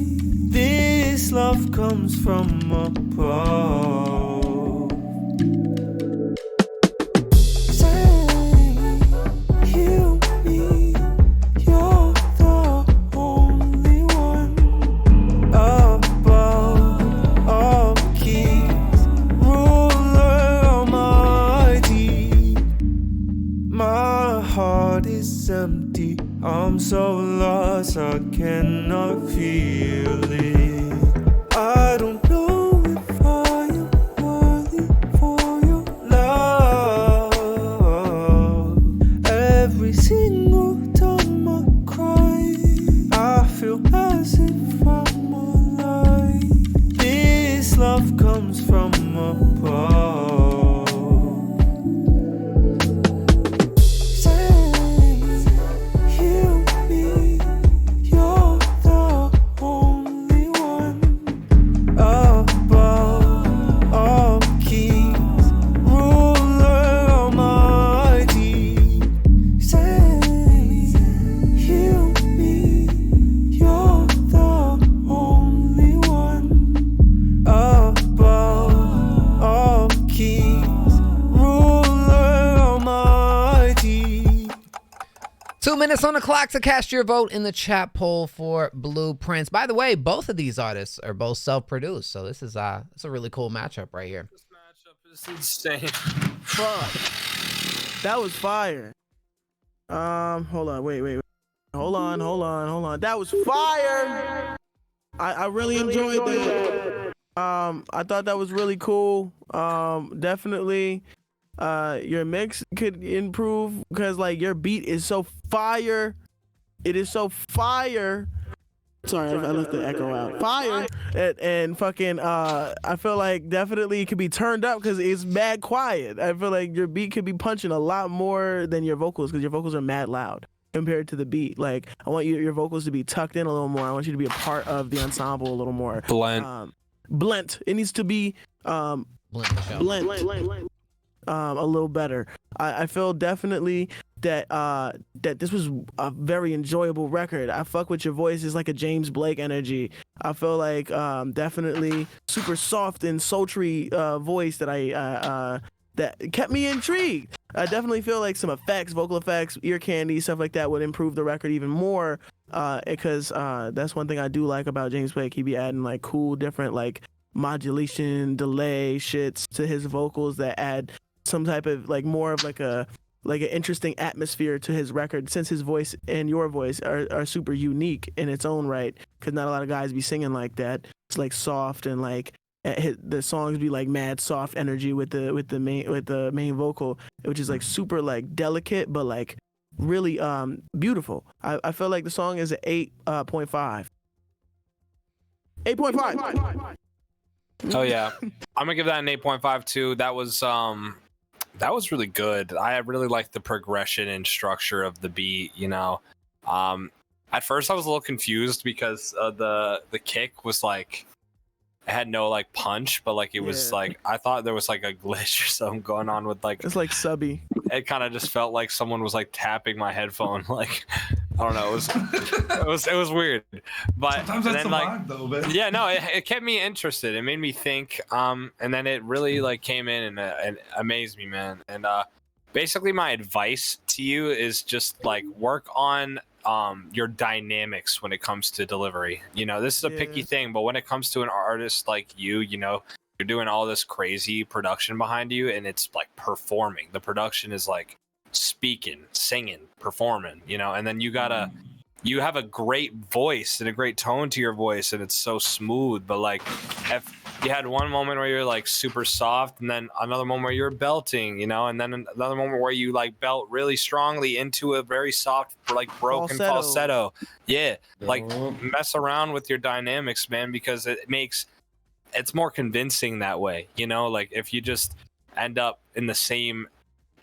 This love comes from above. Empty, I'm so lost, I cannot feel it. I don't know if I am worthy for your love. Every single time I cry, I feel as if I'm alive. This love comes from above. Minutes on the clock to cast your vote in the chat poll for Blue Prince. By the way, both of these artists are both self-produced, so this is it's a really cool matchup right here. This matchup is insane. Fuck. That was fire. Hold on, wait. Hold on. That was fire. I really enjoyed that. I thought that was really cool. Definitely. Your mix could improve because like your beat is so fire. It is so fire. Sorry, I left the echo out. Fire and fucking. I feel like definitely it could be turned up because it's mad quiet. I feel like your beat could be punching a lot more than your vocals because your vocals are mad loud compared to the beat. Like I want your vocals to be tucked in a little more. I want you to be a part of the ensemble a little more. Blent. It needs to be blent. A little better. I feel definitely that that this was a very enjoyable record. I fuck with your voice. It's like a James Blake energy. I feel like definitely super soft and sultry voice that that kept me intrigued. I definitely feel like some effects, vocal effects, ear candy, stuff like that would improve the record even more. Because that's one thing I do like about James Blake. He be adding like cool, different like modulation, delay shits to his vocals that add some type of like more of like an interesting atmosphere to his record, since his voice and your voice are super unique in its own right, because not a lot of guys be singing like that. It's like soft and like the songs be like mad soft energy with the main vocal, which is like super like delicate but like really beautiful. I feel like the song is an 8.5. 8.5. Oh yeah, I'm gonna give that an 8.5 too. That was really good. I really liked the progression and structure of the beat. You know, at first I was a little confused because the kick was like it had no like punch, but like it was like I thought there was like a glitch or something going on with like it's like subby. It kind of just felt like someone was like tapping my headphone. Like I don't know, it was weird. But sometimes that's then, the like, vibe though, man. yeah, no, it kept me interested. It made me think. And then it really like came in and amazed me, man. And basically my advice to you is just like work on your dynamics when it comes to delivery. You know, this is a picky thing, but when it comes to an artist like you know, you're doing all this crazy production behind you, and it's like performing. The production is like speaking, singing, performing, you know, and then you have a great voice and a great tone to your voice, and it's so smooth. But like, if you had one moment where you're like super soft, and then another moment where you're belting, you know, and then another moment where you like belt really strongly into a very soft, like broken falsetto. Yeah, like mess around with your dynamics, man, because it's more convincing that way, you know. Like if you just end up in the same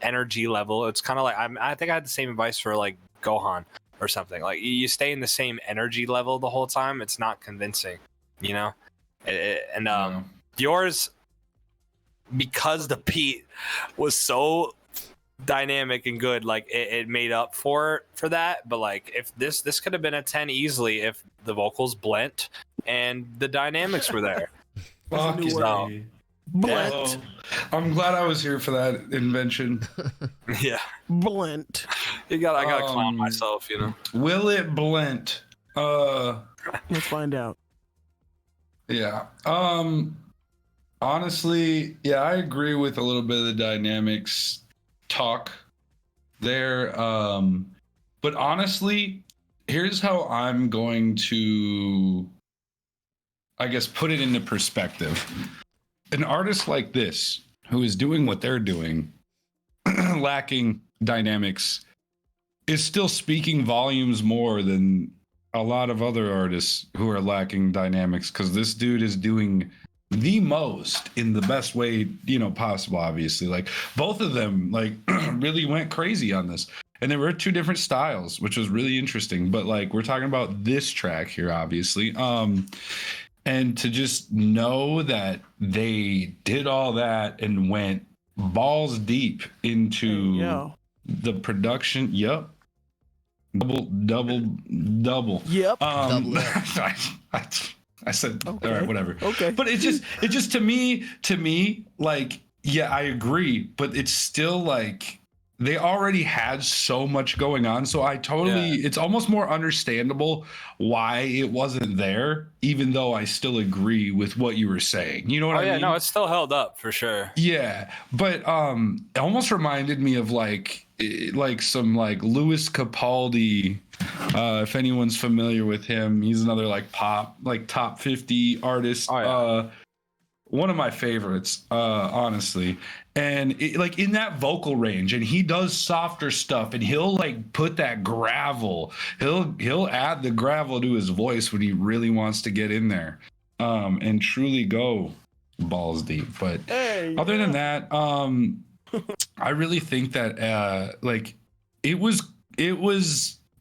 energy level, it's kind of like I think I had the same advice for like Gohan or something. Like you stay in the same energy level the whole time, it's not convincing, you know. Yours, because the beat was so dynamic and good, like it made up for that. But like if this could have been a 10 easily if the vocals blent and the dynamics were there. Fuck So, Blent. I'm glad I was here for that invention. Yeah. Blent. I gotta clown myself, you know. Will it blent? Let's find out. Yeah. Honestly, yeah, I agree with a little bit of the dynamics talk there. But honestly, here's how I'm going to, I guess, put it into perspective. An artist like this, who is doing what they're doing, lacking dynamics, is still speaking volumes more than a lot of other artists who are lacking dynamics, because this dude is doing the most in the best way, you know, possible. Obviously, like both of them like really went crazy on this, and there were two different styles, which was really interesting. But like we're talking about this track here, obviously, and to just know that they did all that and went balls deep into the production. Yep. Double. Yep. I said, okay. All right, whatever. Okay. But it just to me, like, yeah, I agree, but it's still like they already had so much going on. So it's almost more understandable why it wasn't there, even though I still agree with what you were saying. You know what I mean? No, it's still held up for sure. Yeah. But it almost reminded me of like some like Louis Capaldi, if anyone's familiar with him. He's another like pop, like top 50 artist. One of my favorites, honestly. And like in that vocal range, and he does softer stuff, and he'll like put that gravel. He'll add the gravel to his voice when he really wants to get in there, and truly go balls deep. But other than that, I really think that like it was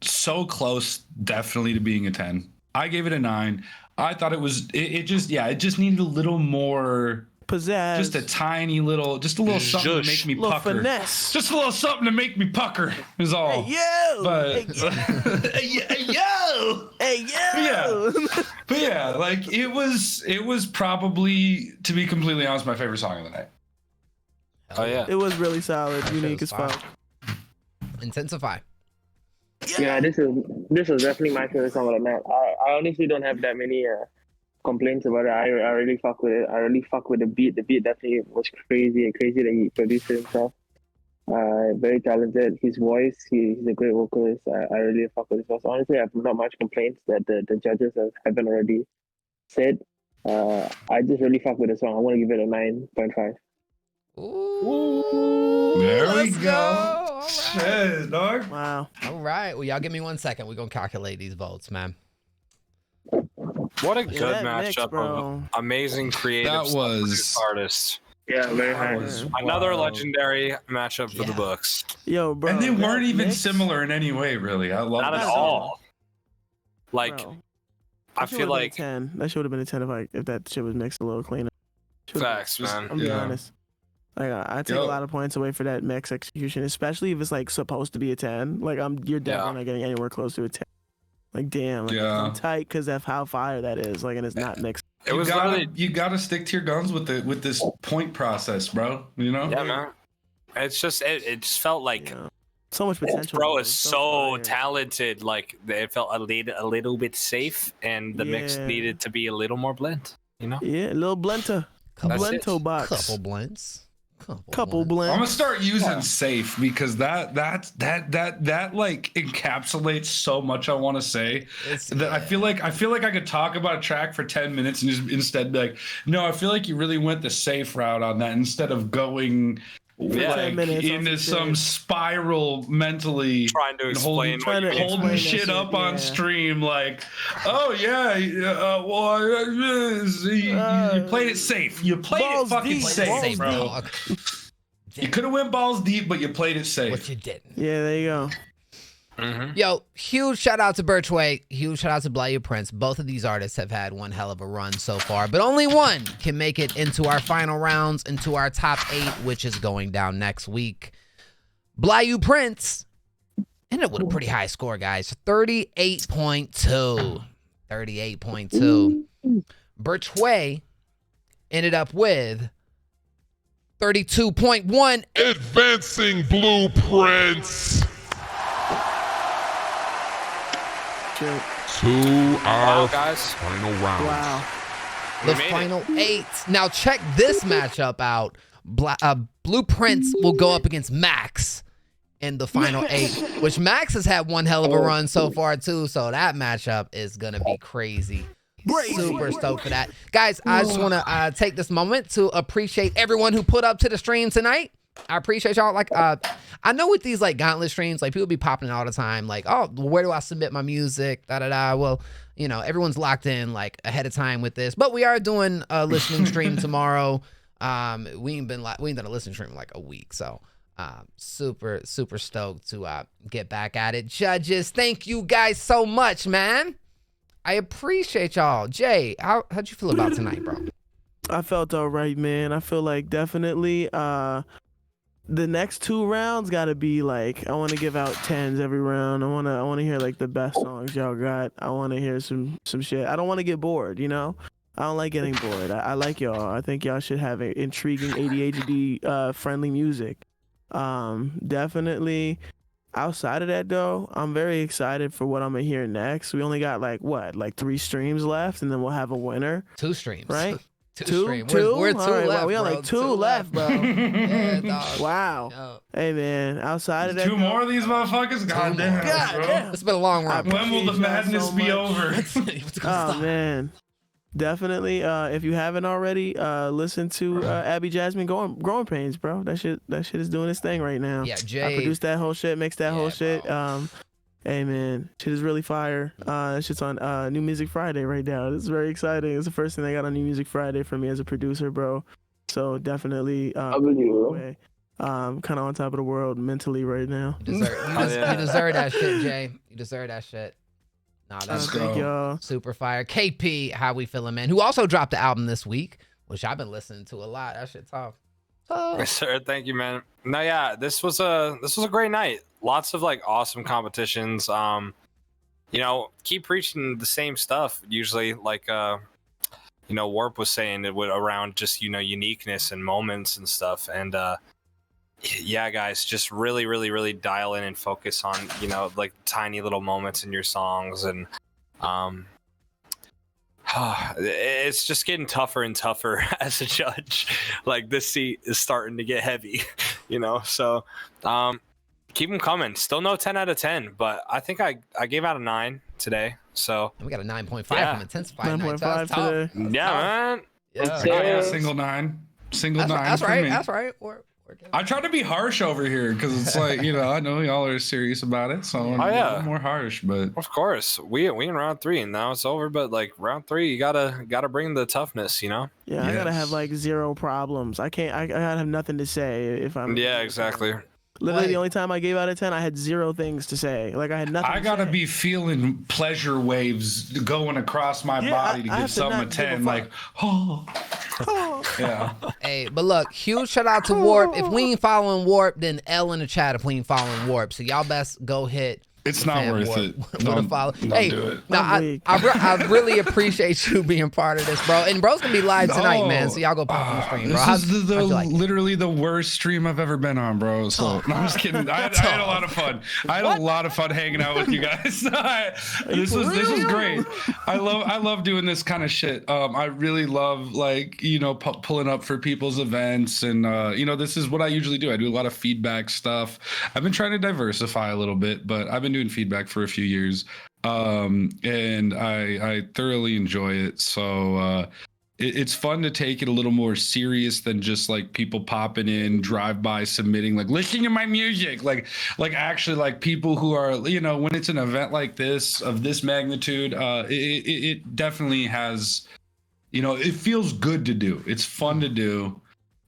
so close, definitely, to being a 10. I gave it a 9. I thought it just needed a little more pizzazz, just a tiny little, just a little something to make me pucker. Finesse. Just a little something to make me pucker is all. Hey yo, but hey yo, hey yo. But yeah, like it was probably, to be completely honest, my favorite song of the night. Oh yeah, it was really solid, unique as fuck. Intensify. Yeah, this is definitely my favorite song of the night. I honestly don't have that many complaints about it. I really fuck with it. I really fuck with the beat. The beat definitely was crazy that he produced it himself. Very talented. His voice, he's a great vocalist. I really fuck with his voice. Honestly, I have not much complaints that the judges haven't already said. I just really fuck with the song. I want to give it a 9.5. Ooh, there we go. All right. Shit, dog. Wow. All right. Well, y'all give me 1 second. We're going to calculate these votes, man. What a good matchup of amazing creative artists. Yeah, very nice. Another legendary matchup for the books. Yo, bro. And they weren't even similar in any way, really. I love that. Not at all. Like, I feel like 10. That should have been a 10 if that shit was mixed a little cleaner. Facts, man. I'm being honest. Like I take a lot of points away for that mix execution, especially if it's like supposed to be a 10. Like you're definitely not getting anywhere close to a 10. Like damn, like, I'm tight because of how fire that is. Like, and it's not mixed. You gotta stick to your guns with this point process, bro. You know? Yeah, man. It's just it just felt like So much potential. Bro is so talented. Like it felt a little bit safe, and the mix needed to be a little more blend. You know? Yeah, a little blenter. Blento box. Couple blends. Couple blends. I'm gonna start using safe because that like encapsulates so much I want to say. That I feel like I could talk about a track for 10 minutes and just instead be like, no, I feel like you really went the safe route on that instead of going like into some spiral mentally, trying to explain, holding shit up on stream like, oh yeah, you played it safe. You played it fucking safe, bro. You could have went balls deep, but you played it safe. What you didn't. Yeah, there you go. Yo, huge shout out to Birchway. Huge shout out to Blue Prince. Both of these artists have had one hell of a run so far, but only one can make it into our final rounds, into our top 8, which is going down next week. Blue Prince ended up with a pretty high score, guys. 38.2. 38.2. Birchway ended up with 32.1. Advancing Blueprints to our final round. Wow. The final 8. Now check this matchup out. Blueprints will go up against Max in the final 8, which Max has had one hell of a run so far too. So that matchup is gonna be crazy. Super stoked for that. Guys, I just want to take this moment to appreciate everyone who put up to the stream tonight. I appreciate y'all. Like, I know with these like Gauntlet streams, like people be popping in all the time, like, oh, where do I submit my music? Well, you know, everyone's locked in like ahead of time with this, but we are doing a listening stream tomorrow. We ain't done a listening stream in like a week, so super stoked to get back at it. Judges, thank you guys so much, man. I appreciate y'all. Jay, how'd you feel about tonight, bro? I felt all right, man. I feel like definitely the next 2 rounds gotta be like, I want to give out 10s every round. I want to hear like the best songs y'all got. I want to hear some shit. I don't want to get bored, you know. I don't like getting bored. I like y'all. I think y'all should have intriguing ADHD friendly music. Definitely. Outside of that though, I'm very excited for what I'm gonna hear next. We only got like 3 streams left, and then we'll have a winner. 2 streams, right? Two? We're 2 right, left. wow, we got bro. like 2 left, bro. Yeah, dog. Wow. Yo. Hey man, outside of that, 2 more of these motherfuckers. God damn, bro. It's been a long run. When will the madness be over? Oh man, definitely. If you haven't already, listen to Abby Jasmine Growing Pains, bro. That shit is doing its thing right now. Yeah, Jay. I produced that whole shit, mixed that whole shit. Hey man, shit is really fire. Shit's on New Music Friday right now. This is very exciting. It's the first thing I got on New Music Friday for me as a producer, bro. So definitely, kind of on top of the world mentally right now. You deserve that shit, Jay. You deserve that shit. Nah, that's thank y'all. Super fire. KP, how we feeling, man? Who also dropped the album this week, which I've been listening to a lot. That shit tough. Yes, sir. Thank you, man. No, yeah, this was a great night. Lots of like awesome competitions. You know, keep preaching the same stuff. Usually, like you know, Warp was saying it would around just, you know, uniqueness and moments and stuff. And yeah, guys, just really dial in and focus on, you know, like tiny little moments in your songs. And it's just getting tougher and tougher as a judge. Like this seat is starting to get heavy, you know. So keep them coming. Still no 10 out of 10, but I think I gave out a 9 today. So we got a 9.5 from Intensified. 9.5 today. Yeah, man. I got a single 9. That's for right. me. That's right. I try to be harsh over here because it's like, you know, I know y'all are serious about it, so I'm a little more harsh. But of course, we in round 3 and now it's over. But like round 3, you gotta bring the toughness, you know. Yeah, I gotta have like 0 problems. I gotta have nothing to say if I'm. Yeah, exactly. Literally, the only time I gave out a 10, I had 0 things to say. Like I had nothing. I gotta be feeling pleasure waves going across my body to give something a 10. Like, oh. Yeah. Hey, but look, huge shout out to Warp. If we ain't following Warp, then L in the chat if we ain't following Warp. So y'all best go hit It's not worth it. Don't hey, do it. no, I really appreciate you being part of this, bro. And bro's gonna be live tonight, man. So y'all go pop on the stream, bro. This is literally the worst stream I've ever been on, bro. So no, I'm just kidding. I had a lot of fun. I had a lot of fun hanging out with you guys. This was great. I love doing this kind of shit. I really love pulling up for people's events, and this is what I usually do. I do a lot of feedback stuff. I've been trying to diversify a little bit, but I've been doing feedback for a few years, and I thoroughly enjoy it. So it's fun to take it a little more serious than just like people popping in, drive by, submitting, like listening to my music, like actually like people who are, when it's an event like this of this magnitude, it definitely has, it feels good to do. It's fun to do.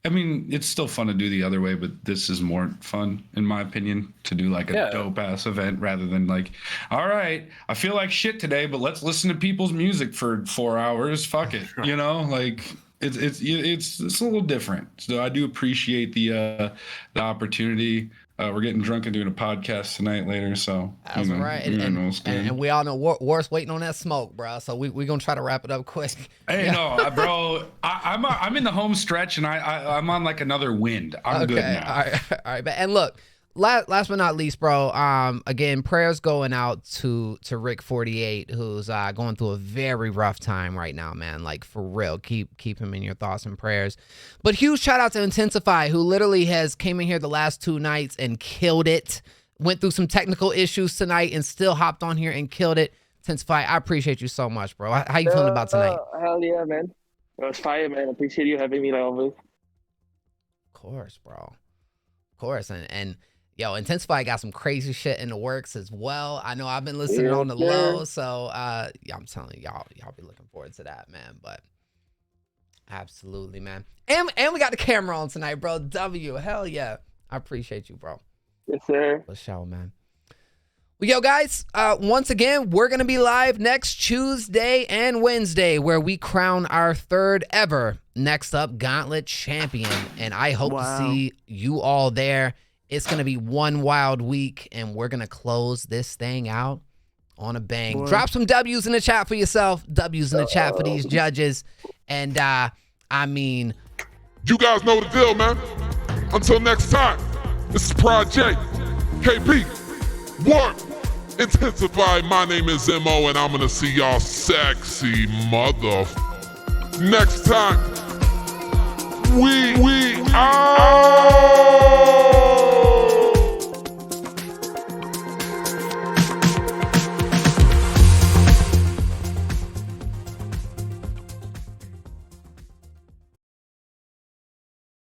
I mean, it's still fun to do the other way, but this is more fun, in my opinion, to do like a dope ass event rather than like, all right, I feel like shit today, but let's listen to people's music for 4 hours. Fuck it, like it's a little different. So I do appreciate the opportunity. We're getting drunk and doing a podcast tonight later, so that's right. And we all know War's waiting on that smoke, bro. So we gonna try to wrap it up quick. Hey, no, bro, I'm in the home stretch, and I'm on like another wind. I'm good now. All right. And look, last but not least, bro. Again, prayers going out to Rick 48, who's going through a very rough time right now, man. Like for real, keep him in your thoughts and prayers. But huge shout out to Intensify, who literally has came in here the last 2 nights and killed it. Went through some technical issues tonight and still hopped on here and killed it. Intensify, I appreciate you so much, bro. How you feeling about tonight? Hell yeah, man. It was fire, man. I appreciate you having me like always. Of course, bro. Of course, and. Yo, Intensify got some crazy shit in the works as well. I know I've been listening on the low, so yeah, I'm telling y'all be looking forward to that, man. But absolutely, man. And we got the camera on tonight, bro. W, hell yeah. I appreciate you, bro. Yes, sir. For sure, man. Well, yo, guys, once again, we're gonna be live next Tuesday and Wednesday, where we crown our 3rd ever Next Up Gauntlet champion, and I hope to see you all there. It's going to be one wild week, and we're going to close this thing out on a bang. Boy. Drop some W's in the chat for yourself. W's in the chat for these judges. And, I mean... You guys know the deal, man. Until next time, this is Project KP. 1. Intensify. My name is MO, and I'm going to see y'all sexy mother... Next time, we out.